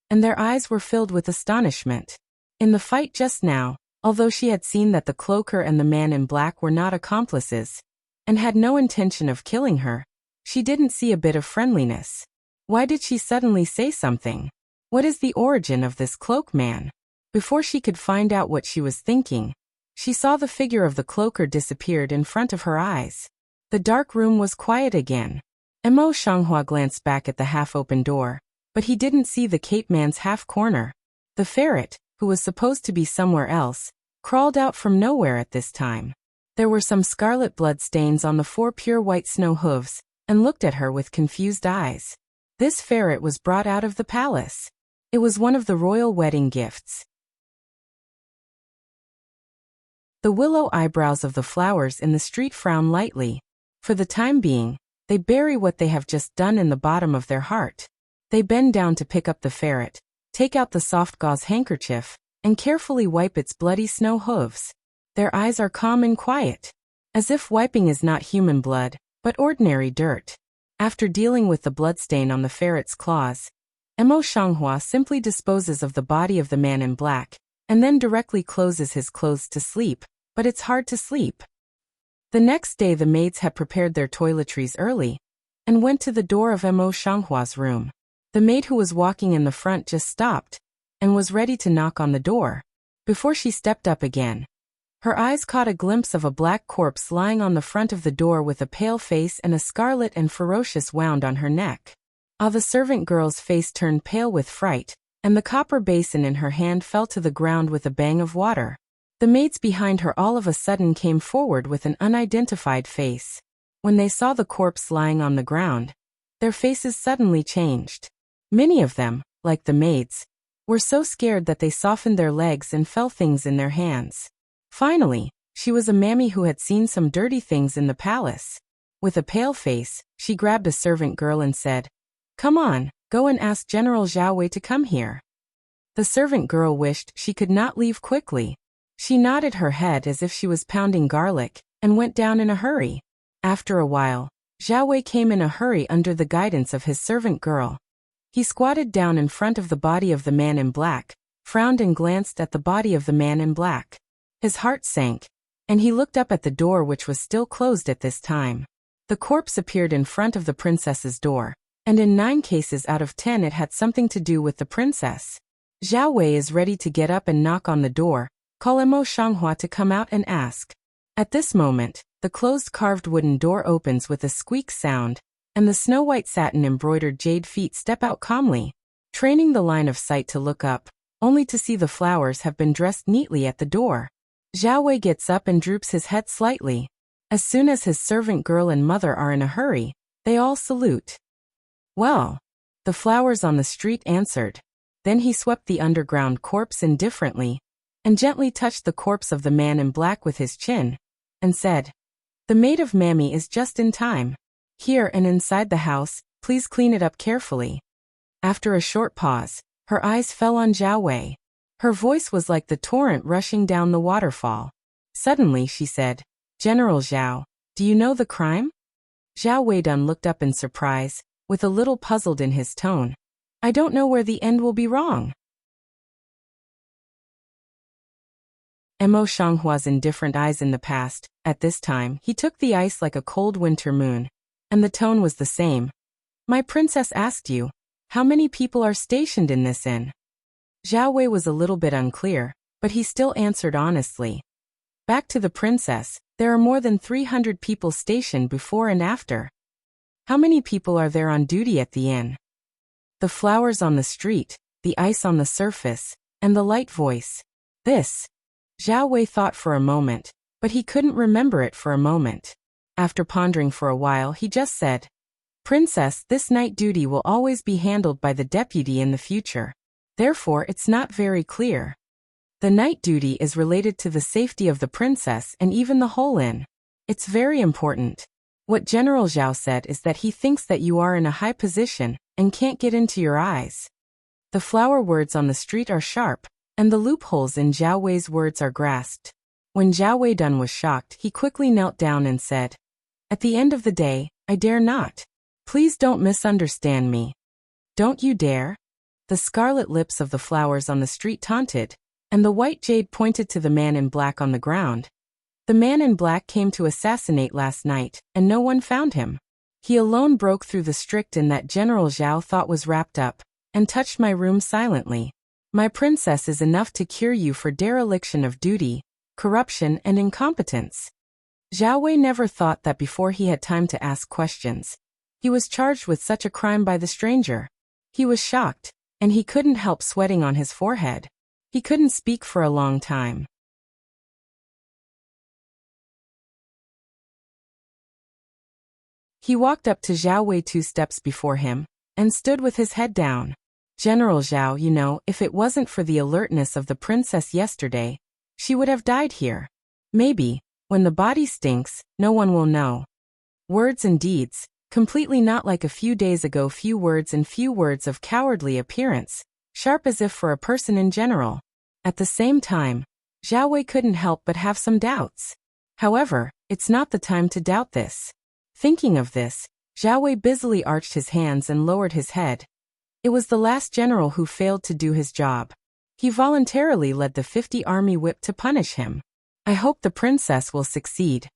and their eyes were filled with astonishment. In the fight just now, although she had seen that the cloaker and the man in black were not accomplices, and had no intention of killing her, she didn't see a bit of friendliness. Why did she suddenly say something? What is the origin of this cloak man? Before she could find out what she was thinking, she saw the figure of the cloaker disappeared in front of her eyes. The dark room was quiet again. Mo Shanghua glanced back at the half-open door, but he didn't see the Cape Man's half-corner. The ferret, who was supposed to be somewhere else, crawled out from nowhere at this time. There were some scarlet blood stains on the 4 pure white snow hooves, and looked at her with confused eyes. This ferret was brought out of the palace. It was one of the royal wedding gifts. The willow eyebrows of the flowers in the street frown lightly. For the time being, they bury what they have just done in the bottom of their heart. They bend down to pick up the ferret, take out the soft gauze handkerchief, and carefully wipe its bloody snow hooves. Their eyes are calm and quiet, as if wiping is not human blood, but ordinary dirt. After dealing with the bloodstain on the ferret's claws, Mo Shanghua simply disposes of the body of the man in black, and then directly closes his clothes to sleep, but it's hard to sleep. The next day the maids had prepared their toiletries early, and went to the door of Mo Shanghua's room. The maid who was walking in the front just stopped, and was ready to knock on the door. Before she stepped up again, her eyes caught a glimpse of a black corpse lying on the front of the door with a pale face and a scarlet and ferocious wound on her neck. The servant girl's face turned pale with fright, and the copper basin in her hand fell to the ground with a bang of water. The maids behind her all of a sudden came forward with an unidentified face. When they saw the corpse lying on the ground, their faces suddenly changed. Many of them, like the maids, were so scared that they softened their legs and felt things in their hands. Finally, she was a mammy who had seen some dirty things in the palace. With a pale face, she grabbed a servant girl and said, "Come on, go and ask General Zhao Wei to come here." The servant girl wished she could not leave quickly. She nodded her head as if she was pounding garlic, and went down in a hurry. After a while, Zhao Wei came in a hurry under the guidance of his servant girl. He squatted down in front of the body of the man in black, frowned and glanced at the body of the man in black. His heart sank, and he looked up at the door which was still closed at this time. The corpse appeared in front of the princess's door, and in 9 cases out of 10 it had something to do with the princess. Zhao Wei is ready to get up and knock on the door, call Mo Shanghua to come out and ask. At this moment, the closed carved wooden door opens with a squeak sound, and the snow-white satin embroidered jade feet step out calmly, training the line of sight to look up, only to see the flowers have been dressed neatly at the door. Zhao Wei gets up and droops his head slightly. As soon as his servant girl and mother are in a hurry, they all salute. "Well," the flowers on the street answered. Then he swept the underground corpse indifferently, and gently touched the corpse of the man in black with his chin, and said, "The maid of Mammy is just in time. Here and inside the house, please clean it up carefully." After a short pause, her eyes fell on Zhao Wei. Her voice was like the torrent rushing down the waterfall. Suddenly she said, "General Zhao, do you know the crime?" Zhao Weidun looked up in surprise, with a little puzzled in his tone. "I don't know where the end will be wrong." Mo Shanghua's indifferent eyes in the past. At this time, he took the ice like a cold winter moon, and the tone was the same. "My princess asked you, how many people are stationed in this inn?" Zhao Wei was a little bit unclear, but he still answered honestly. "Back to the princess, there are more than 300 people stationed before and after." "How many people are there on duty at the inn?" The flowers on the street, the ice on the surface, and the light voice. This. Zhao Wei thought for a moment, but he couldn't remember it for a moment. After pondering for a while, he just said, "Princess, this night duty will always be handled by the deputy in the future. Therefore, it's not very clear. The night duty is related to the safety of the princess and even the whole inn. It's very important. What General Zhao said is that he thinks that you are in a high position and can't get into your eyes." The flower words on the street are sharp, and the loopholes in Zhao Wei's words are grasped. When Zhao Weidun was shocked, he quickly knelt down and said, "At the end of the day, I dare not. Please don't misunderstand me." "Don't you dare?" The scarlet lips of the flowers on the street taunted, and the white jade pointed to the man in black on the ground. "The man in black came to assassinate last night, and no one found him. He alone broke through the strict in that General Zhao thought was wrapped up, and touched my room silently. My princess is enough to cure you for dereliction of duty, corruption and incompetence. Zhao Wei never thought that before he had time to ask questions, he was charged with such a crime by the stranger. He was shocked, and he couldn't help sweating on his forehead. He couldn't speak for a long time. He walked up to Zhao Wei 2 steps before him, and stood with his head down. General Zhao, you know, if it wasn't for the alertness of the princess yesterday, she would have died here. Maybe, when the body stinks, no one will know. Words and deeds, completely not like a few days ago, few words of cowardly appearance, sharp as if for a person in general. At the same time, Zhao Wei couldn't help but have some doubts. However, it's not the time to doubt this. Thinking of this, Zhao Wei busily arched his hands and lowered his head. It was the last general who failed to do his job. He voluntarily led the 50 army whip to punish him. I hope the princess will succeed.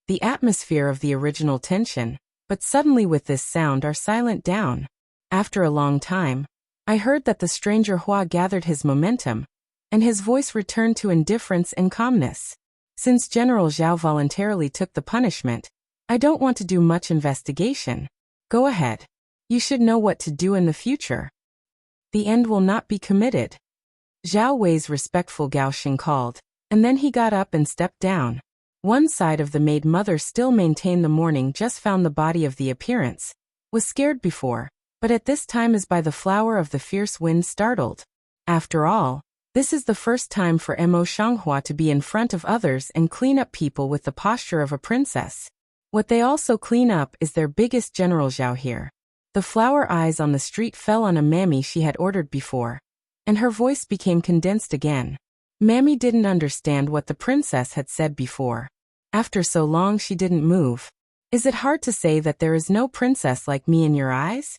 The atmosphere of the original tension, but suddenly with this sound are silent down. After a long time, I heard that the stranger Hua gathered his momentum, and his voice returned to indifference and calmness. Since General Zhao voluntarily took the punishment, I don't want to do much investigation. Go ahead. You should know what to do in the future. The end will not be committed. Zhao Wei's respectful Gaoxing called, and then he got up and stepped down. One side of the maid mother still maintained the morning just found the body of the appearance, was scared before, but at this time is by the flower of the fierce wind startled. After all, this is the first time for Mo Shanghua to be in front of others and clean up people with the posture of a princess. What they also clean up is their biggest General Zhao here. The flower eyes on the street fell on a mammy she had ordered before, and her voice became condensed again. Mammy didn't understand what the princess had said before. After so long she didn't move. Is it hard to say that there is no princess like me in your eyes?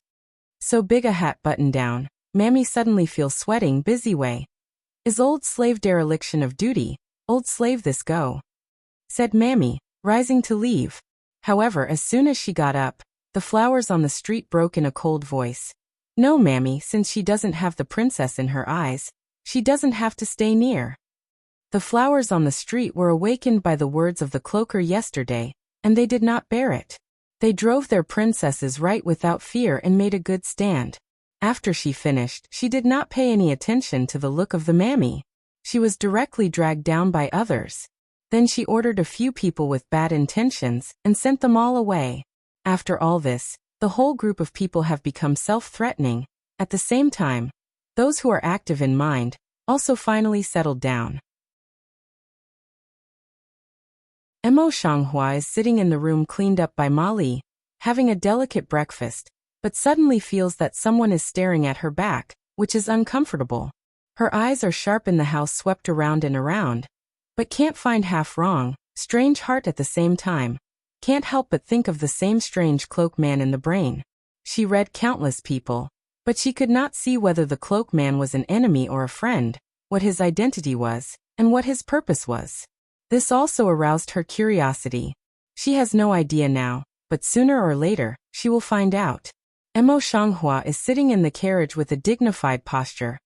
So big a hat button down, Mammy suddenly feels sweating busy way. Is old slave dereliction of duty, old slave this go? Said Mammy, rising to leave. However, as soon as she got up, the flowers on the street broke in a cold voice. No, Mammy, since she doesn't have the princess in her eyes, she doesn't have to stay near. The flowers on the street were awakened by the words of the cloaker yesterday, and they did not bear it. They drove their princesses right without fear and made a good stand. After she finished, she did not pay any attention to the look of the Mammy. She was directly dragged down by others. Then she ordered a few people with bad intentions and sent them all away. After all this, the whole group of people have become self-threatening. At the same time, those who are active in mind also finally settled down. Mo Shanghua is sitting in the room cleaned up by Ma Li, having a delicate breakfast, but suddenly feels that someone is staring at her back, which is uncomfortable. Her eyes are sharp in the house swept around and around, but can't find half wrong, strange heart at the same time. Can't help but think of the same strange cloak man in the brain. She read countless people, but she could not see whether the cloak man was an enemy or a friend, what his identity was, and what his purpose was. This also aroused her curiosity. She has no idea now, but sooner or later, she will find out. Mo Shanghua is sitting in the carriage with a dignified posture,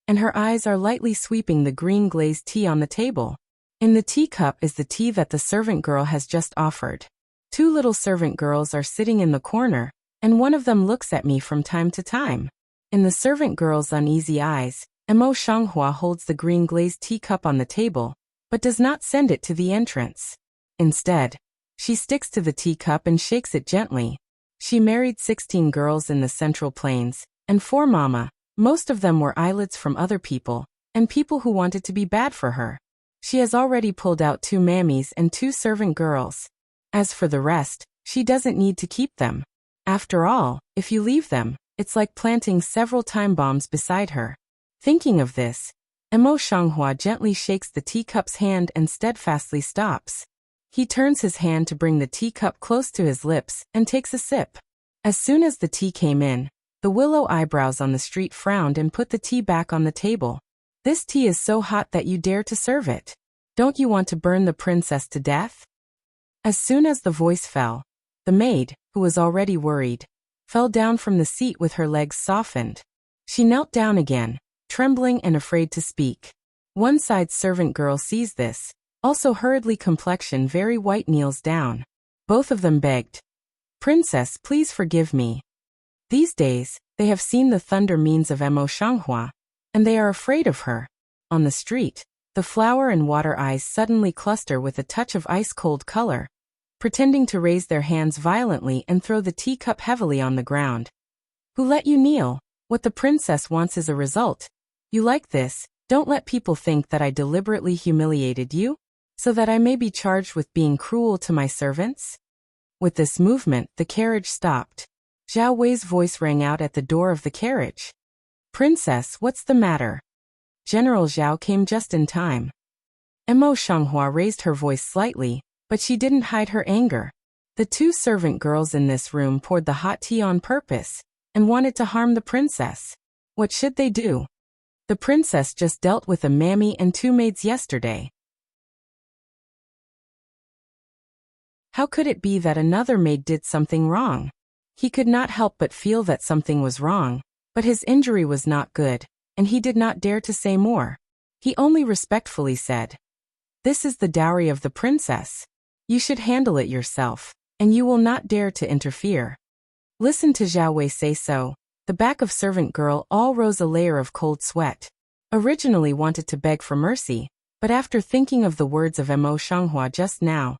and her eyes are lightly sweeping the green glazed tea on the table. In the teacup is the tea that the servant girl has just offered. 2 little servant girls are sitting in the corner, and one of them looks at me from time to time. In the servant girl's uneasy eyes, Mo Shanghua holds the green glazed teacup on the table, but does not send it to the entrance. Instead, she sticks to the teacup and shakes it gently. She married 16 girls in the Central Plains, and 4 mama, most of them were eyelids from other people, and people who wanted to be bad for her. She has already pulled out 2 mammies and 2 servant girls. As for the rest, she doesn't need to keep them. After all, if you leave them, it's like planting several time bombs beside her. Thinking of this, Mo Shanghua gently shakes the teacup's hand and steadfastly stops. He turns his hand to bring the teacup close to his lips and takes a sip. As soon as the tea came in, the willow eyebrows on the street frowned and put the tea back on the table. This tea is so hot that you dare to serve it. Don't you want to burn the princess to death? As soon as the voice fell, the maid, who was already worried, fell down from the seat with her legs softened. She knelt down again, trembling and afraid to speak. One side servant girl sees this, also hurriedly complexion very white kneels down. Both of them begged, "Princess, please forgive me." These days, they have seen the thunder means of Emo Shanghua, and they are afraid of her. On the street, the flower and water eyes suddenly cluster with a touch of ice-cold color, pretending to raise their hands violently and throw the teacup heavily on the ground. Who let you kneel? What the princess wants is a result. You like this? Don't let people think that I deliberately humiliated you, so that I may be charged with being cruel to my servants? With this movement, the carriage stopped. Zhao Wei's voice rang out at the door of the carriage. "Princess, what's the matter?" General Zhao came just in time. Emo Shanghua raised her voice slightly, but she didn't hide her anger. The two servant girls in this room poured the hot tea on purpose, and wanted to harm the princess. What should they do? The princess just dealt with a mammy and two maids yesterday. How could it be that another maid did something wrong? He could not help but feel that something was wrong, but his injury was not good, and he did not dare to say more. He only respectfully said, "This is the dowry of the princess. You should handle it yourself, and you will not dare to interfere." Listen to Zhao Wei say so. The back of servant girl all rose a layer of cold sweat. Originally wanted to beg for mercy, but after thinking of the words of Emo Shanghua just now,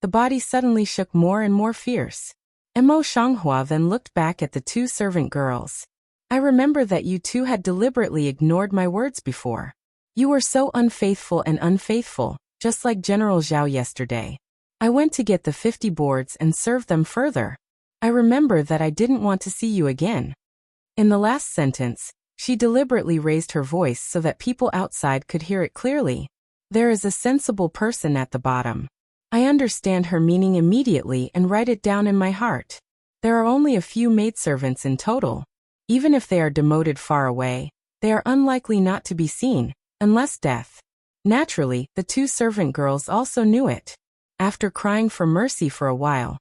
the body suddenly shook more and more fierce. Emo Shanghua then looked back at the two servant girls. "I remember that you two had deliberately ignored my words before. You were so unfaithful and unfaithful, just like General Zhao yesterday. I went to get the 50 boards and served them further. I remember that I didn't want to see you again." In the last sentence, she deliberately raised her voice so that people outside could hear it clearly. There is a sensible person at the bottom. I understand her meaning immediately and write it down in my heart. There are only a few maidservants in total. Even if they are demoted far away, they are unlikely not to be seen, unless death. Naturally, the two servant girls also knew it. After crying for mercy for a while,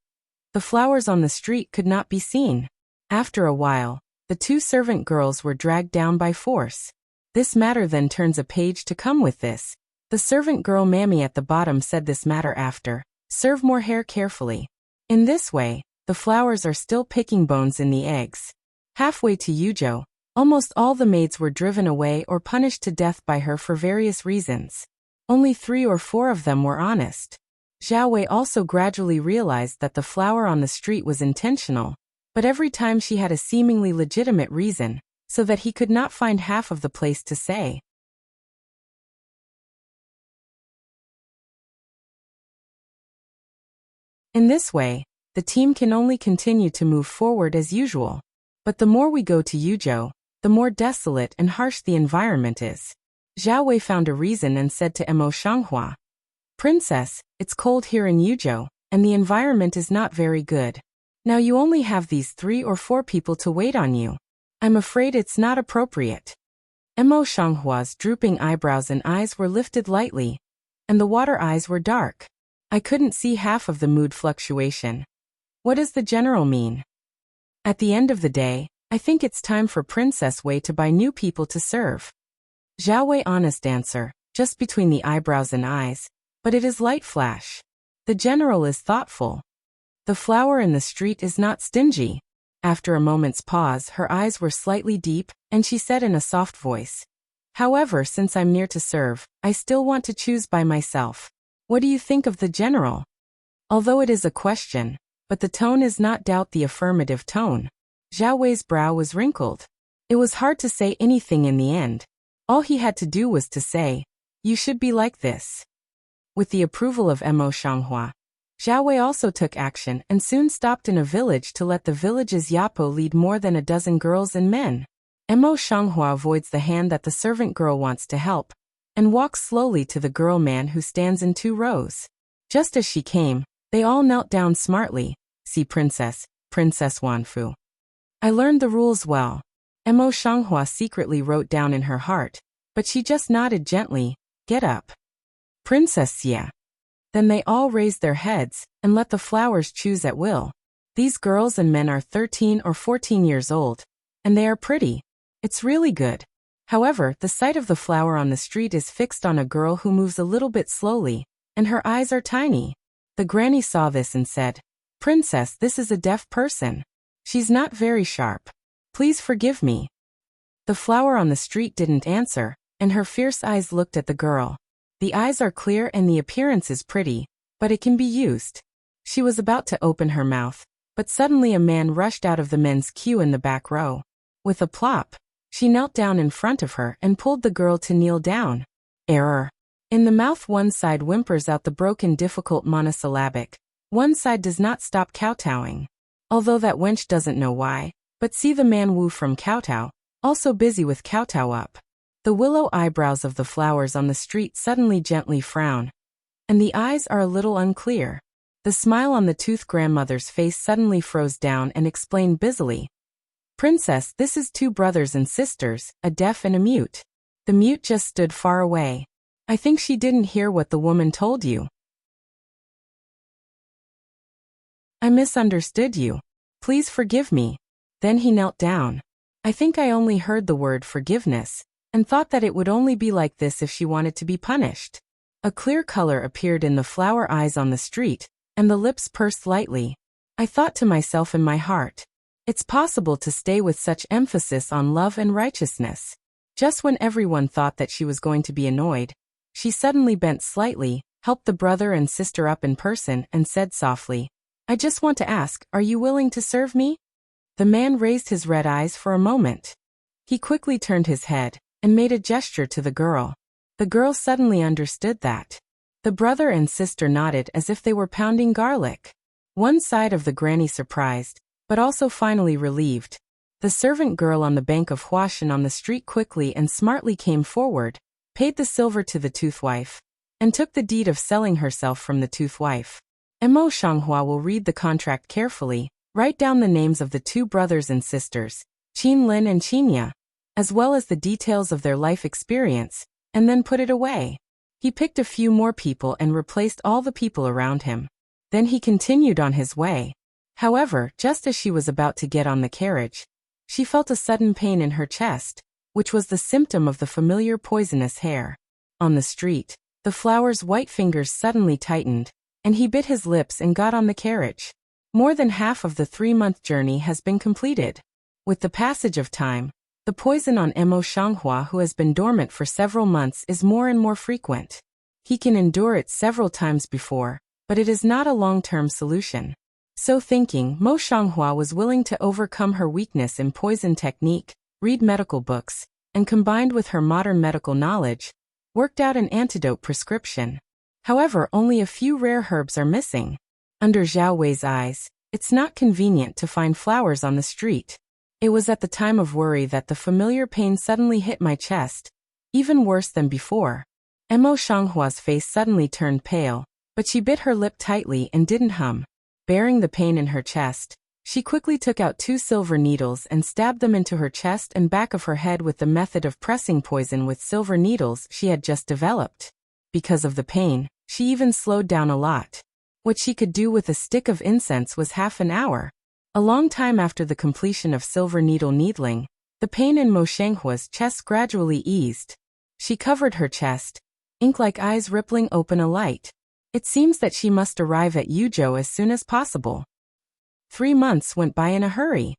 the flowers on the street could not be seen. After a while, the two servant girls were dragged down by force. This matter then turns a page to come with this. The servant girl mammy at the bottom said this matter after, "Serve more hair carefully." In this way, the flowers are still picking bones in the eggs. Halfway to Yuzhou, almost all the maids were driven away or punished to death by her for various reasons. Only 3 or 4 of them were honest. Zhao Wei also gradually realized that the flower on the street was intentional, but every time she had a seemingly legitimate reason, so that he could not find half of the place to say. In this way, the team can only continue to move forward as usual. But the more we go to Yuzhou, the more desolate and harsh the environment is. Zhao Wei found a reason and said to Emo Shanghua, "Princess, it's cold here in Yuzhou, and the environment is not very good. Now you only have these 3 or 4 people to wait on you. I'm afraid it's not appropriate." Emo Shanghua's drooping eyebrows and eyes were lifted lightly, and the water eyes were dark. I couldn't see half of the mood fluctuation. What does the general mean? At the end of the day, I think it's time for Princess Wei to buy new people to serve. Zhao Wei honest answer, just between the eyebrows and eyes, but it is light flash. The general is thoughtful. The flower in the street is not stingy. After a moment's pause, her eyes were slightly deep, and she said in a soft voice, "However, since I'm near to serve, I still want to choose by myself. What do you think of the general?" Although it is a question, but the tone is not doubt the affirmative tone. Zhao Wei's brow was wrinkled. It was hard to say anything in the end. All he had to do was to say, "You should be like this." With the approval of Emo Shanghua, Zhao Wei also took action and soon stopped in a village to let the village's Yapo lead more than a dozen girls and men. Emo Shanghua avoids the hand that the servant girl wants to help, and walks slowly to the girl man who stands in 2 rows. Just as she came, they all knelt down smartly. "See Princess, Princess Wanfu. I learned the rules well." Emo Shanghua secretly wrote down in her heart, but she just nodded gently, "Get up. Princess Xia." Then they all raised their heads, and let the flowers choose at will. These girls and men are 13 or 14 years old, and they are pretty. It's really good. However, the sight of the flower on the street is fixed on a girl who moves a little bit slowly, and her eyes are tiny. The granny saw this and said, "Princess, this is a deaf person. She's not very sharp. Please forgive me." The flower on the street didn't answer, and her fierce eyes looked at the girl. The eyes are clear and the appearance is pretty, but it can be used. She was about to open her mouth, but suddenly a man rushed out of the men's queue in the back row. With a plop, she knelt down in front of her and pulled the girl to kneel down. Error. In the mouth, one side whimpers out the broken difficult monosyllabic. One side does not stop kowtowing. Although that wench doesn't know why, but see the man woo from kowtow, also busy with kowtow up. The willow eyebrows of the flowers on the street suddenly gently frown, and the eyes are a little unclear. The smile on the tooth grandmother's face suddenly froze down and explained busily, "Princess, this is two brothers and sisters, a deaf and a mute." The mute just stood far away. "I think she didn't hear what the woman told you." "I misunderstood you. Please forgive me." Then he knelt down. "I think I only heard the word forgiveness, and thought that it would only be like this if she wanted to be punished." A clear color appeared in the flower eyes on the street, and the lips pursed lightly. I thought to myself in my heart, it's possible to stay with such emphasis on love and righteousness. Just when everyone thought that she was going to be annoyed, she suddenly bent slightly, helped the brother and sister up in person, and said softly, "I just want to ask, are you willing to serve me?" The man raised his red eyes for a moment. He quickly turned his head, and made a gesture to the girl. The girl suddenly understood that. The brother and sister nodded as if they were pounding garlic. One side of the granny surprised, but also finally relieved. The servant girl on the bank of Huashan on the street quickly and smartly came forward, paid the silver to the toothwife, and took the deed of selling herself from the toothwife. Mo Shanghua will read the contract carefully, write down the names of the two brothers and sisters, Qin Lin and Qinya, as well as the details of their life experience, and then put it away. He picked a few more people and replaced all the people around him. Then he continued on his way. However, just as she was about to get on the carriage, she felt a sudden pain in her chest, which was the symptom of the familiar poisonous hair. On the street, the flower's white fingers suddenly tightened, and he bit his lips and got on the carriage. More than half of the 3-month journey has been completed. With the passage of time, the poison on Mo Shanghua, who has been dormant for several months, is more and more frequent. He can endure it several times before, but it is not a long-term solution. So thinking, Mo Shanghua was willing to overcome her weakness in poison technique, read medical books, and combined with her modern medical knowledge, worked out an antidote prescription. However, only a few rare herbs are missing. Under Zhao Wei's eyes, it's not convenient to find flowers on the street. It was at the time of worry that the familiar pain suddenly hit my chest, even worse than before. Mo Shanghua's face suddenly turned pale, but she bit her lip tightly and didn't hum. Bearing the pain in her chest, she quickly took out 2 silver needles and stabbed them into her chest and back of her head with the method of pressing poison with silver needles she had just developed. Because of the pain, she even slowed down a lot. What she could do with a stick of incense was half an hour. A long time after the completion of silver needle needling, the pain in Mo Shanghua's chest gradually eased. She covered her chest, ink-like eyes rippling open a light. It seems that she must arrive at Yuzhou as soon as possible. 3 months went by in a hurry.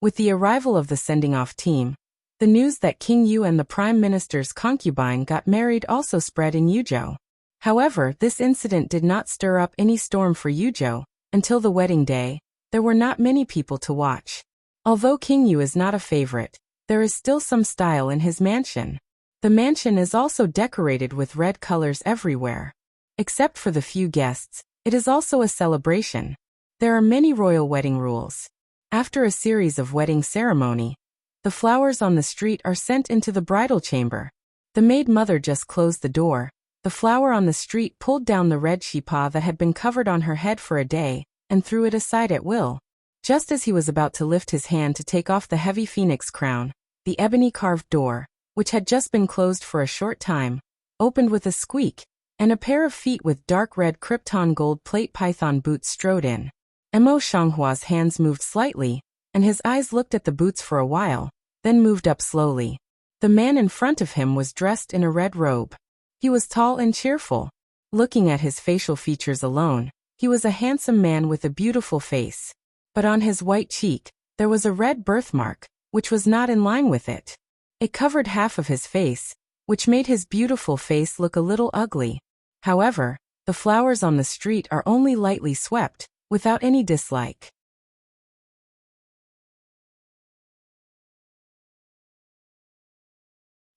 With the arrival of the sending-off team, the news that King Yu and the Prime Minister's concubine got married also spread in Yuzhou. However, this incident did not stir up any storm for Yuzhou. Until the wedding day, there were not many people to watch. Although King Yu is not a favorite, there is still some style in his mansion. The mansion is also decorated with red colors everywhere. Except for the few guests, it is also a celebration. There are many royal wedding rules. After a series of wedding ceremony, the flowers on the street are sent into the bridal chamber. The maid mother just closed the door. The flower on the street pulled down the red shippa that had been covered on her head for a day, and threw it aside at will. Just as he was about to lift his hand to take off the heavy phoenix crown, the ebony-carved door, which had just been closed for a short time, opened with a squeak, and a pair of feet with dark red krypton gold plate python boots strode in. Mo Shanghua's hands moved slightly, and his eyes looked at the boots for a while, then moved up slowly. The man in front of him was dressed in a red robe. He was tall and cheerful. Looking at his facial features alone, he was a handsome man with a beautiful face. But on his white cheek, there was a red birthmark, which was not in line with it. It covered half of his face, which made his beautiful face look a little ugly. However, the flowers on the street are only lightly swept, without any dislike.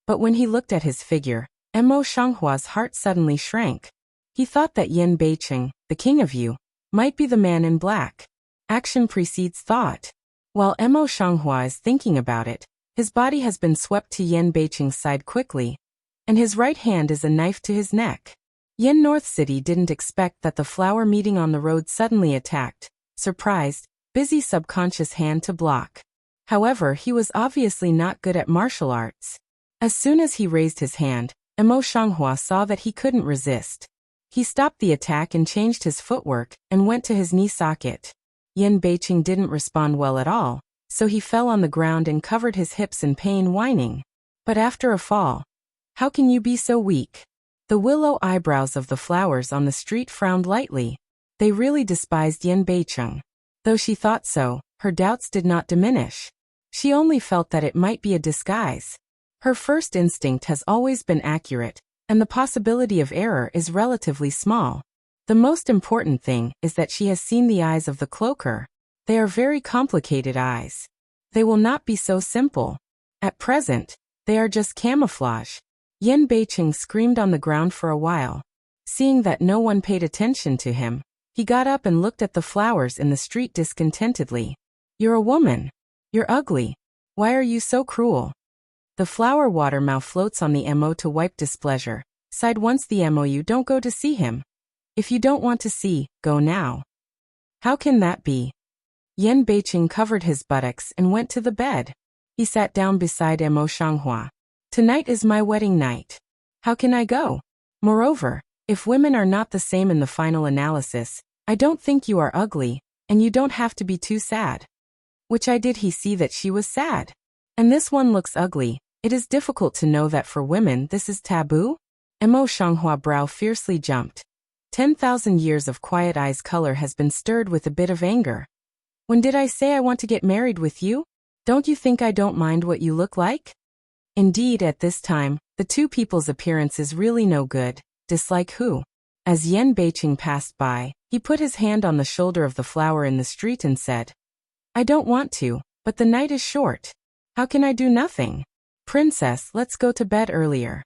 But when he looked at his figure, Mo Shanghua's heart suddenly shrank. He thought that Yan Beicheng, the king of Yu, might be the man in black. Action precedes thought. While Mo Shanghua is thinking about it, his body has been swept to Yan Beicheng's side quickly, and his right hand is a knife to his neck. Yan North City didn't expect that the flower meeting on the road suddenly attacked, surprised, busy subconscious hand to block. However, he was obviously not good at martial arts. As soon as he raised his hand, Mo Shanghua saw that he couldn't resist. He stopped the attack and changed his footwork and went to his knee socket. Yan Beicheng didn't respond well at all, so he fell on the ground and covered his hips in pain, whining. But after a fall, how can you be so weak? The willow eyebrows of the flowers on the street frowned lightly. They really despised Yan Beicheng. Though she thought so, her doubts did not diminish. She only felt that it might be a disguise. Her first instinct has always been accurate, and the possibility of error is relatively small. The most important thing is that she has seen the eyes of the cloaker. They are very complicated eyes. They will not be so simple. At present, they are just camouflage. Yan Beicheng screamed on the ground for a while. Seeing that no one paid attention to him, he got up and looked at the flowers in the street discontentedly. You're a woman. You're ugly. Why are you so cruel? The flower water mouth floats on the Mo to wipe displeasure. Sighed once the Mo, you don't go to see him. If you don't want to see, go now. How can that be? Yan Beicheng covered his buttocks and went to the bed. He sat down beside Mo Shanghua. Tonight is my wedding night. How can I go? Moreover, if women are not the same in the final analysis, I don't think you are ugly, and you don't have to be too sad. Which I did he see that she was sad? And this one looks ugly. It is difficult to know that for women this is taboo? Mo Shanghua's brow fiercely jumped. 10,000 years of quiet eyes color has been stirred with a bit of anger. When did I say I want to get married with you? Don't you think I don't mind what you look like? Indeed, at this time, the two people's appearance is really no good. Dislike who? As Yan Beicheng passed by, he put his hand on the shoulder of the flower in the street and said, I don't want to, but the night is short. How can I do nothing? Princess, let's go to bed earlier.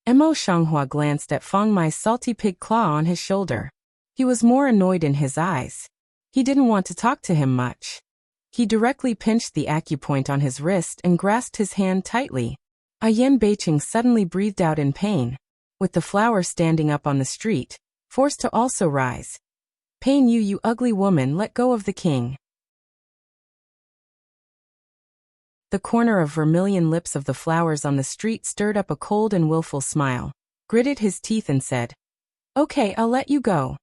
Mo Shanghua glanced at Feng Mai's salty pig claw on his shoulder. He was more annoyed in his eyes. He didn't want to talk to him much. He directly pinched the acupoint on his wrist and grasped his hand tightly. Yan Beicheng suddenly breathed out in pain. With the flower standing up on the street, forced to also rise. Pain you, you ugly woman, let go of the king. The corner of vermilion lips of the flowers on the street stirred up a cold and willful smile, gritted his teeth and said, Okay, I'll let you go.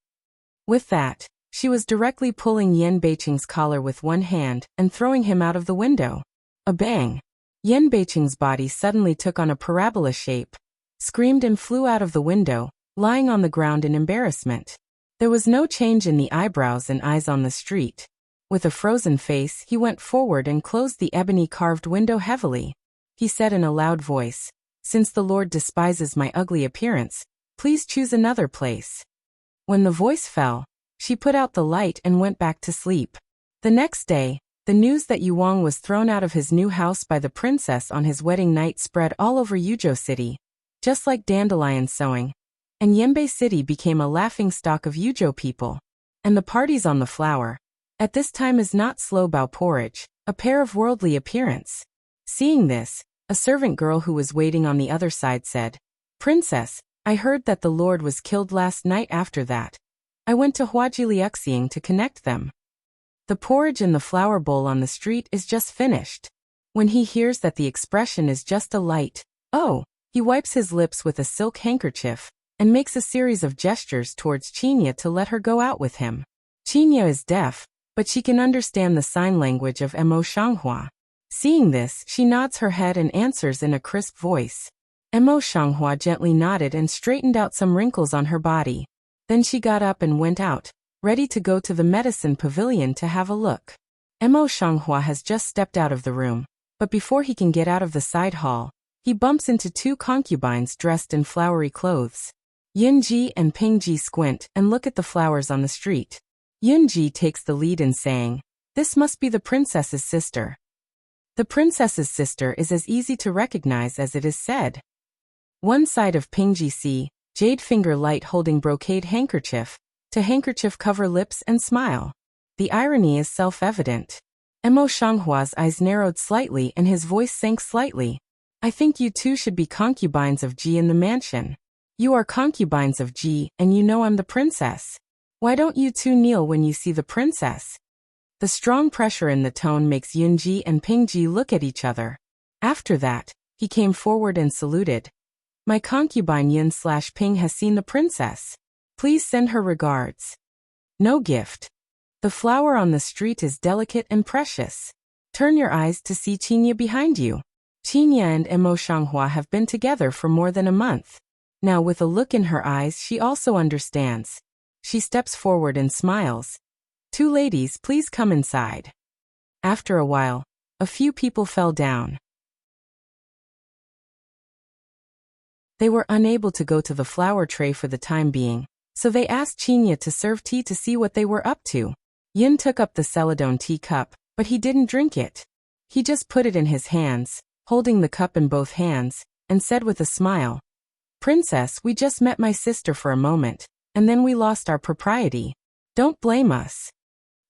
With that, she was directly pulling Yan Beicheng's collar with one hand and throwing him out of the window. A bang! Yan Beicheng's body suddenly took on a parabola shape, screamed and flew out of the window, lying on the ground in embarrassment. There was no change in the eyebrows and eyes on the street. With a frozen face, he went forward and closed the ebony-carved window heavily. He said in a loud voice, Since the Lord despises my ugly appearance, please choose another place. When the voice fell, she put out the light and went back to sleep. The next day, the news that Yu Wang was thrown out of his new house by the princess on his wedding night spread all over Yuzhou City, just like dandelion sowing, and Yanbei City became a laughingstock of Yuzhou people. And the parties on the flower, at this time is not slow bao porridge, a pair of worldly appearance. Seeing this, a servant girl who was waiting on the other side said, Princess, I heard that the Lord was killed last night. After that, I went to Huajiliuxiang to connect them. The porridge in the flower bowl on the street is just finished. When he hears that the expression is just a light, oh, he wipes his lips with a silk handkerchief and makes a series of gestures towards Qinya to let her go out with him. Qinya is deaf, but she can understand the sign language of Emo Shanghua. Seeing this, she nods her head and answers in a crisp voice. Emo Shanghua gently nodded and straightened out some wrinkles on her body. Then she got up and went out, ready to go to the medicine pavilion to have a look. Emo Shanghua has just stepped out of the room, but before he can get out of the side hall, he bumps into two concubines dressed in flowery clothes. Yunji and Pingji squint and look at the flowers on the street. Yunji takes the lead in saying, "This must be the princess's sister." The princess's sister is as easy to recognize as it is said. One side of Pingji see, jade finger light holding brocade handkerchief, to handkerchief cover lips and smile. The irony is self-evident. Emo Shanghua's eyes narrowed slightly and his voice sank slightly. "I think you two should be concubines of Ji in the mansion. You are concubines of Ji, and you know I'm the princess. Why don't you two kneel when you see the princess?" The strong pressure in the tone makes Yunji and Pingji look at each other. After that, he came forward and saluted. "My concubine Yun/Ping has seen the princess. Please send her regards. No gift. The flower on the street is delicate and precious. Turn your eyes to see Qinya behind you." Qinya and Emo Shanghua have been together for more than a month. Now with a look in her eyes she also understands. She steps forward and smiles. "Two ladies, please come inside." After a while, a few people fell down. They were unable to go to the flower tray for the time being, so they asked Qinya to serve tea to see what they were up to. Yin took up the celadone tea cup, but he didn't drink it. He just put it in his hands, holding the cup in both hands, and said with a smile, "Princess, we just met my sister for a moment, and then we lost our propriety. Don't blame us.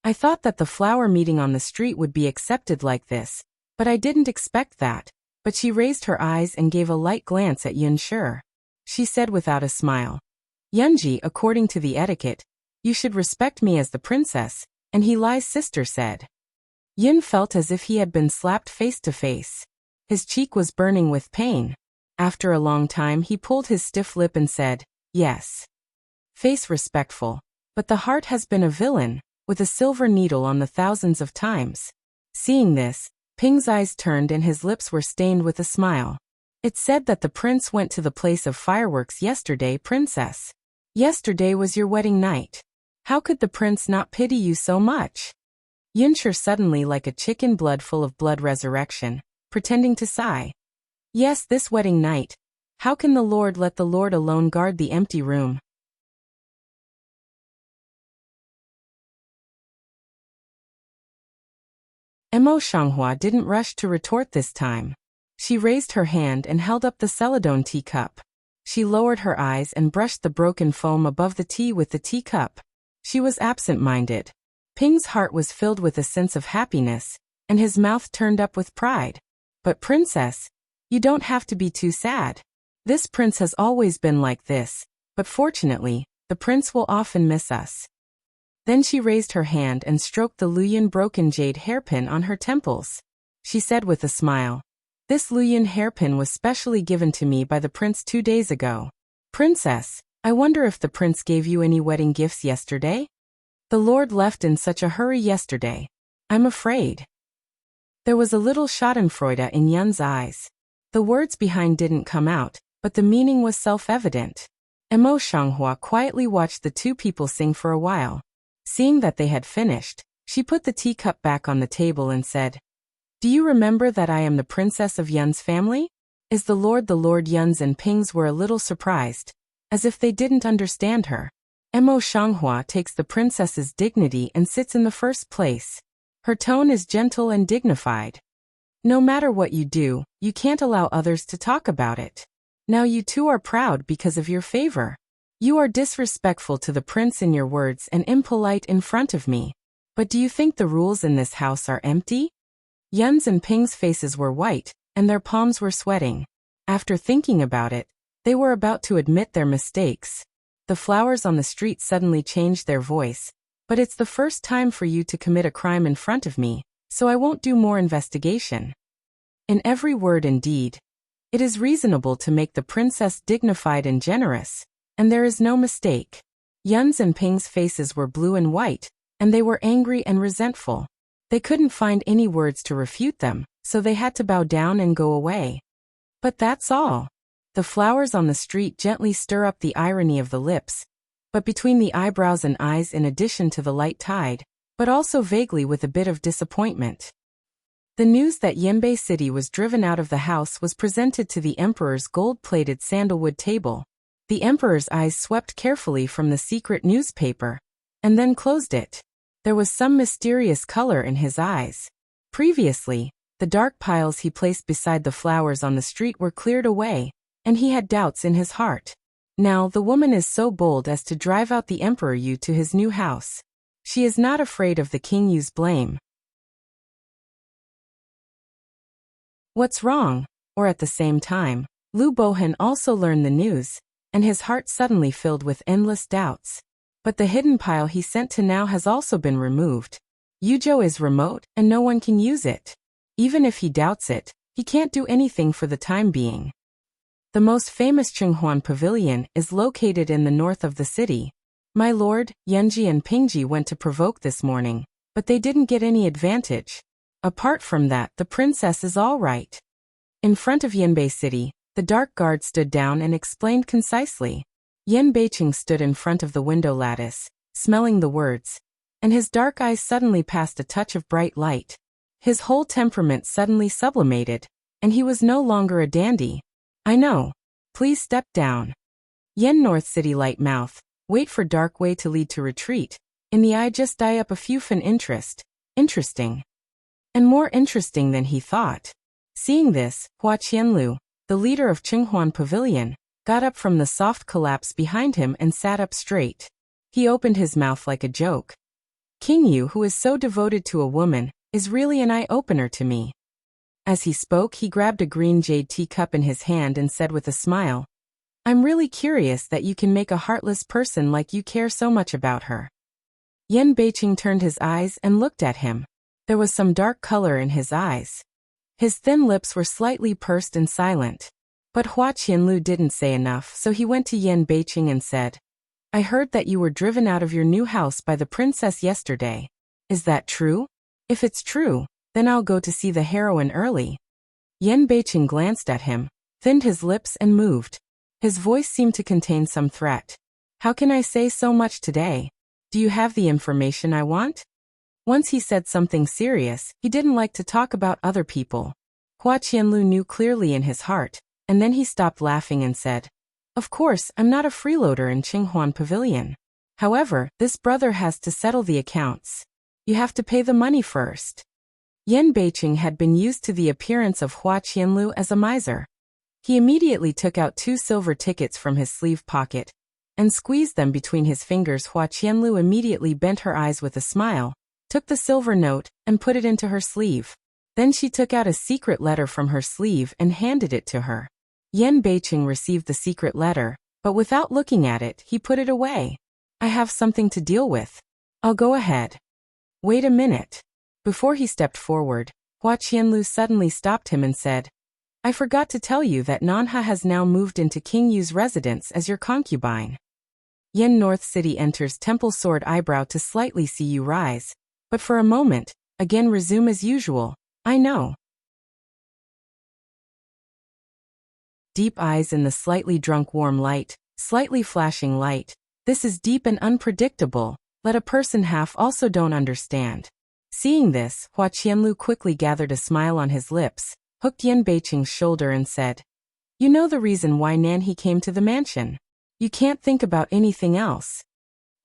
I thought that the flower meeting on the street would be accepted like this, but I didn't expect that." But she raised her eyes and gave a light glance at Yun Shi. She said without a smile, "Yunji, according to the etiquette, you should respect me as the princess," and he Lai's sister said. Yin felt as if he had been slapped face to face. His cheek was burning with pain. After a long time he pulled his stiff lip and said, "Yes." Face respectful, but the heart has been a villain, with a silver needle on the thousands of times. Seeing this, Ping's eyes turned and his lips were stained with a smile. "It's said that the prince went to the place of fireworks yesterday, princess. Yesterday was your wedding night. How could the prince not pity you so much?" Yunshi suddenly like a chicken blood full of blood resurrection, pretending to sigh. "Yes, this wedding night. How can the Lord let the Lord alone guard the empty room?" Emo Shanghua didn't rush to retort this time. She raised her hand and held up the celadone teacup. She lowered her eyes and brushed the broken foam above the tea with the teacup. She was absent-minded. Ping's heart was filled with a sense of happiness, and his mouth turned up with pride. "But princess, you don't have to be too sad. This prince has always been like this, but fortunately, the prince will often miss us." Then she raised her hand and stroked the Luyan broken jade hairpin on her temples. She said with a smile, "This Luyan hairpin was specially given to me by the prince 2 days ago. Princess, I wonder if the prince gave you any wedding gifts yesterday? The Lord left in such a hurry yesterday. I'm afraid." There was a little schadenfreude in Yun's eyes. The words behind didn't come out, but the meaning was self-evident. Emo Shanghua quietly watched the two people sing for a while. Seeing that they had finished, she put the teacup back on the table and said, "Do you remember that I am the princess of Yun's family?" Is the Lord Yuns and Pings were a little surprised, as if they didn't understand her. Emo Shanghua takes the princess's dignity and sits in the first place. Her tone is gentle and dignified. "No matter what you do, you can't allow others to talk about it. Now you two are proud because of your favor. You are disrespectful to the prince in your words and impolite in front of me. But do you think the rules in this house are empty?" Yun's and Ping's faces were white, and their palms were sweating. After thinking about it, they were about to admit their mistakes. The flowers on the street suddenly changed their voice. "But it's the first time for you to commit a crime in front of me, so I won't do more investigation." In every word and deed, it is reasonable to make the princess dignified and generous. And there is no mistake. Yun's and Ping's faces were blue and white, and they were angry and resentful. They couldn't find any words to refute them, so they had to bow down and go away. But that's all. The flowers on the street gently stir up the irony of the lips, but between the eyebrows and eyes in addition to the light tide, but also vaguely with a bit of disappointment. The news that Yenbei City was driven out of the house was presented to the emperor's gold-plated sandalwood table. The emperor's eyes swept carefully from the secret newspaper, and then closed it. There was some mysterious color in his eyes. Previously, the dark piles he placed beside the flowers on the street were cleared away, and he had doubts in his heart. Now the woman is so bold as to drive out the Emperor Yu to his new house. She is not afraid of the King Yu's blame. What's wrong? Or at the same time, Lu Bohan also learned the news, and his heart suddenly filled with endless doubts. But the hidden pile he sent to now has also been removed. Yuzhou is remote, and no one can use it. Even if he doubts it, he can't do anything for the time being. The most famous Qinghuan Pavilion is located in the north of the city. My lord, Yanji and Pingji went to provoke this morning, but they didn't get any advantage. Apart from that, the princess is all right. In front of Yenbei City, the dark guard stood down and explained concisely. Yan Beiqing stood in front of the window lattice, smelling the words, and his dark eyes suddenly passed a touch of bright light. His whole temperament suddenly sublimated, and he was no longer a dandy. I know. Please step down. Yen North City light mouth, wait for dark way to lead to retreat. In the eye just die up a few fan interest. Interesting. And more interesting than he thought. Seeing this, Hua Qianlu, the leader of Qinghuan Pavilion, got up from the soft collapse behind him and sat up straight. He opened his mouth like a joke. King Yu, who is so devoted to a woman, is really an eye-opener to me. As he spoke, he grabbed a green jade teacup in his hand and said with a smile, I'm really curious that you can make a heartless person like you care so much about her. Yan Beiqing turned his eyes and looked at him. There was some dark color in his eyes. His thin lips were slightly pursed and silent. But Hua Qianlu didn't say enough, so he went to Yan Beiqing and said, I heard that you were driven out of your new house by the princess yesterday. Is that true? If it's true, then I'll go to see the heroine early. Yan Beiqing glanced at him, thinned his lips and moved. His voice seemed to contain some threat. How can I say so much today? Do you have the information I want? Once he said something serious, he didn't like to talk about other people. Hua Qianlu knew clearly in his heart, and then he stopped laughing and said, Of course, I'm not a freeloader in Qinghuan Pavilion. However, this brother has to settle the accounts. You have to pay the money first. Yan Beiqing had been used to the appearance of Hua Qianlu as a miser. He immediately took out 2 silver tickets from his sleeve pocket and squeezed them between his fingers. Hua Qianlu immediately bent her eyes with a smile, took the silver note, and put it into her sleeve. Then she took out a secret letter from her sleeve and handed it to her. Yan Beiqing received the secret letter, but without looking at it, he put it away. I have something to deal with. I'll go ahead. Wait a minute. Before he stepped forward, Hua Qianlu suddenly stopped him and said, I forgot to tell you that Nanha has now moved into King Yu's residence as your concubine. Yen North City enters temple sword eyebrow to slightly see you rise, but for a moment, again resume as usual. I know. Deep eyes in the slightly drunk warm light, slightly flashing light. This is deep and unpredictable. Let a person half also don't understand. Seeing this, Hua Qianlu quickly gathered a smile on his lips, hooked Yan Beiqing's shoulder and said, You know the reason why Nanhe came to the mansion. You can't think about anything else.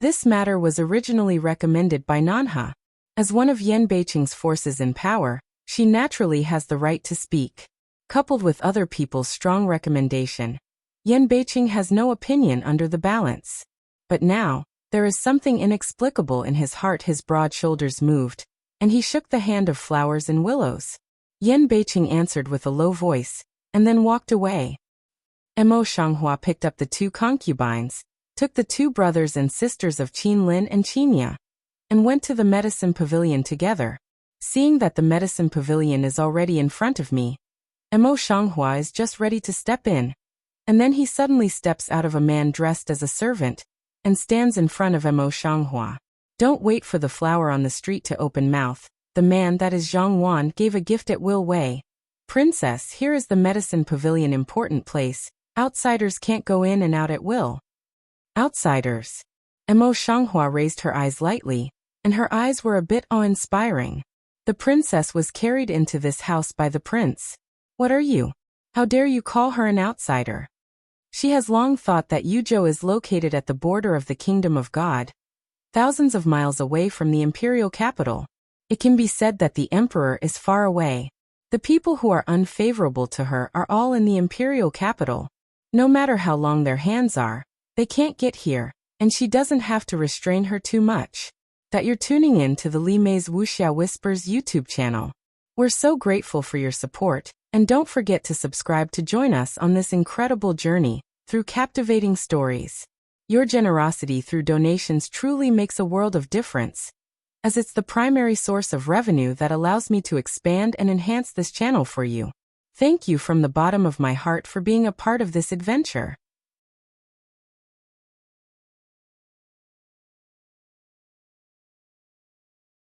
This matter was originally recommended by Nanha. As one of Yan Beiqing's forces in power, she naturally has the right to speak. Coupled with other people's strong recommendation, Yan Beiqing has no opinion under the balance. But now, there is something inexplicable in his heart. His broad shoulders moved, and he shook the hand of flowers and willows. Yan Beiqing answered with a low voice, and then walked away. Mo Shanghua picked up the 2 concubines, took the 2 brothers and sisters of Qin Lin and Qinya, and went to the medicine pavilion together. Seeing that the medicine pavilion is already in front of me, Mo Shanghua is just ready to step in. And then he suddenly steps out of a man dressed as a servant, and stands in front of Mo Shanghua. Don't wait for the flower on the street to open mouth. The man, that is Zhang Wan, gave a gift at will way. Princess, here is the medicine pavilion, important place. Outsiders can't go in and out at will. Outsiders. Mo Shanghua raised her eyes lightly, and her eyes were a bit awe-inspiring. The princess was carried into this house by the prince. What are you? How dare you call her an outsider? She has long thought that Yuzhou is located at the border of the kingdom of God, thousands of miles away from the imperial capital. It can be said that the emperor is far away. The people who are unfavorable to her are all in the imperial capital. No matter how long their hands are, they can't get here, and she doesn't have to restrain her too much. That you're tuning in to the Li Mei's Wuxia Whispers YouTube channel. We're so grateful for your support, and don't forget to subscribe to join us on this incredible journey through captivating stories. Your generosity through donations truly makes a world of difference, as it's the primary source of revenue that allows me to expand and enhance this channel for you. Thank you from the bottom of my heart for being a part of this adventure.